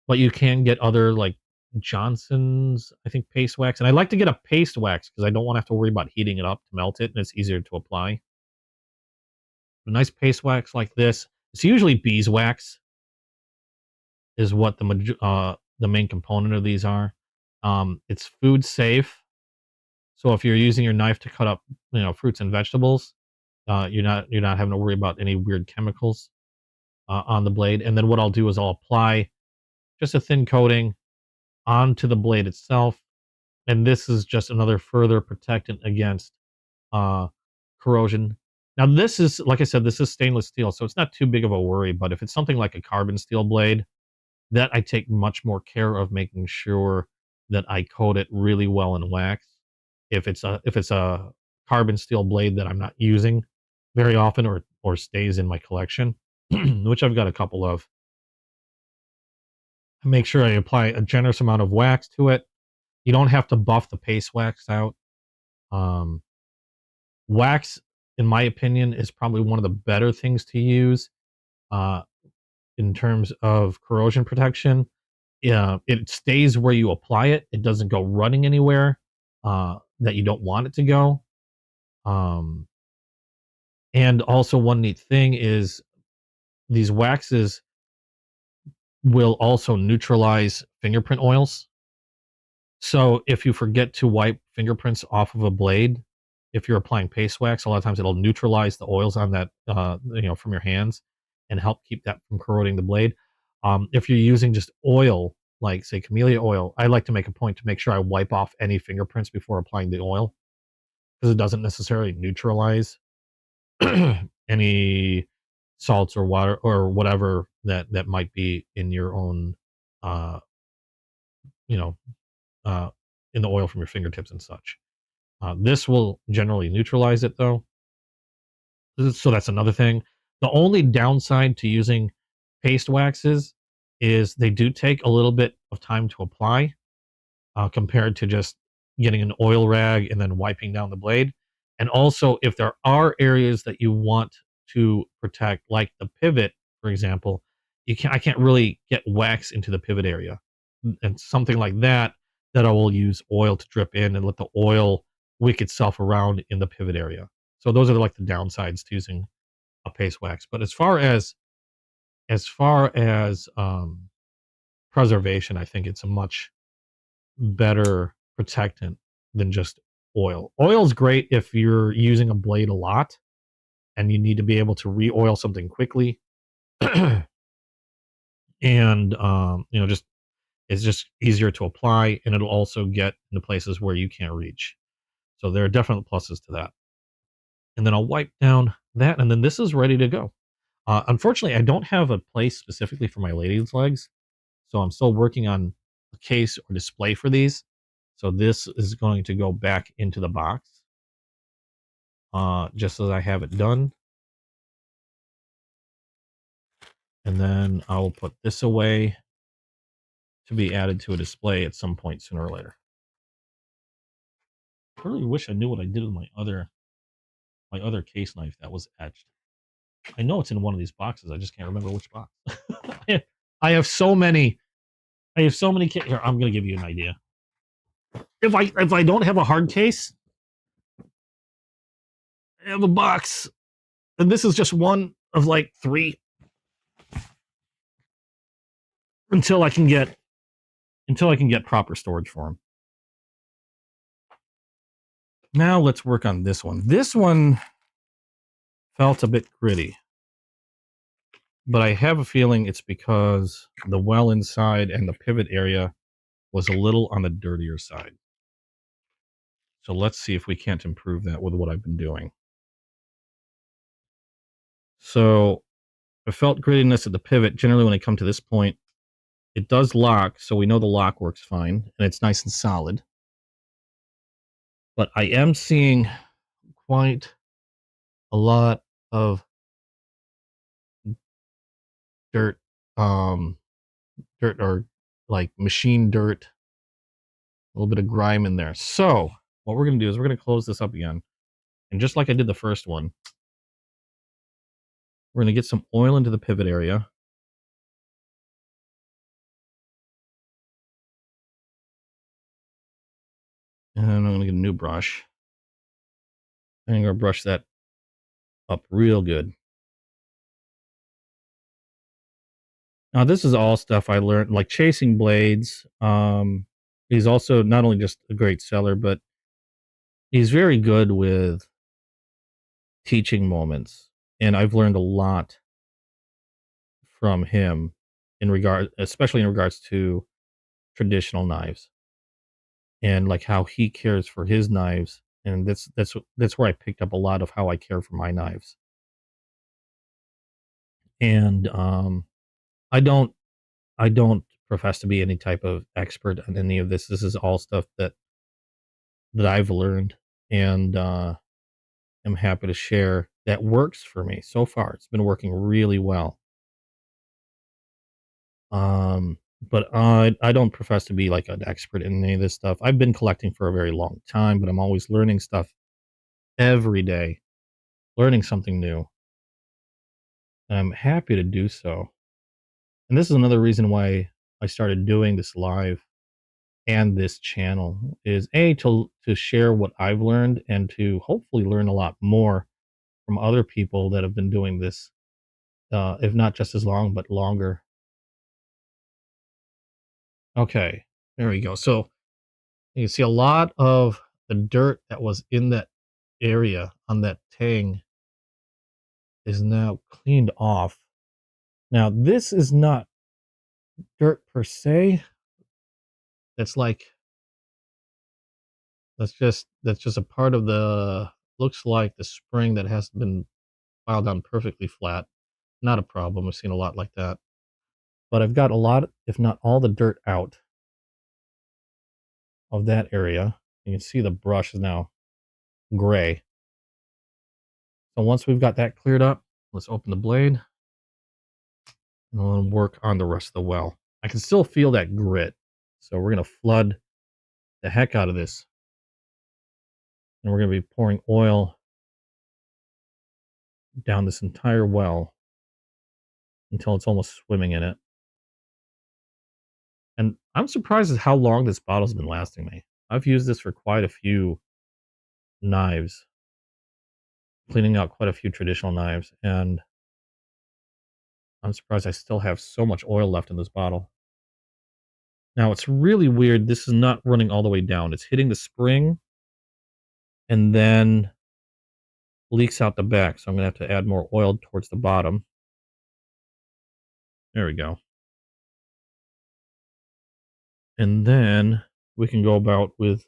but you can get other like Johnson's, I think, paste wax. And I like to get a paste wax because I don't want to have to worry about heating it up to melt it, and it's easier to apply. A nice paste wax like this. It's usually beeswax is what the main component of these are. It's food safe, so if you're using your knife to cut up, fruits and vegetables, you're not having to worry about any weird chemicals on the blade. And then what I'll do is I'll apply just a thin coating onto the blade itself, and this is just another further protectant against uh, corrosion. Now, this is, like I said, this is stainless steel, so it's not too big of a worry. But if it's something like a carbon steel blade, that I take much more care of making sure that I coat it really well in wax. If it's a carbon steel blade that I'm not using very often, or stays in my collection, which I've got a couple of, make sure I apply a generous amount of wax to it. You don't have to buff the paste wax out. Um, Wax, in my opinion, is probably one of the better things to use uh, in terms of corrosion protection. Yeah, it stays where you apply it. It doesn't go running anywhere that you don't want it to go. Um, and also, one neat thing is these waxes will also neutralize fingerprint oils. So if you forget to wipe fingerprints off of a blade, if you're applying paste wax, a lot of times it'll neutralize the oils on that, from your hands, and help keep that from corroding the blade. If you're using just oil, like say camellia oil, I like to make a point to make sure I wipe off any fingerprints before applying the oil, because it doesn't necessarily neutralize any salts or water or whatever that might be in your own, uh, you know, uh, in the oil from your fingertips and such. This will generally neutralize it, though. So that's another thing. The only downside to using paste waxes is they do take a little bit of time to apply, compared to just getting an oil rag and then wiping down the blade. And also, if there are areas that you want to protect, like the pivot, for example, I can't really get wax into the pivot area, and something like that, that I will use oil to drip in and let the oil wick itself around in the pivot area. So those are like the downsides to using a paste wax. But as far as preservation, I think it's a much better protectant than just oil. Oil's great if you're using a blade a lot and you need to be able to re-oil something quickly. And just it's just easier to apply, and it'll also get into places where you can't reach. So there are definite pluses to that. And then I'll wipe down that, and then this is ready to go. Unfortunately, I don't have a place specifically for my lady's legs, so I'm still working on a case or display for these. So this is going to go back into the box. just as I have it done. And then I will put this away to be added to a display at some point sooner or later. I really wish I knew what I did with my other case knife that was etched. I know it's in one of these boxes. I just can't remember which box. I have so many. Here, I'm gonna give you an idea. If I don't have a hard case, I have a box, and this is just one of like 3 until I can get proper storage for them. Now let's work on this one. This one felt a bit gritty, but I have a feeling it's because the well inside and the pivot area was a little on the dirtier side. So let's see if we can't improve that with what I've been doing. So I felt grittiness at the pivot. Generally, when I come to this point, it does lock, so we know the lock works fine, and it's nice and solid. But I am seeing quite a lot of dirt, dirt or like machine dirt, a little bit of grime in there. So what we're going to do is we're going to close this up again. And just like I did the first one, we're going to get some oil into the pivot area. And I'm going to get a new brush. And I'm going to brush that up real good. Now, this is all stuff I learned, like chasing blades. He's also not only just a great seller, but he's very good with teaching moments. And I've learned a lot from him especially in regards to traditional knives and like how he cares for his knives. And that's where I picked up a lot of how I care for my knives. And I don't profess to be any type of expert on any of this. This is all stuff that I've learned and am happy to share that works for me so far. It's been working really well. But I don't profess to be like an expert in any of this stuff. I've been collecting for a very long time, but I'm always learning stuff every day, learning something new. And I'm happy to do so. And this is another reason why I started doing this live and this channel is to share what I've learned and to hopefully learn a lot more from other people that have been doing this, if not just as long, but longer. Okay, there we go. So you can see a lot of the dirt that was in that area on that tang is now cleaned off. Now, this is not dirt per se. That's just a part of looks like the spring that hasn't been filed down perfectly flat. Not a problem. I've seen a lot like that. But I've got a lot, if not all, the dirt out of that area. You can see the brush is now gray. So once we've got that cleared up, let's open the blade and we'll work on the rest of the well. I can still feel that grit. So we're going to flood the heck out of this. And we're going to be pouring oil down this entire well until it's almost swimming in it. And I'm surprised at how long this bottle's been lasting me. I've used this for quite a few knives, cleaning out quite a few traditional knives, and I'm surprised I still have so much oil left in this bottle. Now, it's really weird. This is not running all the way down. It's hitting the spring and then leaks out the back. So I'm going to have to add more oil towards the bottom. There we go. And then we can go about with...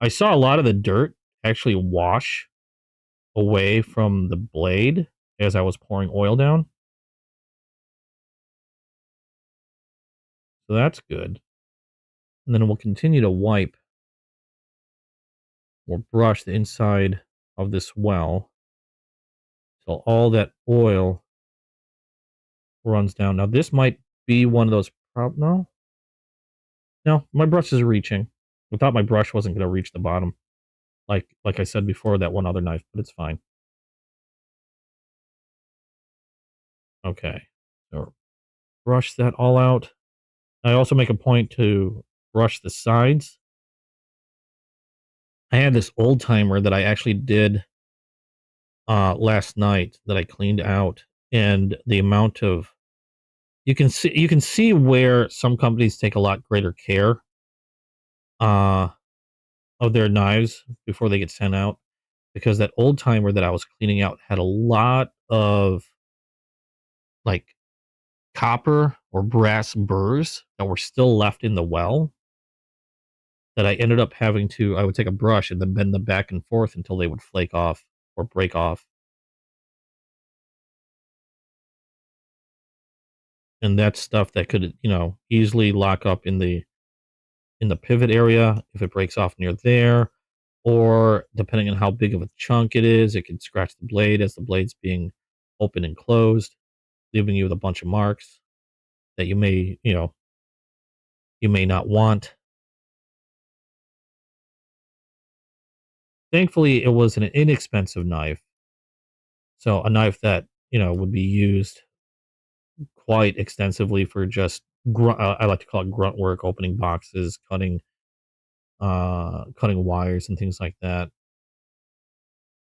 I saw a lot of the dirt actually wash away from the blade as I was pouring oil down. So that's good. And then we'll continue to wipe or brush the inside of this well till all that oil runs down. Now this might be one of those. No, my brush is reaching. I thought my brush wasn't going to reach the bottom, like I said before, that one other knife, but it's fine. Okay, so brush that all out. I also make a point to brush the sides. I had this old timer that I actually did last night that I cleaned out, and the amount of you can see where some companies take a lot greater care uh, of their knives before they get sent out, because that old timer that I was cleaning out had a lot of like copper or brass burrs that were still left in the well that I ended up having to. I would take a brush and then bend them back and forth until they would flake off or break off. And that's stuff that could, easily lock up in the pivot area if it breaks off near there, or depending on how big of a chunk it is, it can scratch the blade as the blade's being open and closed, leaving you with a bunch of marks that you may not want. Thankfully, it was an inexpensive knife, so a knife that would be used quite extensively for just I like to call it grunt work, opening boxes, cutting wires and things like that.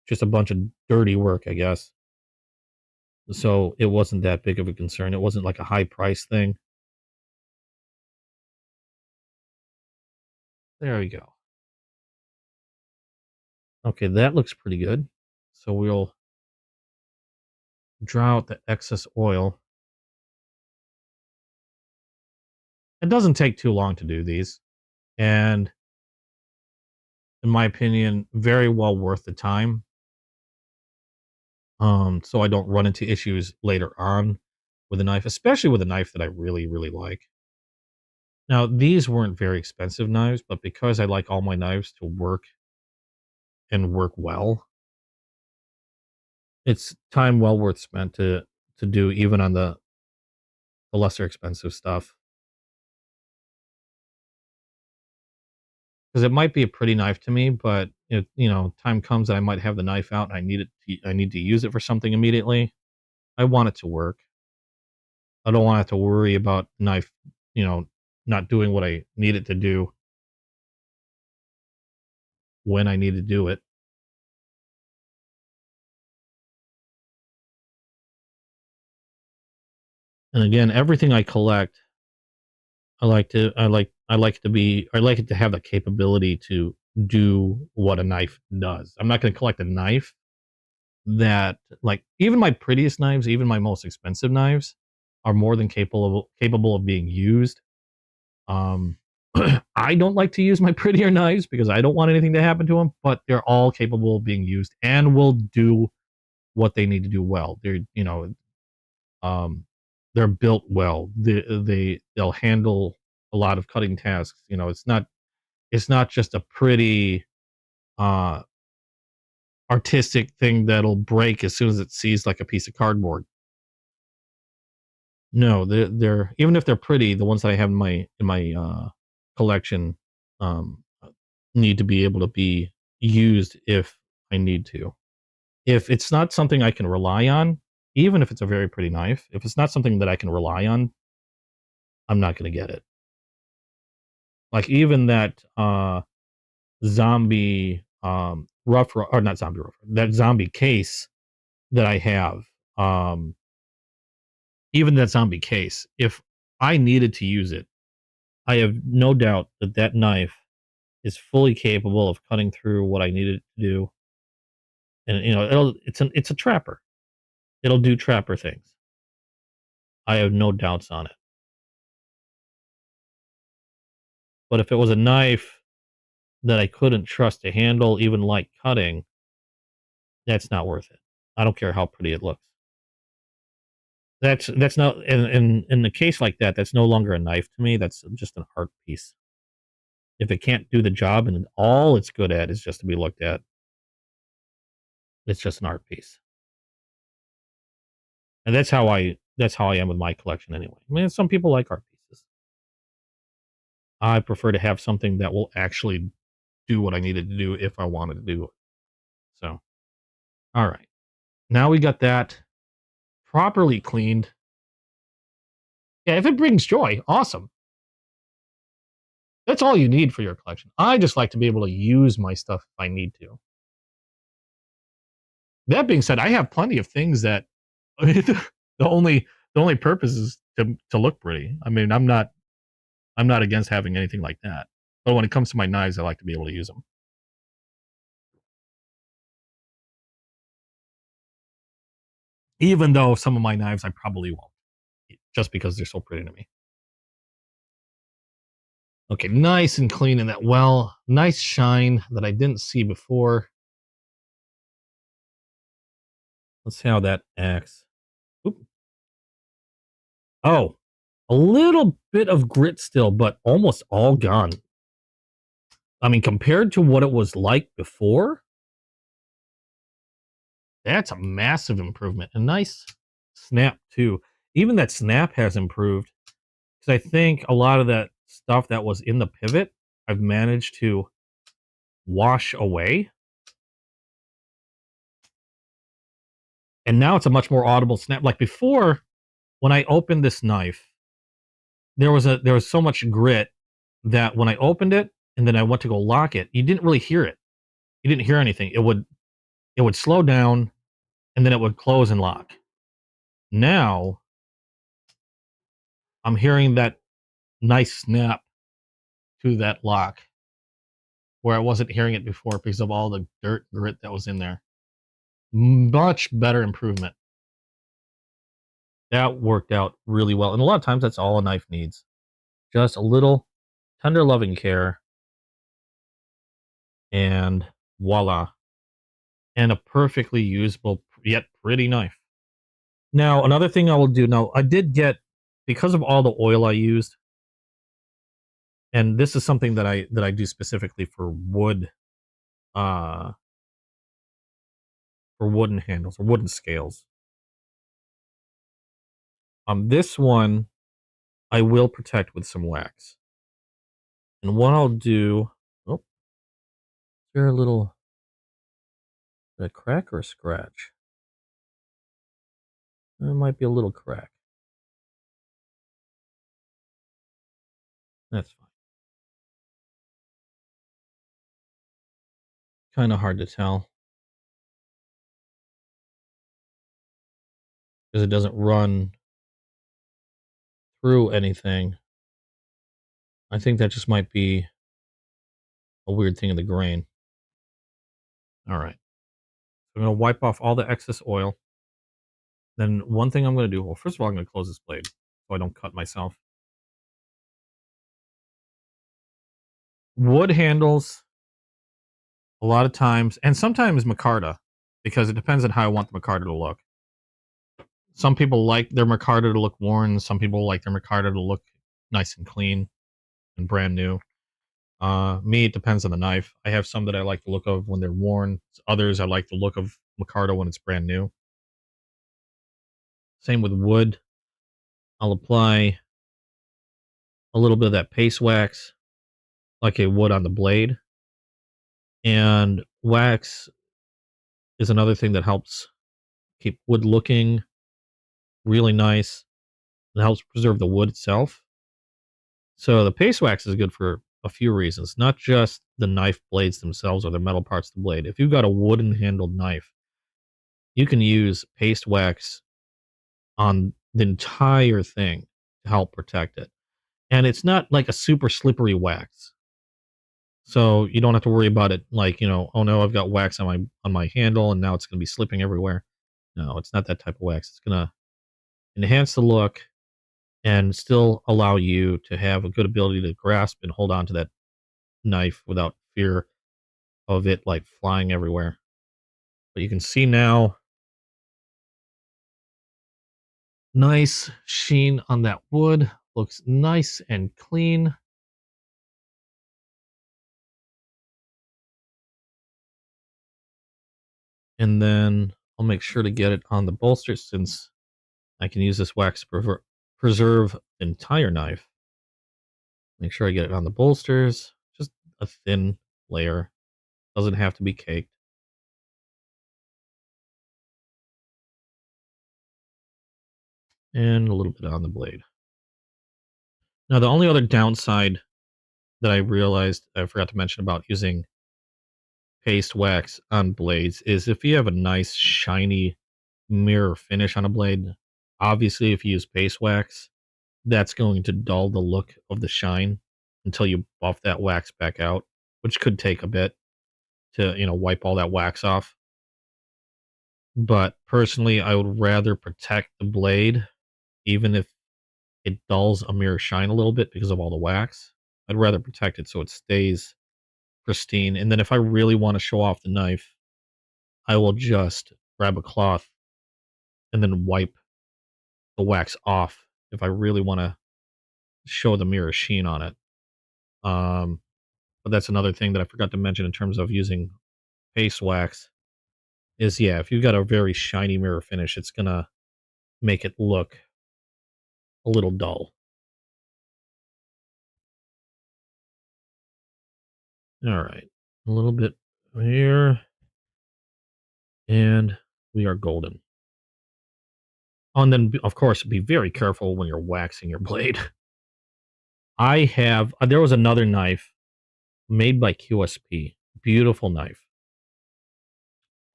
Just a bunch of dirty work, I guess. So it wasn't that big of a concern. It wasn't like a high price thing. There we go. Okay, that looks pretty good. So we'll draw out the excess oil. It doesn't take too long to do these, and in my opinion, very well worth the time. So I don't run into issues later on with a knife, especially with a knife that I really, really like. Now, these weren't very expensive knives, but because I like all my knives to work and work well, it's time well worth spent to do even on the lesser expensive stuff. Because it might be a pretty knife to me, but time comes that I might have the knife out and I need to use it for something immediately. I want it to work. I don't want to have to worry about the knife, you know, not doing what I need it to do when I need to do it. And again, everything I collect, I like it to have the capability to do what a knife does. I'm not going to collect a knife that, like, even my prettiest knives, even my most expensive knives are more than capable of being used. Um I don't like to use my prettier knives because I don't want anything to happen to them, but they're all capable of being used and will do what they need to do well. Um they're built well. They'll handle a lot of cutting tasks. It's not just a pretty uh artistic thing that'll break as soon as it sees like a piece of cardboard. No, they're even if they're pretty, the ones that I have in my collection um need to be able to be used if I need to. If it's not something I can rely on, even if it's a very pretty knife, if it's not something that I can rely on, I'm not going to get it. Like even that zombie or not zombie rough, that zombie case that I have, um even that zombie case, if I needed to use it, I have no doubt that that knife is fully capable of cutting through what I needed it to do. And it's a trapper. It'll do trapper things. I have no doubts on it. But if it was a knife that I couldn't trust to handle, even light cutting, that's not worth it. I don't care how pretty it looks. That's not in the case like that. That's no longer a knife to me. That's just an art piece. If it can't do the job and all it's good at is just to be looked at, It's just an art piece. And that's how I am with my collection anyway. I mean, some people like art pieces. I prefer to have something that will actually do what I needed to do if I wanted to do it. So, all right. Now we got that properly cleaned. Yeah, if it brings joy, awesome. That's all you need for your collection. I just like to be able to use my stuff if I need to. That being said, I have plenty of things that the only purpose is to look pretty. I mean, I'm not against having anything like that. But when it comes to my knives, I like to be able to use them. Even though some of my knives I probably won't, just because they're so pretty to me. Okay, nice and clean in that well. Nice shine that I didn't see before. Let's see how that acts. Oop. Oh, a little bit of grit still, but almost all gone. I mean, compared to what it was like before, that's a massive improvement. A nice snap, too. Even that snap has improved. Because I think a lot of that stuff that was in the pivot, I've managed to wash away. And now it's a much more audible snap. Like before, when I opened this knife, there was so much grit that when I opened it and then I went to go lock it, you didn't really hear it. You didn't hear anything. It would slow down and then it would close and lock. Now I'm hearing that nice snap to that lock where I wasn't hearing it before because of all the dirt grit that was in there. Much better improvement. That worked out really well. And a lot of times that's all a knife needs. Just a little tender loving care and voila. And a perfectly usable yet pretty knife. Now, another thing I will do now, I did get, because of all the oil I used, and this is something that I do specifically for wood, for wooden handles or wooden scales. This one I will protect with some wax. And what I'll do, oh, is there a little crack or a scratch? There might be a little crack. That's fine. Kind of hard to tell because it doesn't run through anything. I think that just might be a weird thing in the grain. All right. So I'm going to wipe off all the excess oil. Then one thing I'm going to do, well, first of all, I'm going to close this blade so I don't cut myself. Wood handles, a lot of times, and sometimes micarta, because it depends on how I want the micarta to look. Some people like their micarta to look worn. Some people like their micarta to look nice and clean and brand new. Me, it depends on the knife. I have some that I like the look of when they're worn. Others, I like the look of micarta when it's brand new. Same with wood. I'll apply a little bit of that paste wax like it would on the blade. And wax is another thing that helps keep wood looking really nice. It helps preserve the wood itself. So the paste wax is good for a few reasons, not just the knife blades themselves or the metal parts of the blade. If you've got a wooden handled knife, you can use paste wax on the entire thing to help protect it. And it's not like a super slippery wax. So you don't have to worry about it like, oh no, I've got wax on my handle and now it's going to be slipping everywhere. No, it's not that type of wax. It's going to enhance the look and still allow you to have a good ability to grasp and hold on to that knife without fear of it like flying everywhere. But you can see now, nice sheen on that wood. Looks nice and clean. And then I'll make sure to get it on the bolster since I can use this wax to preserve the entire knife. Make sure I get it on the bolsters. Just a thin layer. Doesn't have to be caked. And a little bit on the blade. Now, the only other downside that I realized I forgot to mention about using paste wax on blades is if you have a nice shiny mirror finish on a blade, obviously if you use paste wax, that's going to dull the look of the shine until you buff that wax back out, which could take a bit to, wipe all that wax off. But personally, I would rather protect the blade, even if it dulls a mirror shine a little bit because of all the wax. I'd rather protect it so it stays pristine. And then if I really want to show off the knife, I will just grab a cloth and then wipe the wax off if I really want to show the mirror sheen on it. But that's another thing that I forgot to mention in terms of using paste wax is, yeah, if you've got a very shiny mirror finish, it's going to make it look a little dull. All right. A little bit here. And we are golden. Oh, and then, of course, be very careful when you're waxing your blade. There was another knife made by QSP. Beautiful knife.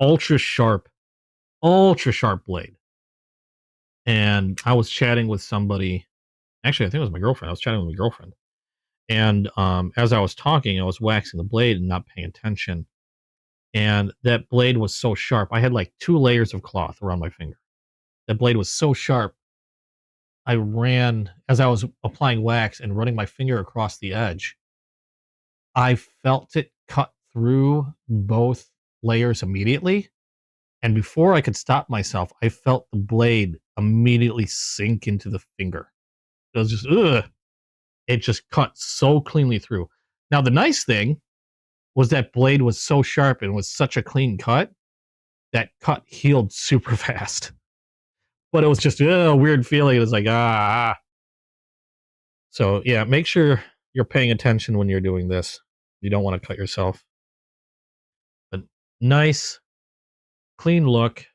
Ultra sharp blade. And I was chatting with somebody. Actually, I think it was my girlfriend. I was chatting with my girlfriend. And as I was talking, I was waxing the blade and not paying attention. And that blade was so sharp. I had like 2 layers of cloth around my finger. That blade was so sharp. As I was applying wax and running my finger across the edge, I felt it cut through both layers immediately. And before I could stop myself, I felt the blade immediately sink into the finger. It was just, ugh. It just cut so cleanly through. Now, the nice thing was that blade was so sharp and was such a clean cut, that cut healed super fast. But it was just a weird feeling. It was like, ah. So, yeah, make sure you're paying attention when you're doing this. You don't want to cut yourself. But nice, clean look.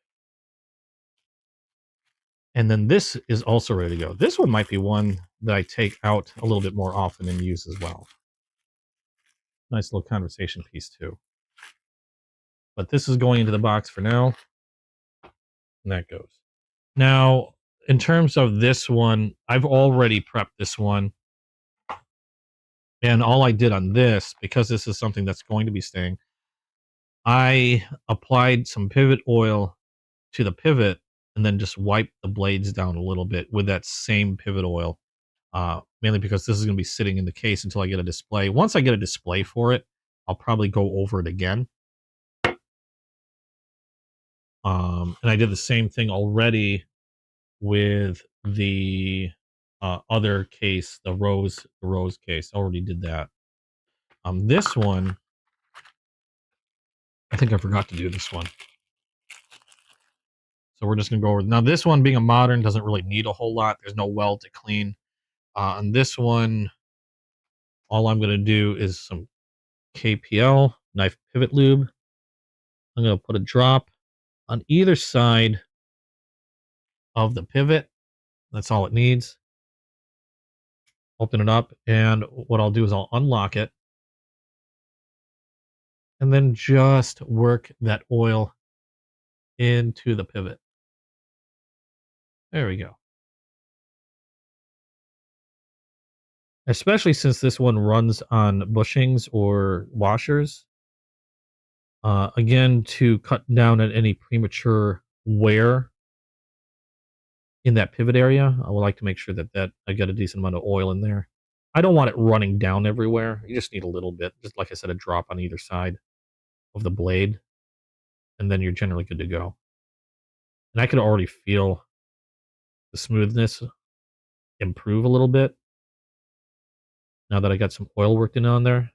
And then this is also ready to go. This one might be one that I take out a little bit more often and use as well. Nice little conversation piece too. But this is going into the box for now. And that goes. Now, in terms of this one, I've already prepped this one. And all I did on this, because this is something that's going to be staying, I applied some pivot oil to the pivot and then just wiped the blades down a little bit with that same pivot oil. Mainly because this is going to be sitting in the case until I get a display. Once I get a display for it, I'll probably go over it again. And I did the same thing already with the other case, the rose case. I already did that. This one, I think I forgot to do this one. So we're just going to go over. Now, this one being a modern doesn't really need a whole lot. There's no weld to clean. On this one, all I'm going to do is some KPL, knife pivot lube. I'm going to put a drop on either side of the pivot. That's all it needs. Open it up, and what I'll do is I'll unlock it and then just work that oil into the pivot. There we go. Especially since this one runs on bushings or washers. Again, to cut down on any premature wear in that pivot area, I would like to make sure that I get a decent amount of oil in there. I don't want it running down everywhere. You just need a little bit, just like I said, a drop on either side of the blade, and then you're generally good to go. And I could already feel the smoothness improve a little bit now that I got some oil worked in on there.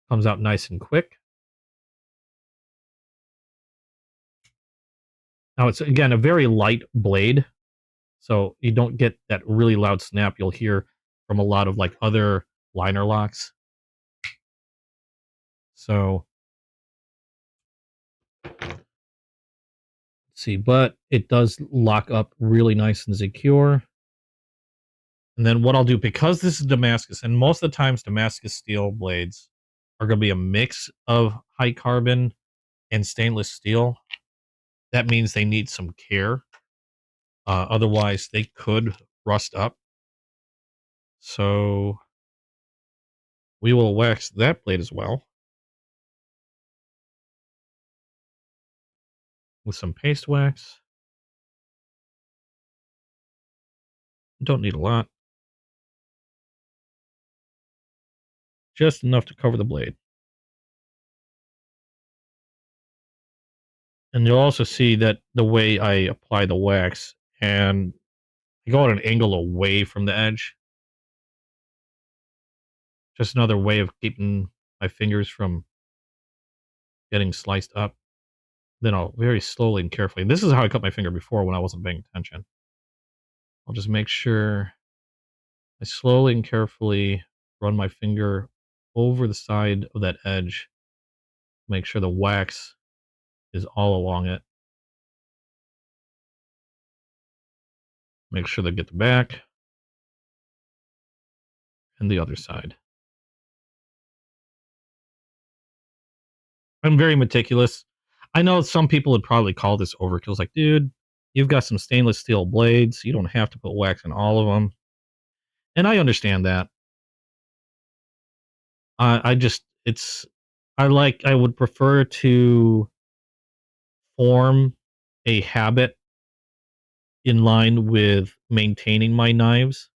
Comes out nice and quick. Now it's again a very light blade, so you don't get that really loud snap you'll hear from a lot of like other liner locks. So let's see, but it does lock up really nice and secure. And then what I'll do, because this is Damascus, and most of the times Damascus steel blades are going to be a mix of high carbon and stainless steel. That means they need some care. Otherwise, they could rust up. So we will wax that blade as well with some paste wax. Don't need a lot. Just enough to cover the blade. And you'll also see that the way I apply the wax, and I go at an angle away from the edge. Just another way of keeping my fingers from getting sliced up. Then I'll very slowly and carefully. This is how I cut my finger before when I wasn't paying attention. I'll just make sure I slowly and carefully run my finger over the side of that edge. Make sure the wax is all along it. Make sure they get the back and the other side. I'm very meticulous. I know some people would probably call this overkill. It's like, dude, you've got some stainless steel blades. You don't have to put wax in all of them. And I understand that. I would prefer to form a habit in line with maintaining my knives.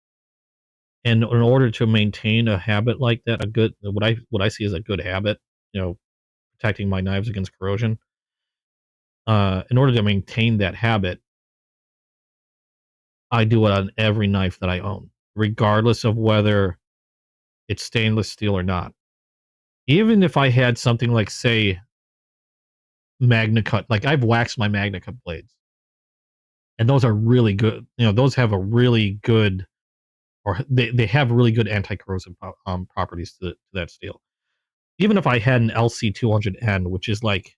And in order to maintain a habit like that, what I see as a good habit, protecting my knives against corrosion. In order to maintain that habit, I do it on every knife that I own, regardless of whether it's stainless steel or not. Even if I had something like, say, Magna Cut, like I've waxed my Magna Cut blades, and those are really good. Those have a really good, or they have really good anti-corrosive properties to that steel. Even if I had an LC200N, which is like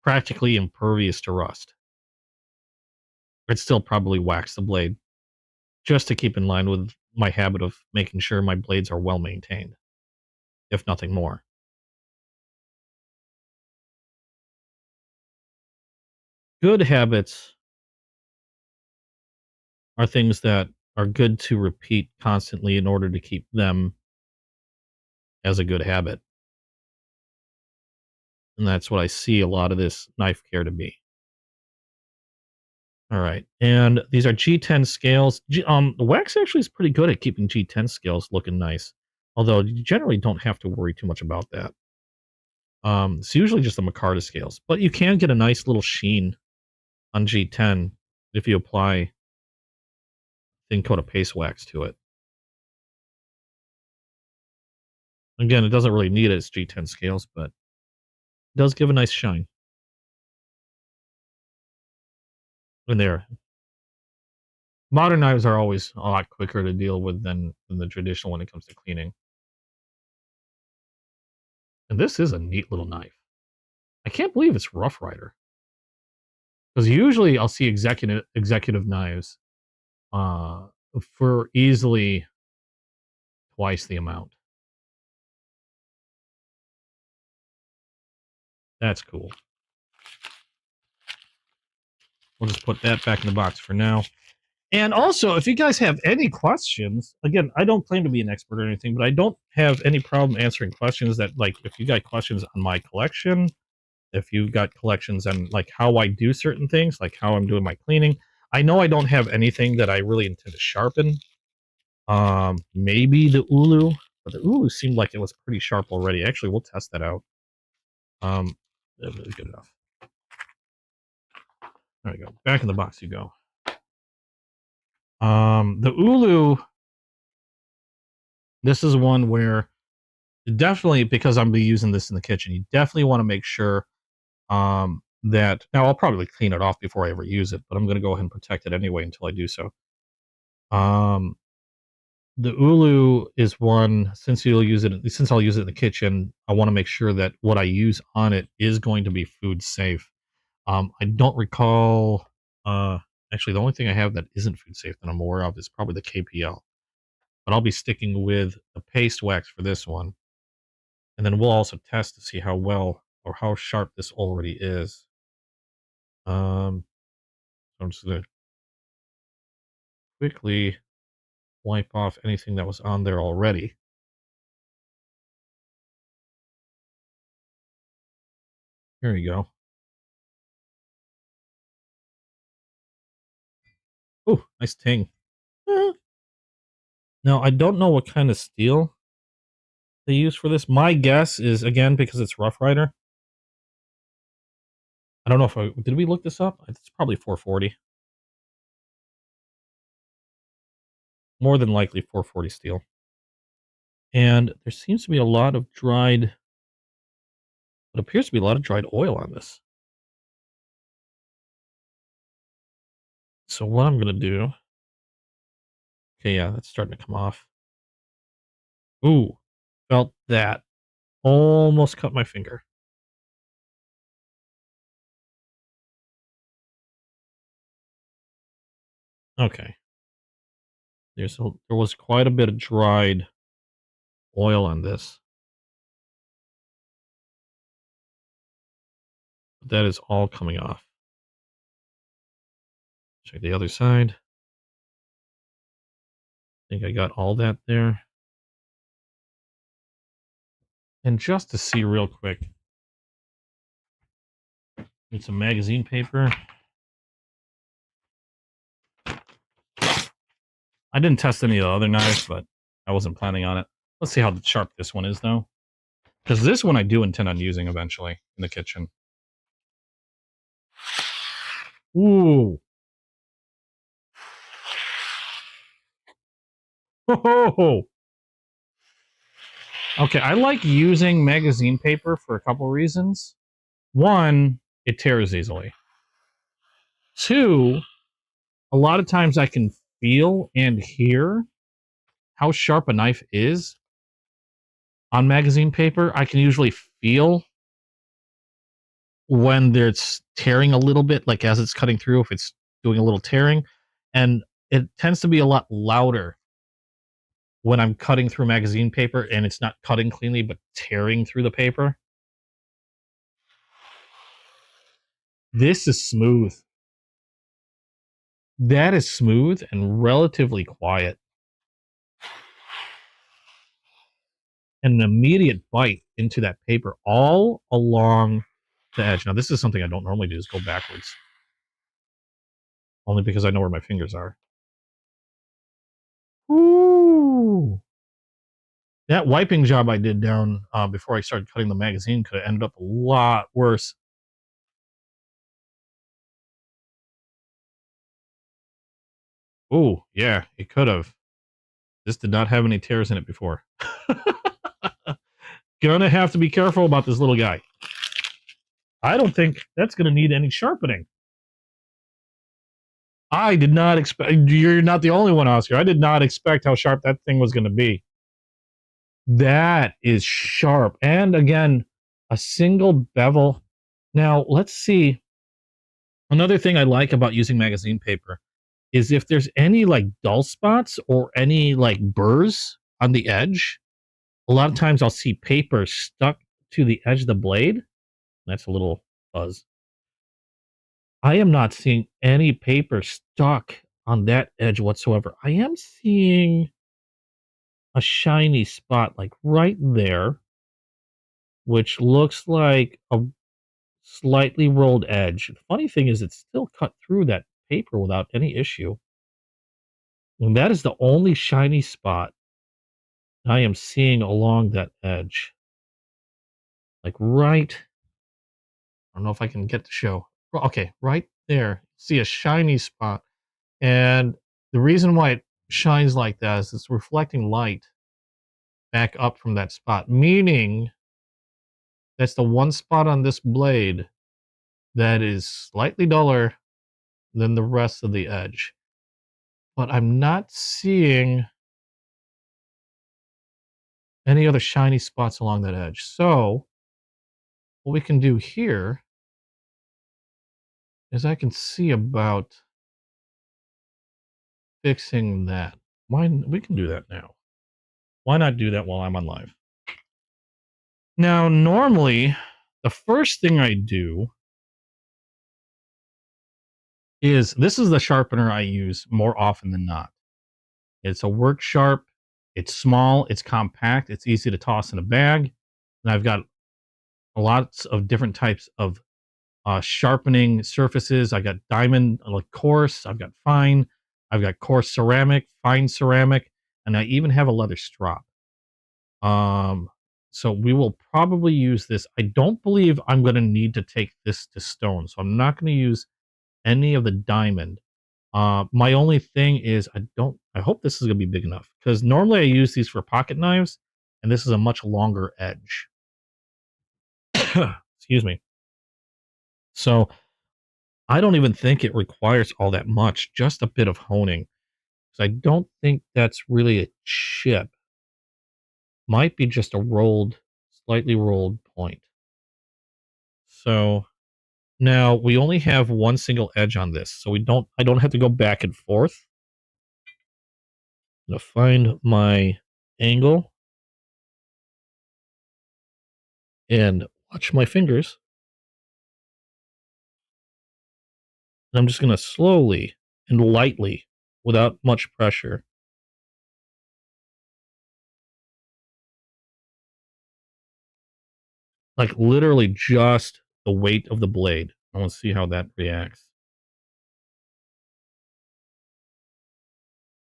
practically impervious to rust, I'd still probably wax the blade just to keep in line with my habit of making sure my blades are well maintained, if nothing more. Good habits are things that are good to repeat constantly in order to keep them as a good habit. And that's what I see a lot of this knife care to be. All right. And these are G10 scales. The wax actually is pretty good at keeping G10 scales looking nice. Although you generally don't have to worry too much about that. It's usually just the micarta scales. But you can get a nice little sheen on G10 if you apply a thin coat of paste wax to it. Again, it doesn't really need its G10 scales, but it does give a nice shine. And there. Modern knives are always a lot quicker to deal with than the traditional when it comes to cleaning. And this is a neat little knife. I can't believe it's Rough Rider. Because usually I'll see executive knives for easily twice the amount. That's cool. We'll just put that back in the box for now. And also, if you guys have any questions, again, I don't claim to be an expert or anything, but I don't have any problem answering questions that, like, if you got questions on my collection, if you've got collections on, like, how I do certain things, like how I'm doing my cleaning. I know I don't have anything that I really intend to sharpen. Maybe the Ulu, but the Ulu seemed like it was pretty sharp already. Actually, we'll test that out. That was good enough. There we go. Back in the box you go. The Ulu, this is one where definitely, because I'm be using this in the kitchen, you definitely want to make sure that now I'll probably clean it off before I ever use it, but I'm going to go ahead and protect it anyway until I do so. The ulu is one, since I'll use it in the kitchen, I want to make sure that what I use on it is going to be food safe. I don't recall, actually the only thing I have that isn't food safe that I'm aware of is probably the KPL, but I'll be sticking with the paste wax for this one. And then we'll also test to see how well or how sharp this already is. So I'm just going to quickly wipe off anything that was on there already. Here we go. Oh, nice ting. Now, I don't know what kind of steel they use for this. My guess is, again, because it's Rough Rider. I don't know if did we look this up? It's probably 440. More than likely 440 steel. And there seems to be a lot of dried, what appears to be a lot of dried oil on this. So what I'm going to do, okay, yeah, that's starting to come off. Ooh, felt that. Almost cut my finger. Okay. There was quite a bit of dried oil on this. But that is all coming off. Check the other side. I think I got all that there. And just to see real quick, need some magazine paper. I didn't test any of the other knives, but I wasn't planning on it. Let's see how sharp this one is, though. Because this one I do intend on using eventually in the kitchen. Ooh. Oh. Okay, I like using magazine paper for a couple reasons. One, it tears easily. Two, a lot of times I can feel and hear how sharp a knife is on magazine paper. I can usually feel when it's tearing a little bit, like as it's cutting through, if it's doing a little tearing. And it tends to be a lot louder when I'm cutting through magazine paper and it's not cutting cleanly, but tearing through the paper. This is smooth. That is smooth and relatively quiet. An immediate bite into that paper all along the edge. Now, this is something I don't normally do, is go backwards. Only because I know where my fingers are. Ooh. That wiping job I did down before I started cutting the magazine could have ended up a lot worse. Oh, yeah, it could have. This did not have any tears in it before. Gonna have to be careful about this little guy. I don't think that's gonna need any sharpening. I did not expect, you're not the only one, Oscar. I did not expect how sharp that thing was gonna be. That is sharp. And again, a single bevel. Now, let's see. Another thing I like about using magazine paper is if there's any like dull spots or any like burrs on the edge, a lot of times I'll see paper stuck to the edge of the blade. That's a little buzz. I am not seeing any paper stuck on that edge whatsoever. I am seeing a shiny spot like right there, which looks like a slightly rolled edge. The funny thing is it's still cut through that paper without any issue. And that is the only shiny spot I am seeing along that edge. Like right, I don't know if I can get to show. Okay, right there. See a shiny spot. And the reason why it shines like that is it's reflecting light back up from that spot, meaning that's the one spot on this blade that is slightly duller than the rest of the edge. But I'm not seeing any other shiny spots along that edge. So what we can do here is I can see about fixing that. Why we can do that now. Why not do that while I'm on live? Now, normally, the first thing I do is this is the sharpener I use more often than not. It's a work sharp. It's small. It's compact. It's easy to toss in a bag. And I've got lots of different types of sharpening surfaces. I got diamond, like coarse. I've got fine. I've got coarse ceramic, fine ceramic, and I even have a leather strop. So we will probably use this. I don't believe I'm going to need to take this to stone, so I'm not going to use any of the diamond. My only thing is I hope this is going to be big enough because normally I use these for pocket knives, and this is a much longer edge. Excuse me. So I don't even think it requires all that much, just a bit of honing. So I don't think that's really a chip. Might be just a slightly rolled point. So now we only have one single edge on this, so I don't have to go back and forth. I'm gonna find my angle and watch my fingers. And I'm just gonna slowly and lightly, without much pressure, like literally just the weight of the blade. I want to see how that reacts.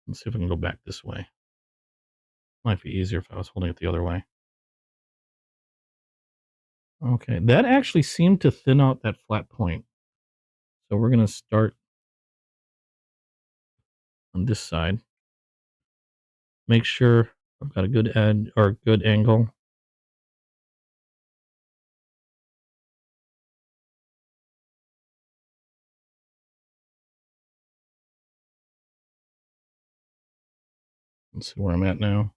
Let's see if I can go back this way. Might be easier if I was holding it the other way. Okay, that actually seemed to thin out that flat point. So we're going to start on this side. Make sure I've got a good edge or good angle. Let's see where I'm at now.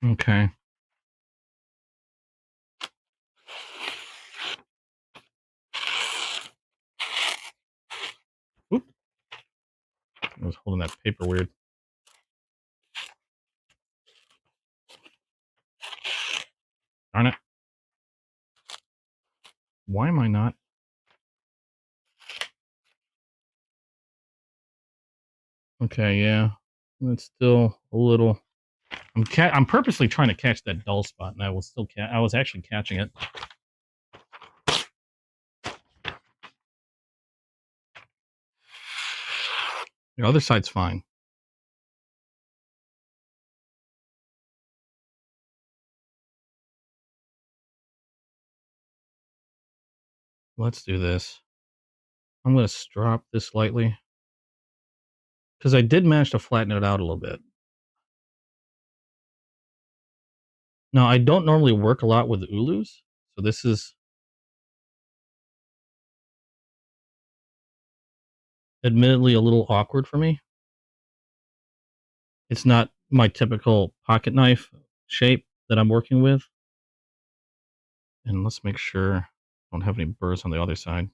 Okay. Oop. I was holding that paper weird. Darn it. Why am I not? Okay, yeah. It's still a little. I'm purposely trying to catch that dull spot, and I was still I was actually catching it. The other side's fine. Let's do this. I'm going to strop this lightly because I did manage to flatten it out a little bit. Now, I don't normally work a lot with ulus, so this is admittedly a little awkward for me. It's not my typical pocket knife shape that I'm working with. And let's make sure I don't have any burrs on the other side.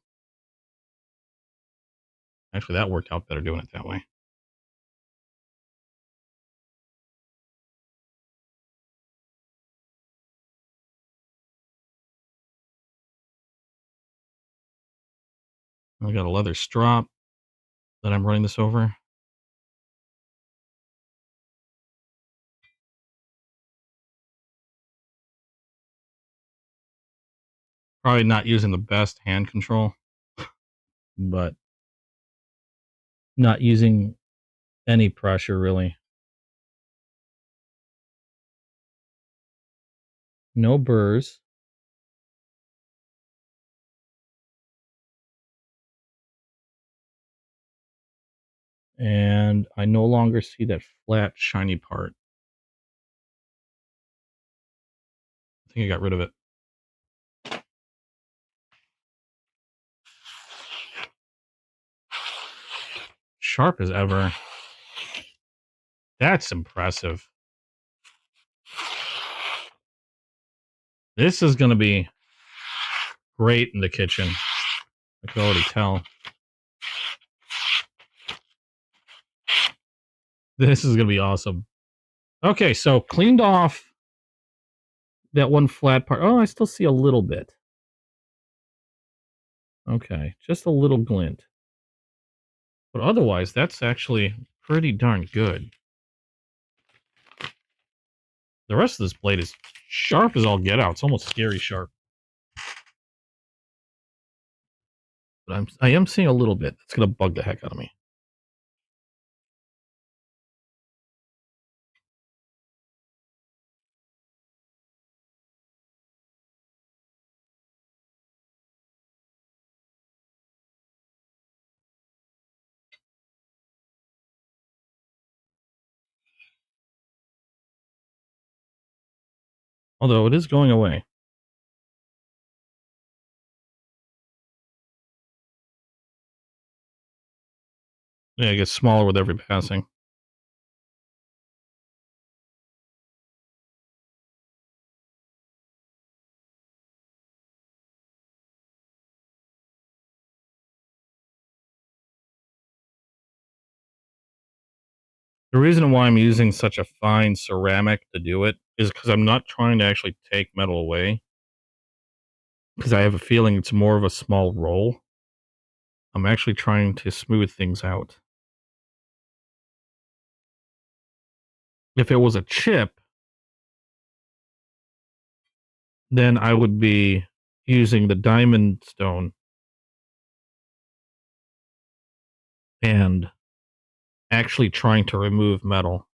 Actually, that worked out better doing it that way. I got a leather strop that I'm running this over. Probably not using the best hand control, but not using any pressure really. No burrs. And I no longer see that flat, shiny part. think I got rid of it. Sharp as ever. That's impressive. This is going to be great in the kitchen. I can already tell. This is going to be awesome. Okay, so cleaned off that one flat part. Oh, I still see a little bit. Okay, just a little glint. But otherwise, that's actually pretty darn good. The rest of this blade is sharp as all get out. It's almost scary sharp. But I am seeing a little bit. It's going to bug the heck out of me. Although it is going away. Yeah, it gets smaller with every passing. The reason why I'm using such a fine ceramic to do it is because I'm not trying to actually take metal away. Because I have a feeling it's more of a small roll. I'm actually trying to smooth things out. If it was a chip, then I would be using the diamond stone and actually trying to remove metal.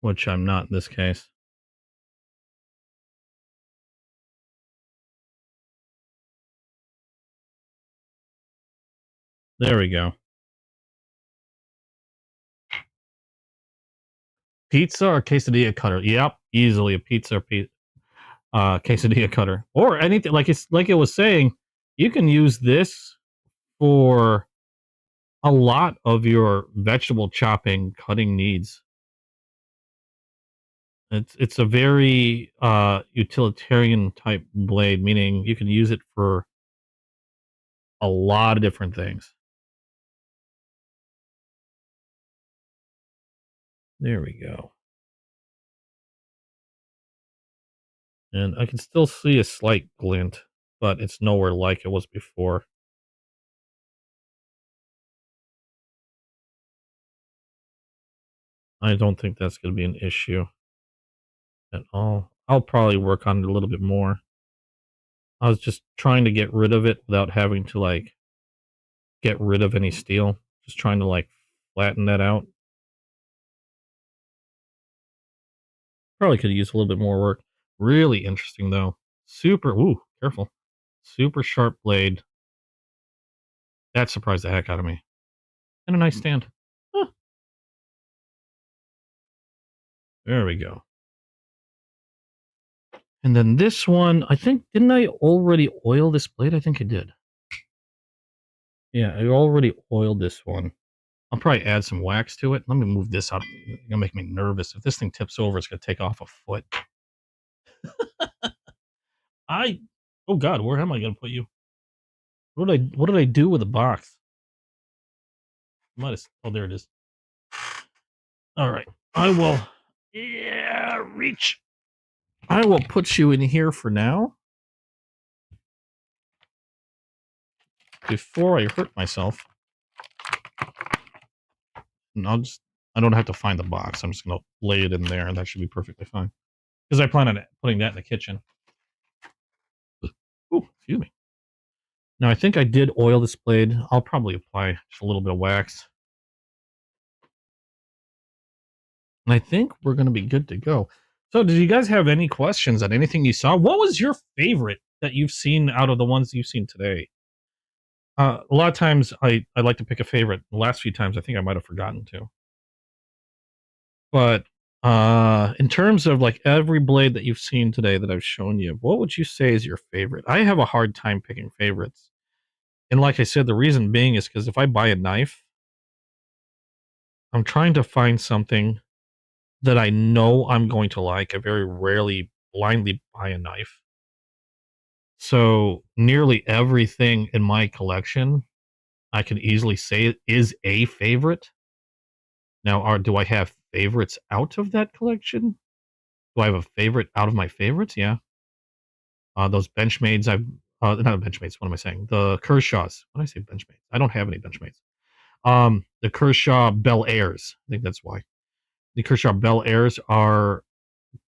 Which I'm not in this case. There we go. Pizza or quesadilla cutter? Yep, easily a pizza or quesadilla cutter. Or anything, like it was saying, you can use this for a lot of your vegetable chopping, cutting needs. It's a very utilitarian type blade, meaning you can use it for a lot of different things. There we go. And I can still see a slight glint, but it's nowhere like it was before. I don't think that's going to be an issue at all. I'll probably work on it a little bit more. I was just trying to get rid of it without having to like get rid of any steel. Just trying to like flatten that out. Probably could use a little bit more work. Really interesting though. Super, ooh, careful. Super sharp blade. That surprised the heck out of me. And a nice stand. Huh. There we go. And then this one, I think, didn't I already oil this blade? I think I did. Yeah, I already oiled this one. I'll probably add some wax to it. Let me move this out. It's gonna make me nervous. If this thing tips over, it's gonna take off a foot. Oh God, where am I gonna put you? What did I do with the box? Oh, there it is. All right, I will. Yeah, reach. I will put you in here for now. Before I hurt myself. And I don't have to find the box. I'm just going to lay it in there and that should be perfectly fine. Because I plan on putting that in the kitchen. Ooh, excuse me. Now, I think I did oil this blade. I'll probably apply just a little bit of wax. And I think we're going to be good to go. So, did you guys have any questions on anything you saw? What was your favorite that you've seen out of the ones you've seen today? A lot of times, I like to pick a favorite. The last few times, I think I might have forgotten to. But in terms of like every blade that you've seen today that I've shown you, what would you say is your favorite? I have a hard time picking favorites. And like I said, the reason being is because if I buy a knife, I'm trying to find something that I know I'm going to like. I very rarely blindly buy a knife. So nearly everything in my collection, I can easily say is a favorite. Now, do I have favorites out of that collection? Do I have a favorite out of my favorites? Yeah. Those Benchmades, not Benchmates, what am I saying? The Kershaws. When I say Benchmates, I don't have any Benchmates. The Kershaw Bel Airs. I think that's why. The Kershaw Bel Airs are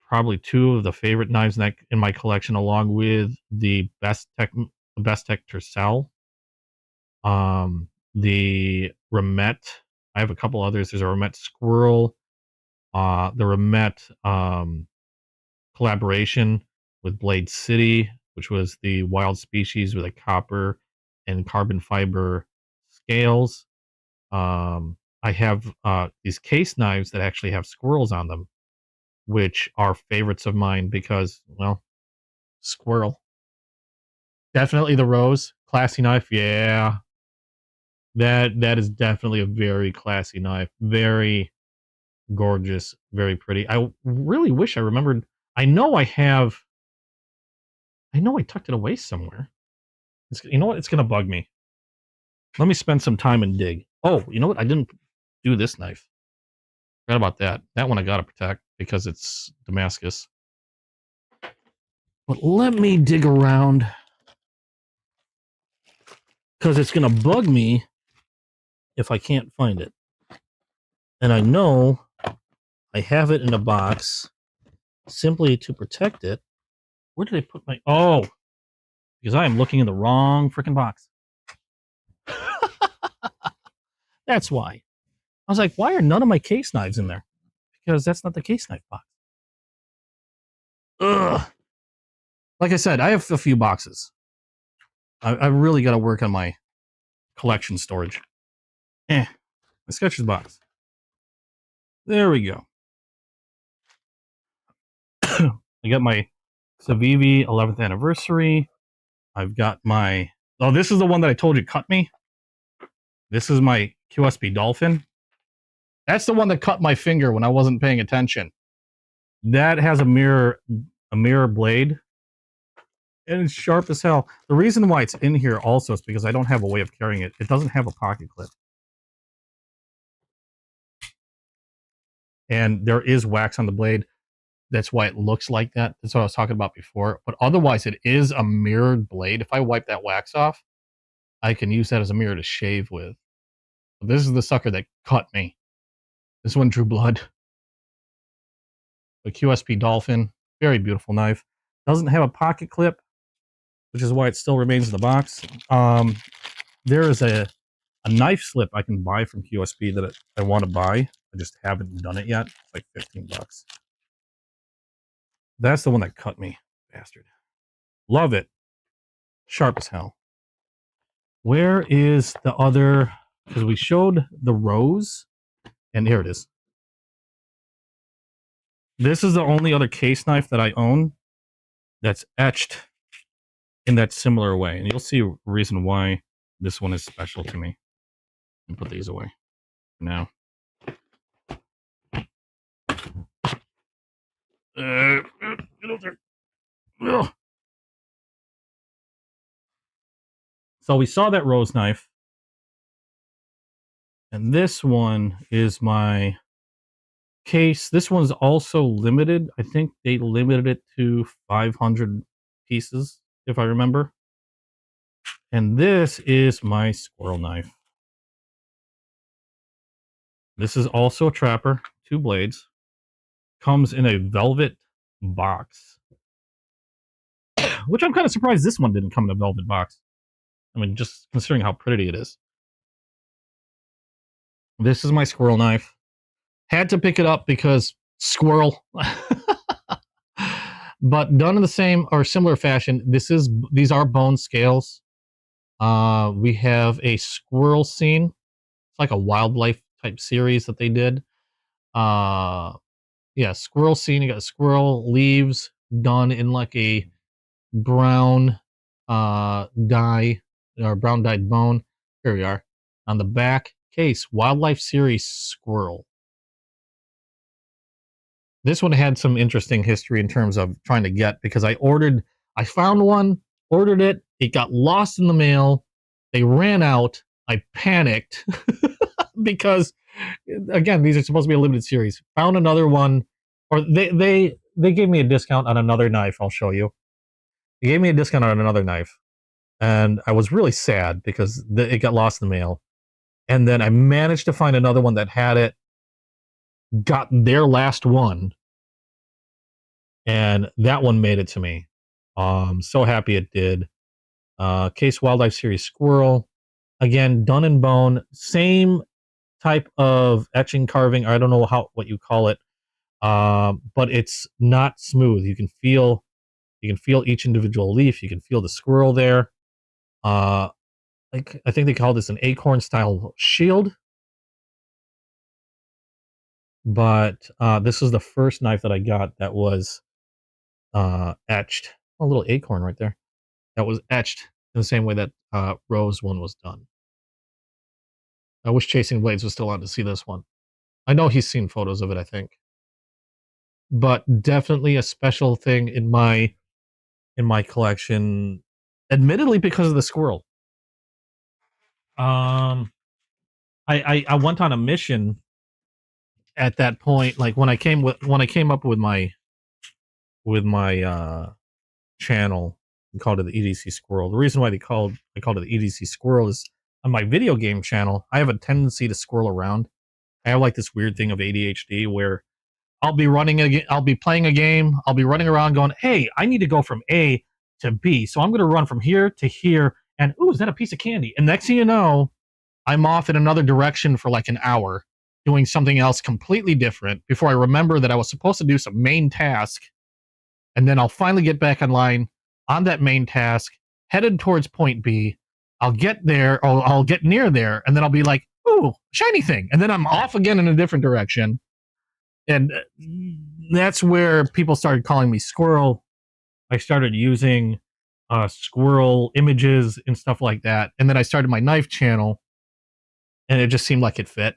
probably two of the favorite knives in my collection, along with the Best Tech Tercel. The Remet. I have a couple others. There's a Remet Squirrel. The Remet collaboration with Blade City, which was the wild species with a copper and carbon fiber scales. I have these case knives that actually have squirrels on them, which are favorites of mine because, well, squirrel. Definitely the rose. Classy knife. Yeah. That is definitely a very classy knife. Very gorgeous. Very pretty. I really wish I remembered. I know I tucked it away somewhere. You know what? It's going to bug me. Let me spend some time and dig. Oh, you know what? I didn't do this knife. Forgot about that. That one I got to protect because it's Damascus. But let me dig around because it's going to bug me if I can't find it. And I know I have it in a box simply to protect it. Where did I put my... Oh, because I am looking in the wrong freaking box. That's why. I was like, why are none of my case knives in there? Because that's not the case knife box. Ugh. Like I said, I have a few boxes. I really got to work on my collection storage. The Skechers box. There we go. I got my Civivi 11th anniversary. I've got my... Oh, this is the one that I told you cut me. This is my QSP Dolphin. That's the one that cut my finger when I wasn't paying attention. That has a mirror blade. And it's sharp as hell. The reason why it's in here also is because I don't have a way of carrying it. It doesn't have a pocket clip. And there is wax on the blade. That's why it looks like that. That's what I was talking about before. But otherwise, it is a mirrored blade. If I wipe that wax off, I can use that as a mirror to shave with. But this is the sucker that cut me. This one drew blood. The QSP Dolphin. Very beautiful knife. Doesn't have a pocket clip, which is why it still remains in the box. There is a knife slip I can buy from QSP that I want to buy. I just haven't done it yet. It's like 15 bucks. That's the one that cut me, bastard. Love it. Sharp as hell. Where is the other? Because we showed the rose, and here it is. This is the only other case knife that I own that's etched in that similar way. And you'll see a reason why this one is special to me. And put these away for now. Get over there. Ugh. So we saw that rose knife. And this one is my case. This one's also limited. I think they limited it to 500 pieces, if I remember. And this is my squirrel knife. This is also a trapper, 2 blades. Comes in a velvet box. Which I'm kind of surprised this one didn't come in a velvet box. I mean, just considering how pretty it is. This is my squirrel knife. Had to pick it up because squirrel. But done in the same or similar fashion, these are bone scales. We have a squirrel scene. It's like a wildlife type series that they did. Yeah, squirrel scene. You got squirrel leaves done in like a brown dye or brown dyed bone. Here we are. On the back case, wildlife series squirrel. This one had some interesting history in terms of trying to get, because I found one, ordered it, it got lost in the mail, they ran out, I panicked because again, these are supposed to be a limited series. Found another one, or they gave me a discount on another knife. I'll show you. They gave me a discount on another knife, and I was really sad because it got lost in the mail. And then I managed to find another one that had it, got their last one, and that one made it to me. So happy it did. Case Wildlife Series Squirrel, again done in bone, same type of etching carving. I don't know what you call it, but it's not smooth. You can feel each individual leaf. You can feel the squirrel there. Like I think they call this an acorn style shield. But this is the first knife that I got that was etched. A little acorn right there. That was etched in the same way that Rose one was done. I wish Chasing Blades was still on to see this one. I know he's seen photos of it, I think. But definitely a special thing in my collection, admittedly because of the squirrel. I went on a mission at that point, like when I came up with my channel, we called it the EDC Squirrel. The reason why I called it the EDC Squirrel is on my video game channel, I have a tendency to squirrel around. I have like this weird thing of ADHD where I'll be playing a game, I'll be running around going, hey, I need to go from A to B. So I'm going to run from here to here, and ooh, is that a piece of candy? And next thing you know, I'm off in another direction for like an hour doing something else completely different before I remember that I was supposed to do some main task. And then I'll finally get back online on that main task, headed towards point B. I'll get there, or I'll get near there, and then I'll be like, ooh, shiny thing. And then I'm off again in a different direction. And that's where people started calling me Squirrel. I started using squirrel images and stuff like that. And then I started my knife channel, and it just seemed like it fit.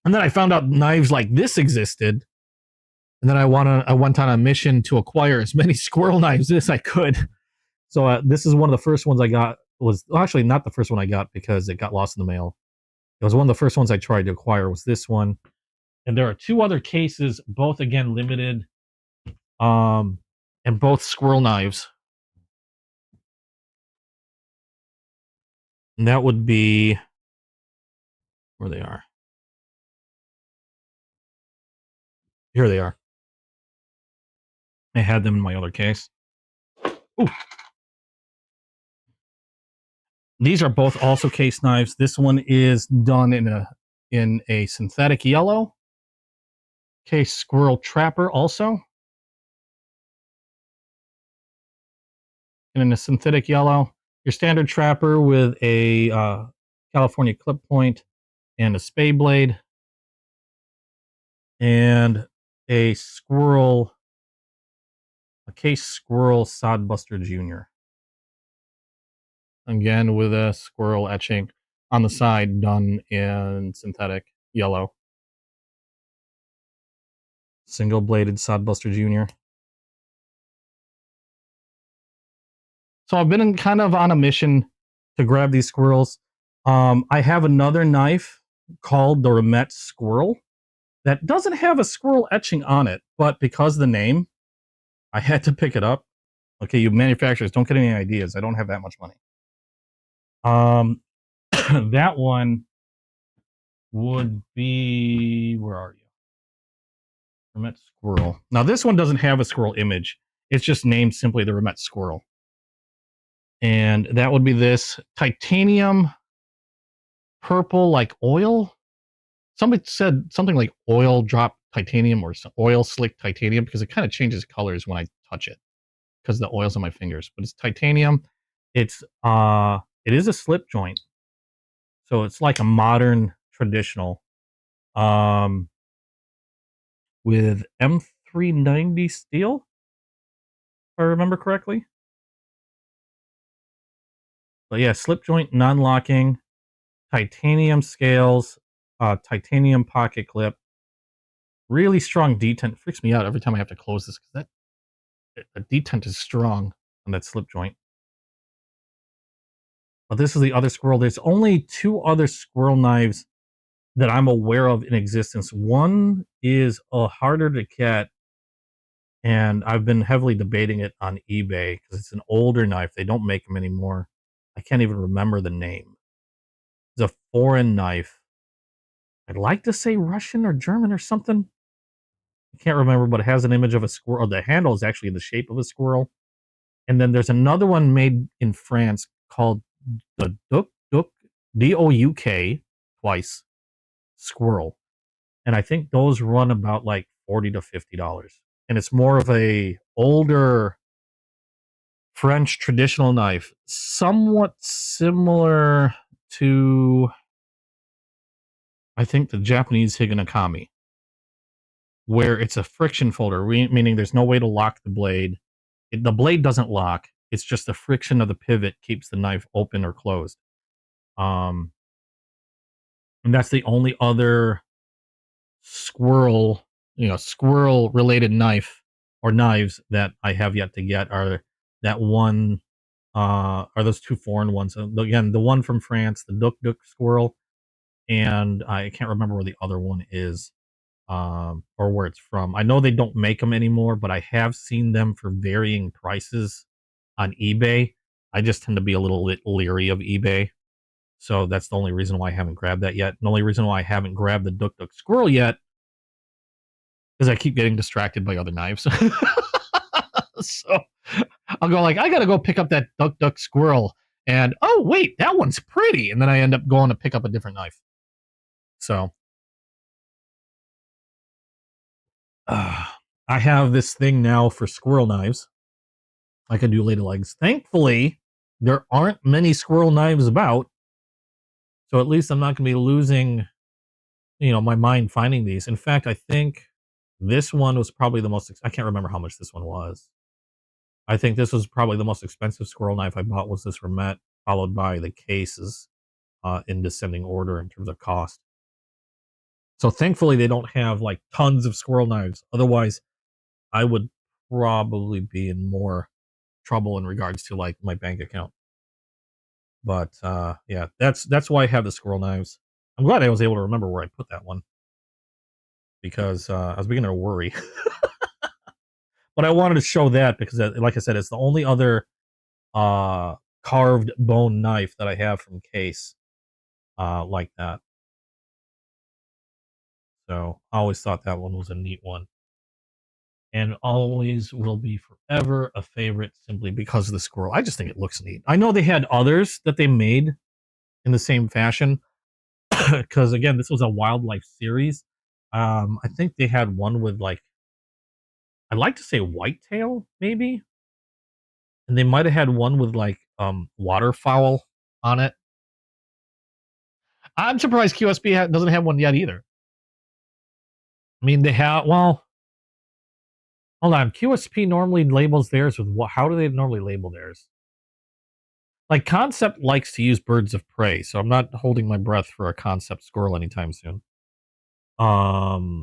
And then I found out knives like this existed. And then I went on a mission to acquire as many squirrel knives as I could. So this is one of the first ones I got. Actually not the first one I got because it got lost in the mail. It was one of the first ones I tried to acquire was this one. And there are two other cases, both again limited, and both squirrel knives. And that would be where they are. Here they are. I had them in my other case. Ooh. These are both also case knives. This one is done in a synthetic yellow. Case Squirrel Trapper also. And in a synthetic yellow. Your standard trapper with a California clip point and a spade blade. And a Case Squirrel Sodbuster Jr. Again with a squirrel etching on the side done in synthetic yellow. Single bladed Sodbuster Jr. So I've been kind of on a mission to grab these squirrels. I have another knife called the Remet Squirrel that doesn't have a squirrel etching on it, but because of the name, I had to pick it up. Okay, you manufacturers, don't get any ideas. I don't have that much money. That one would be, where are you? Remet Squirrel. Now this one doesn't have a squirrel image. It's just named simply the Remet Squirrel. And that would be this titanium purple like oil. Somebody said something like oil drop titanium or oil slick titanium because it kind of changes colors when I touch it because the oil's on my fingers. But it's titanium. It's it is a slip joint, so it's like a modern traditional with M390 steel, if I remember correctly. But yeah, slip joint, non-locking, titanium scales, titanium pocket clip, really strong detent. It freaks me out every time I have to close this because the detent is strong on that slip joint. But this is the other squirrel. There's only 2 other squirrel knives that I'm aware of in existence. One is harder to get, and I've been heavily debating it on eBay because it's an older knife. They don't make them anymore. I can't even remember the name. It's a foreign knife. I'd like to say Russian or German or something. I can't remember, but it has an image of a squirrel. The handle is actually the shape of a squirrel. And then there's another one made in France called the Douk, D-O-U-K, twice, Squirrel. And I think those run about like $40 to $50. And it's more of a older French traditional knife, somewhat similar to, I think, the Japanese Higanakami, where it's a friction folder, meaning there's no way to lock the blade. The blade doesn't lock. It's just the friction of the pivot keeps the knife open or closed. And that's the only other squirrel related knife or knives that I have yet to get are that one, are those 2 foreign ones. Again, the one from France, the Douk Squirrel, and I can't remember where the other one is, or where it's from. I know they don't make them anymore, but I have seen them for varying prices on eBay. I just tend to be a little bit leery of eBay. So that's the only reason why I haven't grabbed that yet. The only reason why I haven't grabbed the Douk Squirrel yet is I keep getting distracted by other knives. So I'll go like, I gotta go pick up that Douk Squirrel. And oh wait, that one's pretty. And then I end up going to pick up a different knife. So I have this thing now for squirrel knives. I can do lady legs. Thankfully, there aren't many squirrel knives about. So at least I'm not going to be losing, my mind finding these. In fact, I think this one was probably the most, I can't remember how much this one was. I think this was probably the most expensive squirrel knife I bought was this Remet, followed by the cases in descending order in terms of cost. So thankfully they don't have like tons of squirrel knives. Otherwise, I would probably be in more trouble in regards to like my bank account. But yeah, that's why I have the squirrel knives. I'm glad I was able to remember where I put that one because I was beginning to worry. But I wanted to show that because, like I said, it's the only other carved bone knife that I have from Case like that. So I always thought that one was a neat one. And always will be forever a favorite simply because of the squirrel. I just think it looks neat. I know they had others that they made in the same fashion because, again, this was a wildlife series. I think they had one with like, I'd like to say whitetail, maybe. And they might have had one with like waterfowl on it. I'm surprised QSP doesn't have one yet either. I mean, they have, well, hold on. QSP normally labels theirs with what? How do they normally label theirs? Like Concept likes to use birds of prey, so I'm not holding my breath for a Concept squirrel anytime soon. QSP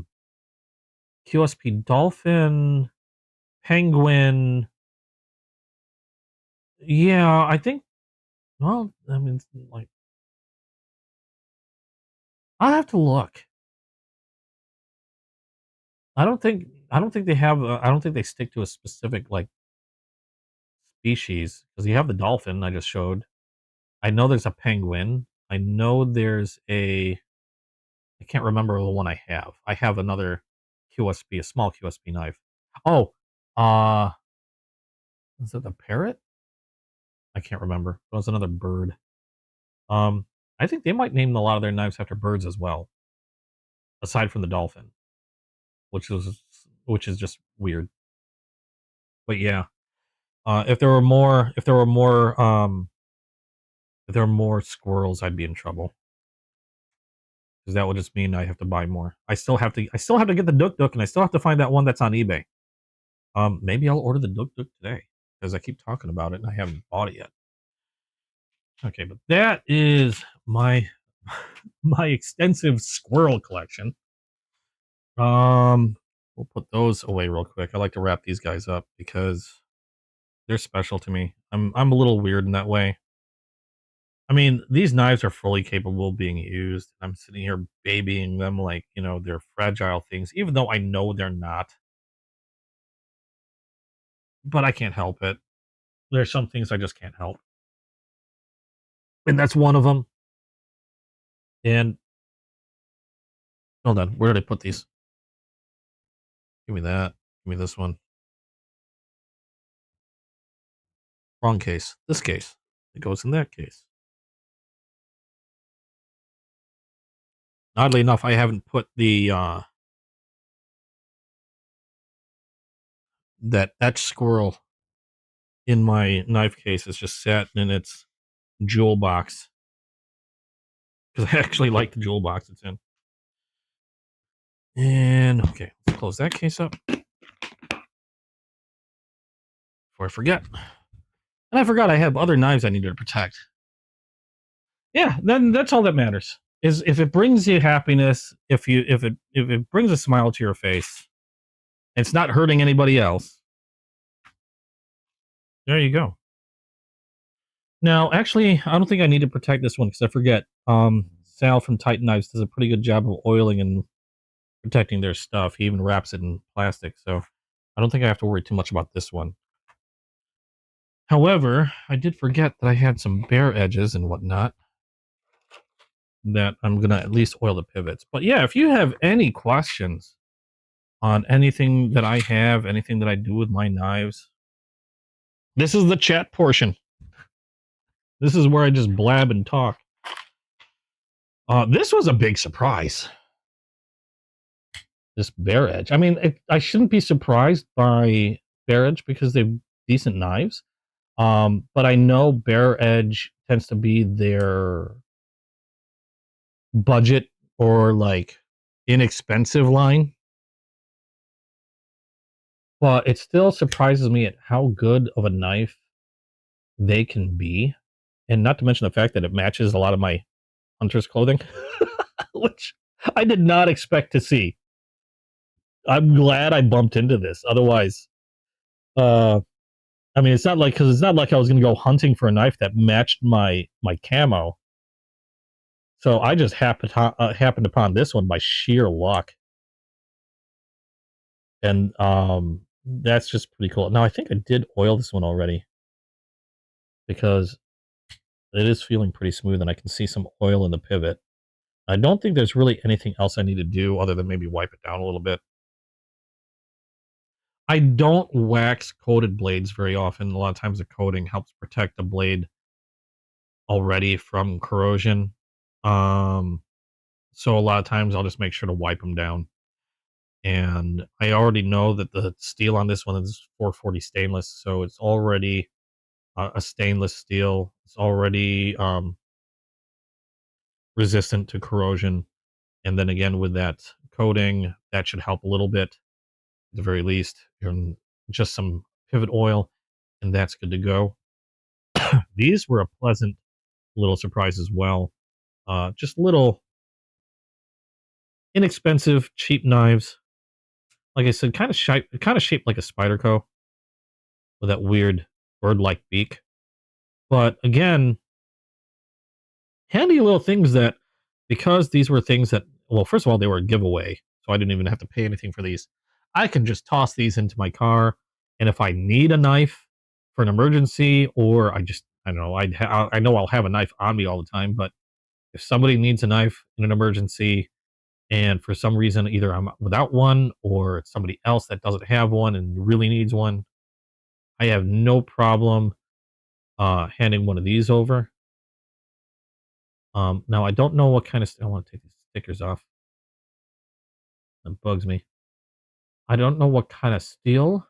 dolphin, penguin. Yeah, I think. Well, I mean, like, I'll have to look. I don't think they have. I don't think they stick to a specific like species because you have the dolphin I just showed. I know there's a penguin. I know there's a. I can't remember the one I have. I have another QSP, a small QSP knife. Oh, is it the parrot? I can't remember. It was another bird. I think they might name a lot of their knives after birds as well, aside from the dolphin. which is just weird. But yeah, if there were more, squirrels, I'd be in trouble because that would just mean I have to buy more. I still have to get the Duk Duk, and I still have to find that one that's on eBay. Maybe I'll order the Duk Duk today because I keep talking about it and I haven't bought it yet. Okay, but that is my my extensive squirrel collection. We'll put those away real quick. I like to wrap these guys up because they're special to me. I'm a little weird in that way. I mean, these knives are fully capable of being used. I'm sitting here babying them like, they're fragile things, even though I know they're not. But I can't help it. There's some things I just can't help. And that's one of them. And hold on, where did I put these? Give me that. Give me this one. Wrong case. This case. It goes in that case. Oddly enough, I haven't put the that etched squirrel in my knife case. It's just sat in its jewel box because I actually like the jewel box it's in. And okay, let's close that case up before I forget. And I forgot I have other knives I needed to protect. Yeah, then that's all that matters. Is if it brings you happiness, if it brings a smile to your face, it's not hurting anybody else. There you go. Now, actually, I don't think I need to protect this one because I forget. Sal from Titan Knives does a pretty good job of oiling and protecting their stuff. He even wraps it in plastic, so I don't think I have to worry too much about this one. However, I did forget that I had some bare edges and whatnot that I'm going to at least oil the pivots. But yeah, if you have any questions on anything that I have, anything that I do with my knives, this is the chat portion. This is where I just blab and talk. This was a big surprise. This bare edge. I mean, I shouldn't be surprised by bare edge because they're decent knives. But I know bare edge tends to be their budget or like inexpensive line. But it still surprises me at how good of a knife they can be. And not to mention the fact that it matches a lot of my hunter's clothing, which I did not expect to see. I'm glad I bumped into this. Otherwise, I mean, it's not like I was going to go hunting for a knife that matched my camo. So I just happened upon this one by sheer luck, and that's just pretty cool. Now I think I did oil this one already because it is feeling pretty smooth, and I can see some oil in the pivot. I don't think there's really anything else I need to do other than maybe wipe it down a little bit. I don't wax coated blades very often. A lot of times the coating helps protect the blade already from corrosion. So a lot of times I'll just make sure to wipe them down. And I already know that the steel on this one is 440 stainless, so it's already a stainless steel. It's already resistant to corrosion. And then again, with that coating, that should help a little bit, at the very least. And just some pivot oil, and that's good to go. These were a pleasant little surprise as well. Just little inexpensive, cheap knives. Like I said, kind of shaped like a Spyderco with that weird bird-like beak. But again, handy little things that, because these were things that, well, first of all, they were a giveaway, so I didn't even have to pay anything for these. I can just toss these into my car, and if I need a knife for an emergency, or I don't know, I know I'll have a knife on me all the time, but if somebody needs a knife in an emergency, and for some reason either I'm without one or it's somebody else that doesn't have one and really needs one, I have no problem handing one of these over. Now I don't know what kind of I want to take these stickers off. That bugs me. I don't know what kind of steel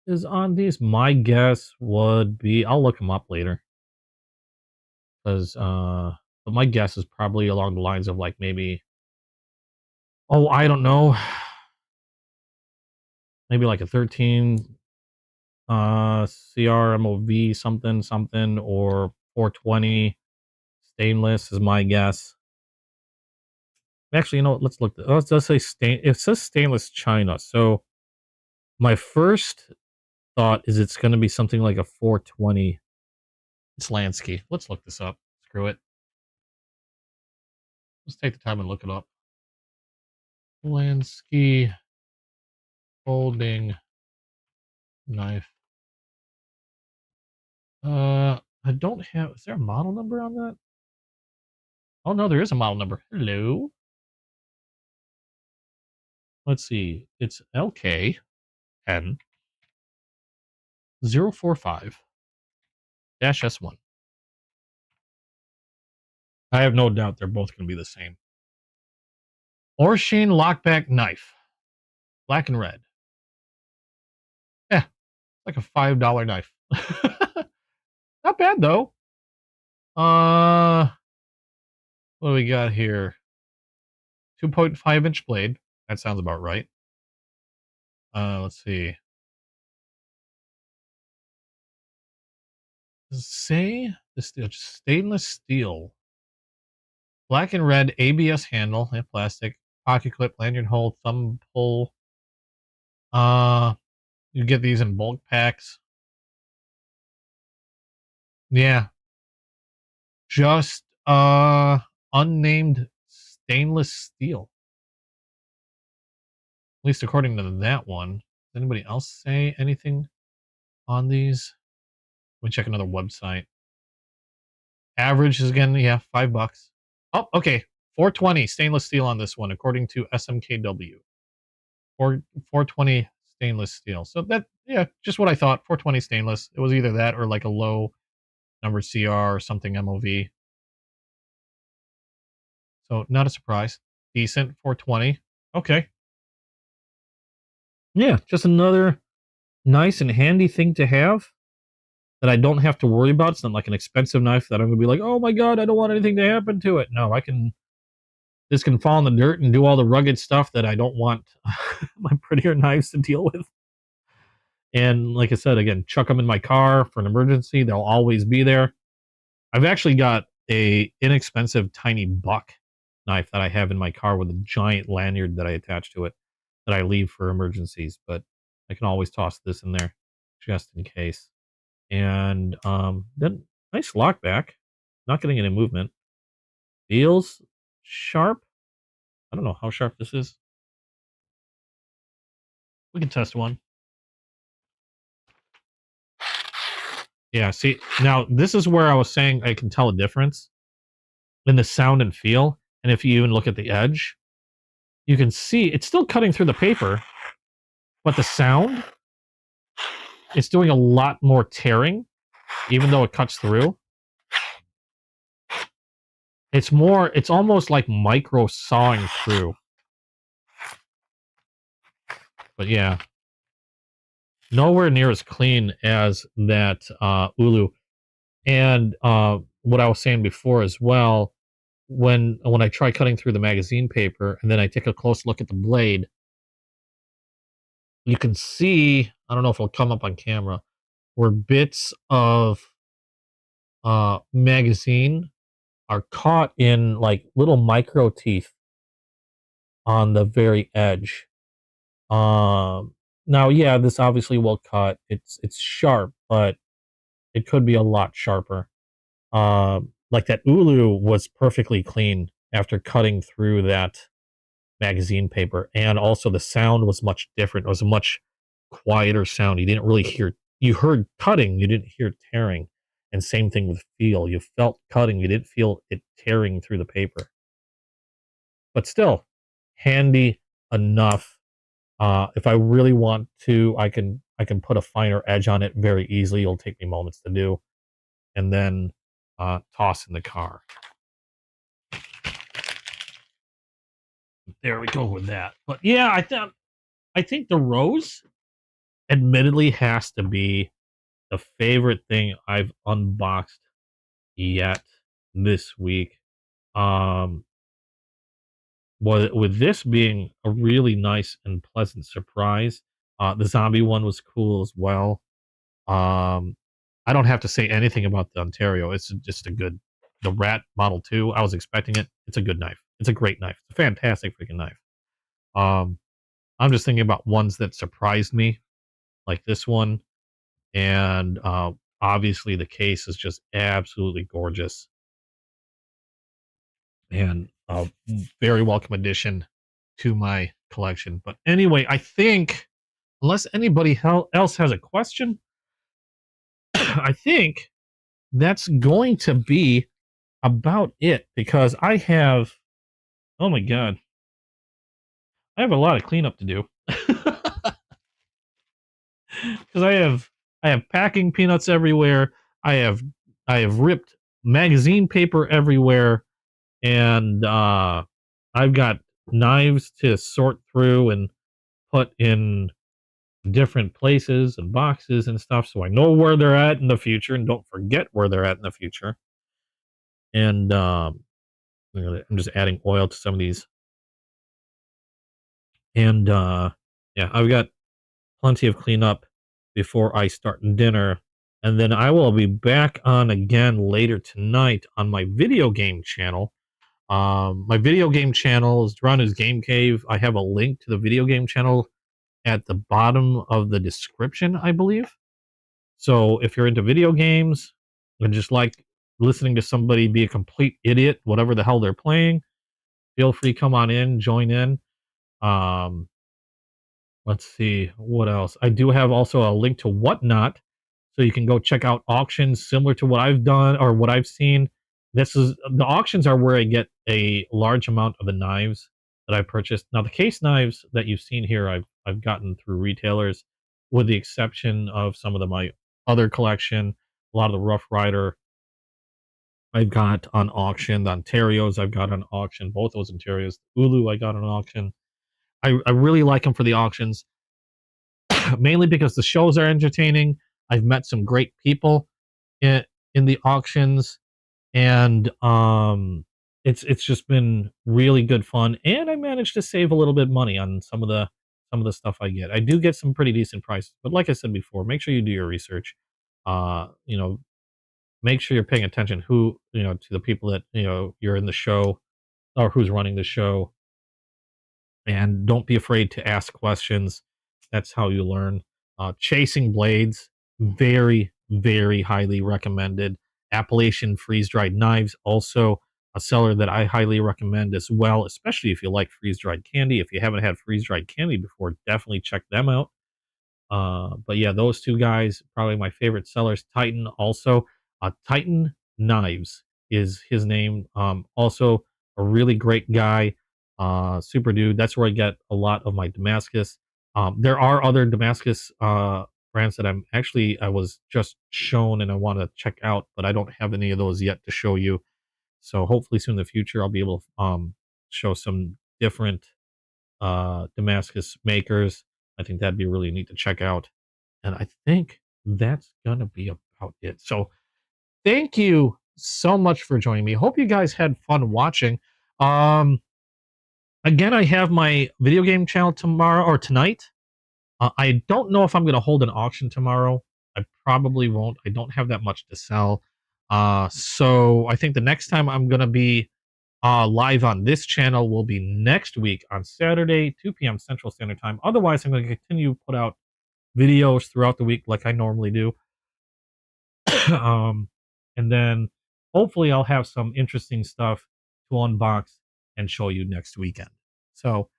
is on these. My guess would be, I'll look them up later. Because, but my guess is probably along the lines of like maybe, oh, I don't know, maybe like a 13 CRMOV something something, or 420 stainless is my guess. Actually, you know what? Let's look. Let's say it says stainless China. So my first thought is it's going to be something like a 420. It's Lansky. Let's look this up. Screw it. Let's take the time and look it up. Lansky folding knife. I don't have. Is there a model number on that? Oh no, there is a model number. Hello. Let's see. It's LK10 045-S1. I have no doubt they're both going to be the same. Orshane lockback knife, black and red. Yeah, it's like a $5 knife. Not bad though. What do we got here? 2.5-inch blade. That sounds about right. Let's see. Does it say the steel? Just stainless steel. Black and red ABS handle and plastic. Pocket clip, lanyard hole, thumb pull. You get these in bulk packs. Yeah. Just unnamed stainless steel. At least according to that one. Does anybody else say anything on these? Let me check another website. Average is again, yeah, $5. Oh, okay. 420 stainless steel on this one, according to SMKW. 420 stainless steel. So that, yeah, just what I thought. 420 stainless. It was either that or like a low number CR or something MOV. So not a surprise. Decent 420. Okay. Yeah, just another nice and handy thing to have that I don't have to worry about. It's not like an expensive knife that I'm gonna be like, oh my god, I don't want anything to happen to it. No, this can fall in the dirt and do all the rugged stuff that I don't want my prettier knives to deal with. And like I said, again, chuck them in my car for an emergency. They'll always be there. I've actually got a inexpensive tiny buck knife that I have in my car with a giant lanyard that I attach to it that I leave for emergencies, but I can always toss this in there just in case. And then nice lockback, not getting any movement. Feels sharp. I don't know how sharp this is. We can test one. Yeah, see, now this is where I was saying I can tell a difference in the sound and feel. And if you even look at the edge, you can see it's still cutting through the paper, but the sound, it's doing a lot more tearing, even though it cuts through. It's almost like micro sawing through. But yeah, nowhere near as clean as that Ulu. And what I was saying before as well, when I try cutting through the magazine paper and then I take a close look at the blade, you can see, I don't know if it'll come up on camera, where bits of magazine are caught in like little micro teeth on the very edge. Now, yeah, this obviously will cut. It's sharp, but it could be a lot sharper. Like that Ulu was perfectly clean after cutting through that magazine paper, and also the sound was much different. It was a much quieter sound. You didn't really hear. You heard cutting, you didn't hear tearing. And same thing with feel. You felt cutting, you didn't feel it tearing through the paper. But still, handy enough. If I really want to, I can put a finer edge on it very easily. It'll take me moments to do, and then toss in the car. There we go with that. But yeah, I think the rose admittedly has to be the favorite thing I've unboxed yet this week. Um, with this being a really nice and pleasant surprise. The zombie one was cool as well. Um, I don't have to say anything about the Ontario. It's just a good. The Rat Model 2, I was expecting it. It's a good knife. It's a great knife. It's a fantastic freaking knife. Um, I'm just thinking about ones that surprised me, like this one. And obviously, the case is just absolutely gorgeous and a very welcome addition to my collection. But anyway, I think unless anybody else has a question, I think that's going to be about it because I have, oh my God, I have a lot of cleanup to do. Because I have packing peanuts everywhere. I have I have ripped magazine paper everywhere, and I've got knives to sort through and put in different places and boxes and stuff, so I know where they're at in the future and don't forget where they're at in the future. And I'm just adding oil to some of these, and yeah, I've got plenty of cleanup before I start dinner. And then I will be back on again later tonight on my video game channel. My video game channel is Dranu's Game Cave. I have a link to the video game channel at the bottom of the description, I believe. So if you're into video games and just like listening to somebody be a complete idiot, whatever the hell they're playing, feel free to come on in, join in. Um, Let's see what else. I do have also a link to Whatnot, so you can go check out auctions similar to what I've done or what I've seen. This is the auctions are where I get a large amount of the knives that I purchased. Now the case knives that you've seen here, I've gotten through retailers, with the exception of some of my other collection. A lot of the Rough Rider I've got on auction. The Ontarios I've got on auction. Both those Ontarios. Ulu I got on auction. I really like them for the auctions. Mainly because the shows are entertaining. I've met some great people in the auctions, and it's just been really good fun. And I managed to save a little bit of money on some of the stuff I get. I do get some pretty decent prices, but like I said before, make sure you do your research. You know, make sure you're paying attention to the people that you're in the show or who's running the show, and don't be afraid to ask questions. That's how you learn. Chasing Blades, very, very highly recommended. Appalachian freeze dried knives, also a seller that I highly recommend as well, especially if you like freeze dried candy. If you haven't had freeze dried candy before, definitely check them out. But yeah, those two guys, probably my favorite sellers. Titan also. Titan Knives is his name. Also a really great guy. Super dude. That's where I get a lot of my Damascus. There are other Damascus brands that I was just shown and I want to check out, but I don't have any of those yet to show you. So hopefully soon in the future I'll be able to show some different Damascus makers. I think that'd be really neat to check out. And I think that's gonna be about it. So thank you so much for joining me. Hope you guys had fun watching. Um, Again, I have my video game channel tomorrow or tonight. I don't know if I'm going to hold an auction tomorrow. I probably won't. I don't have that much to sell. So I think the next time I'm going to be live on this channel will be next week on Saturday, 2 p.m. Central Standard Time. Otherwise, I'm going to continue to put out videos throughout the week like I normally do. And then hopefully I'll have some interesting stuff to unbox and show you next weekend. So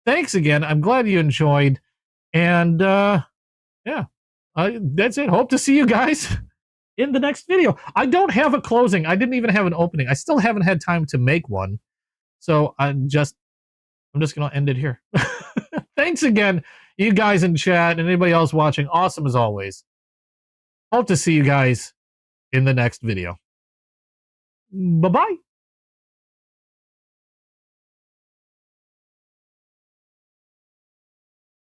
thanks again. I'm glad you enjoyed. And yeah, that's it. Hope to see you guys in the next video. I don't have a closing. I didn't even have an opening. I still haven't had time to make one. So I'm just going to end it here. Thanks again, you guys in chat and anybody else watching. Awesome as always. Hope to see you guys in the next video. Bye-bye.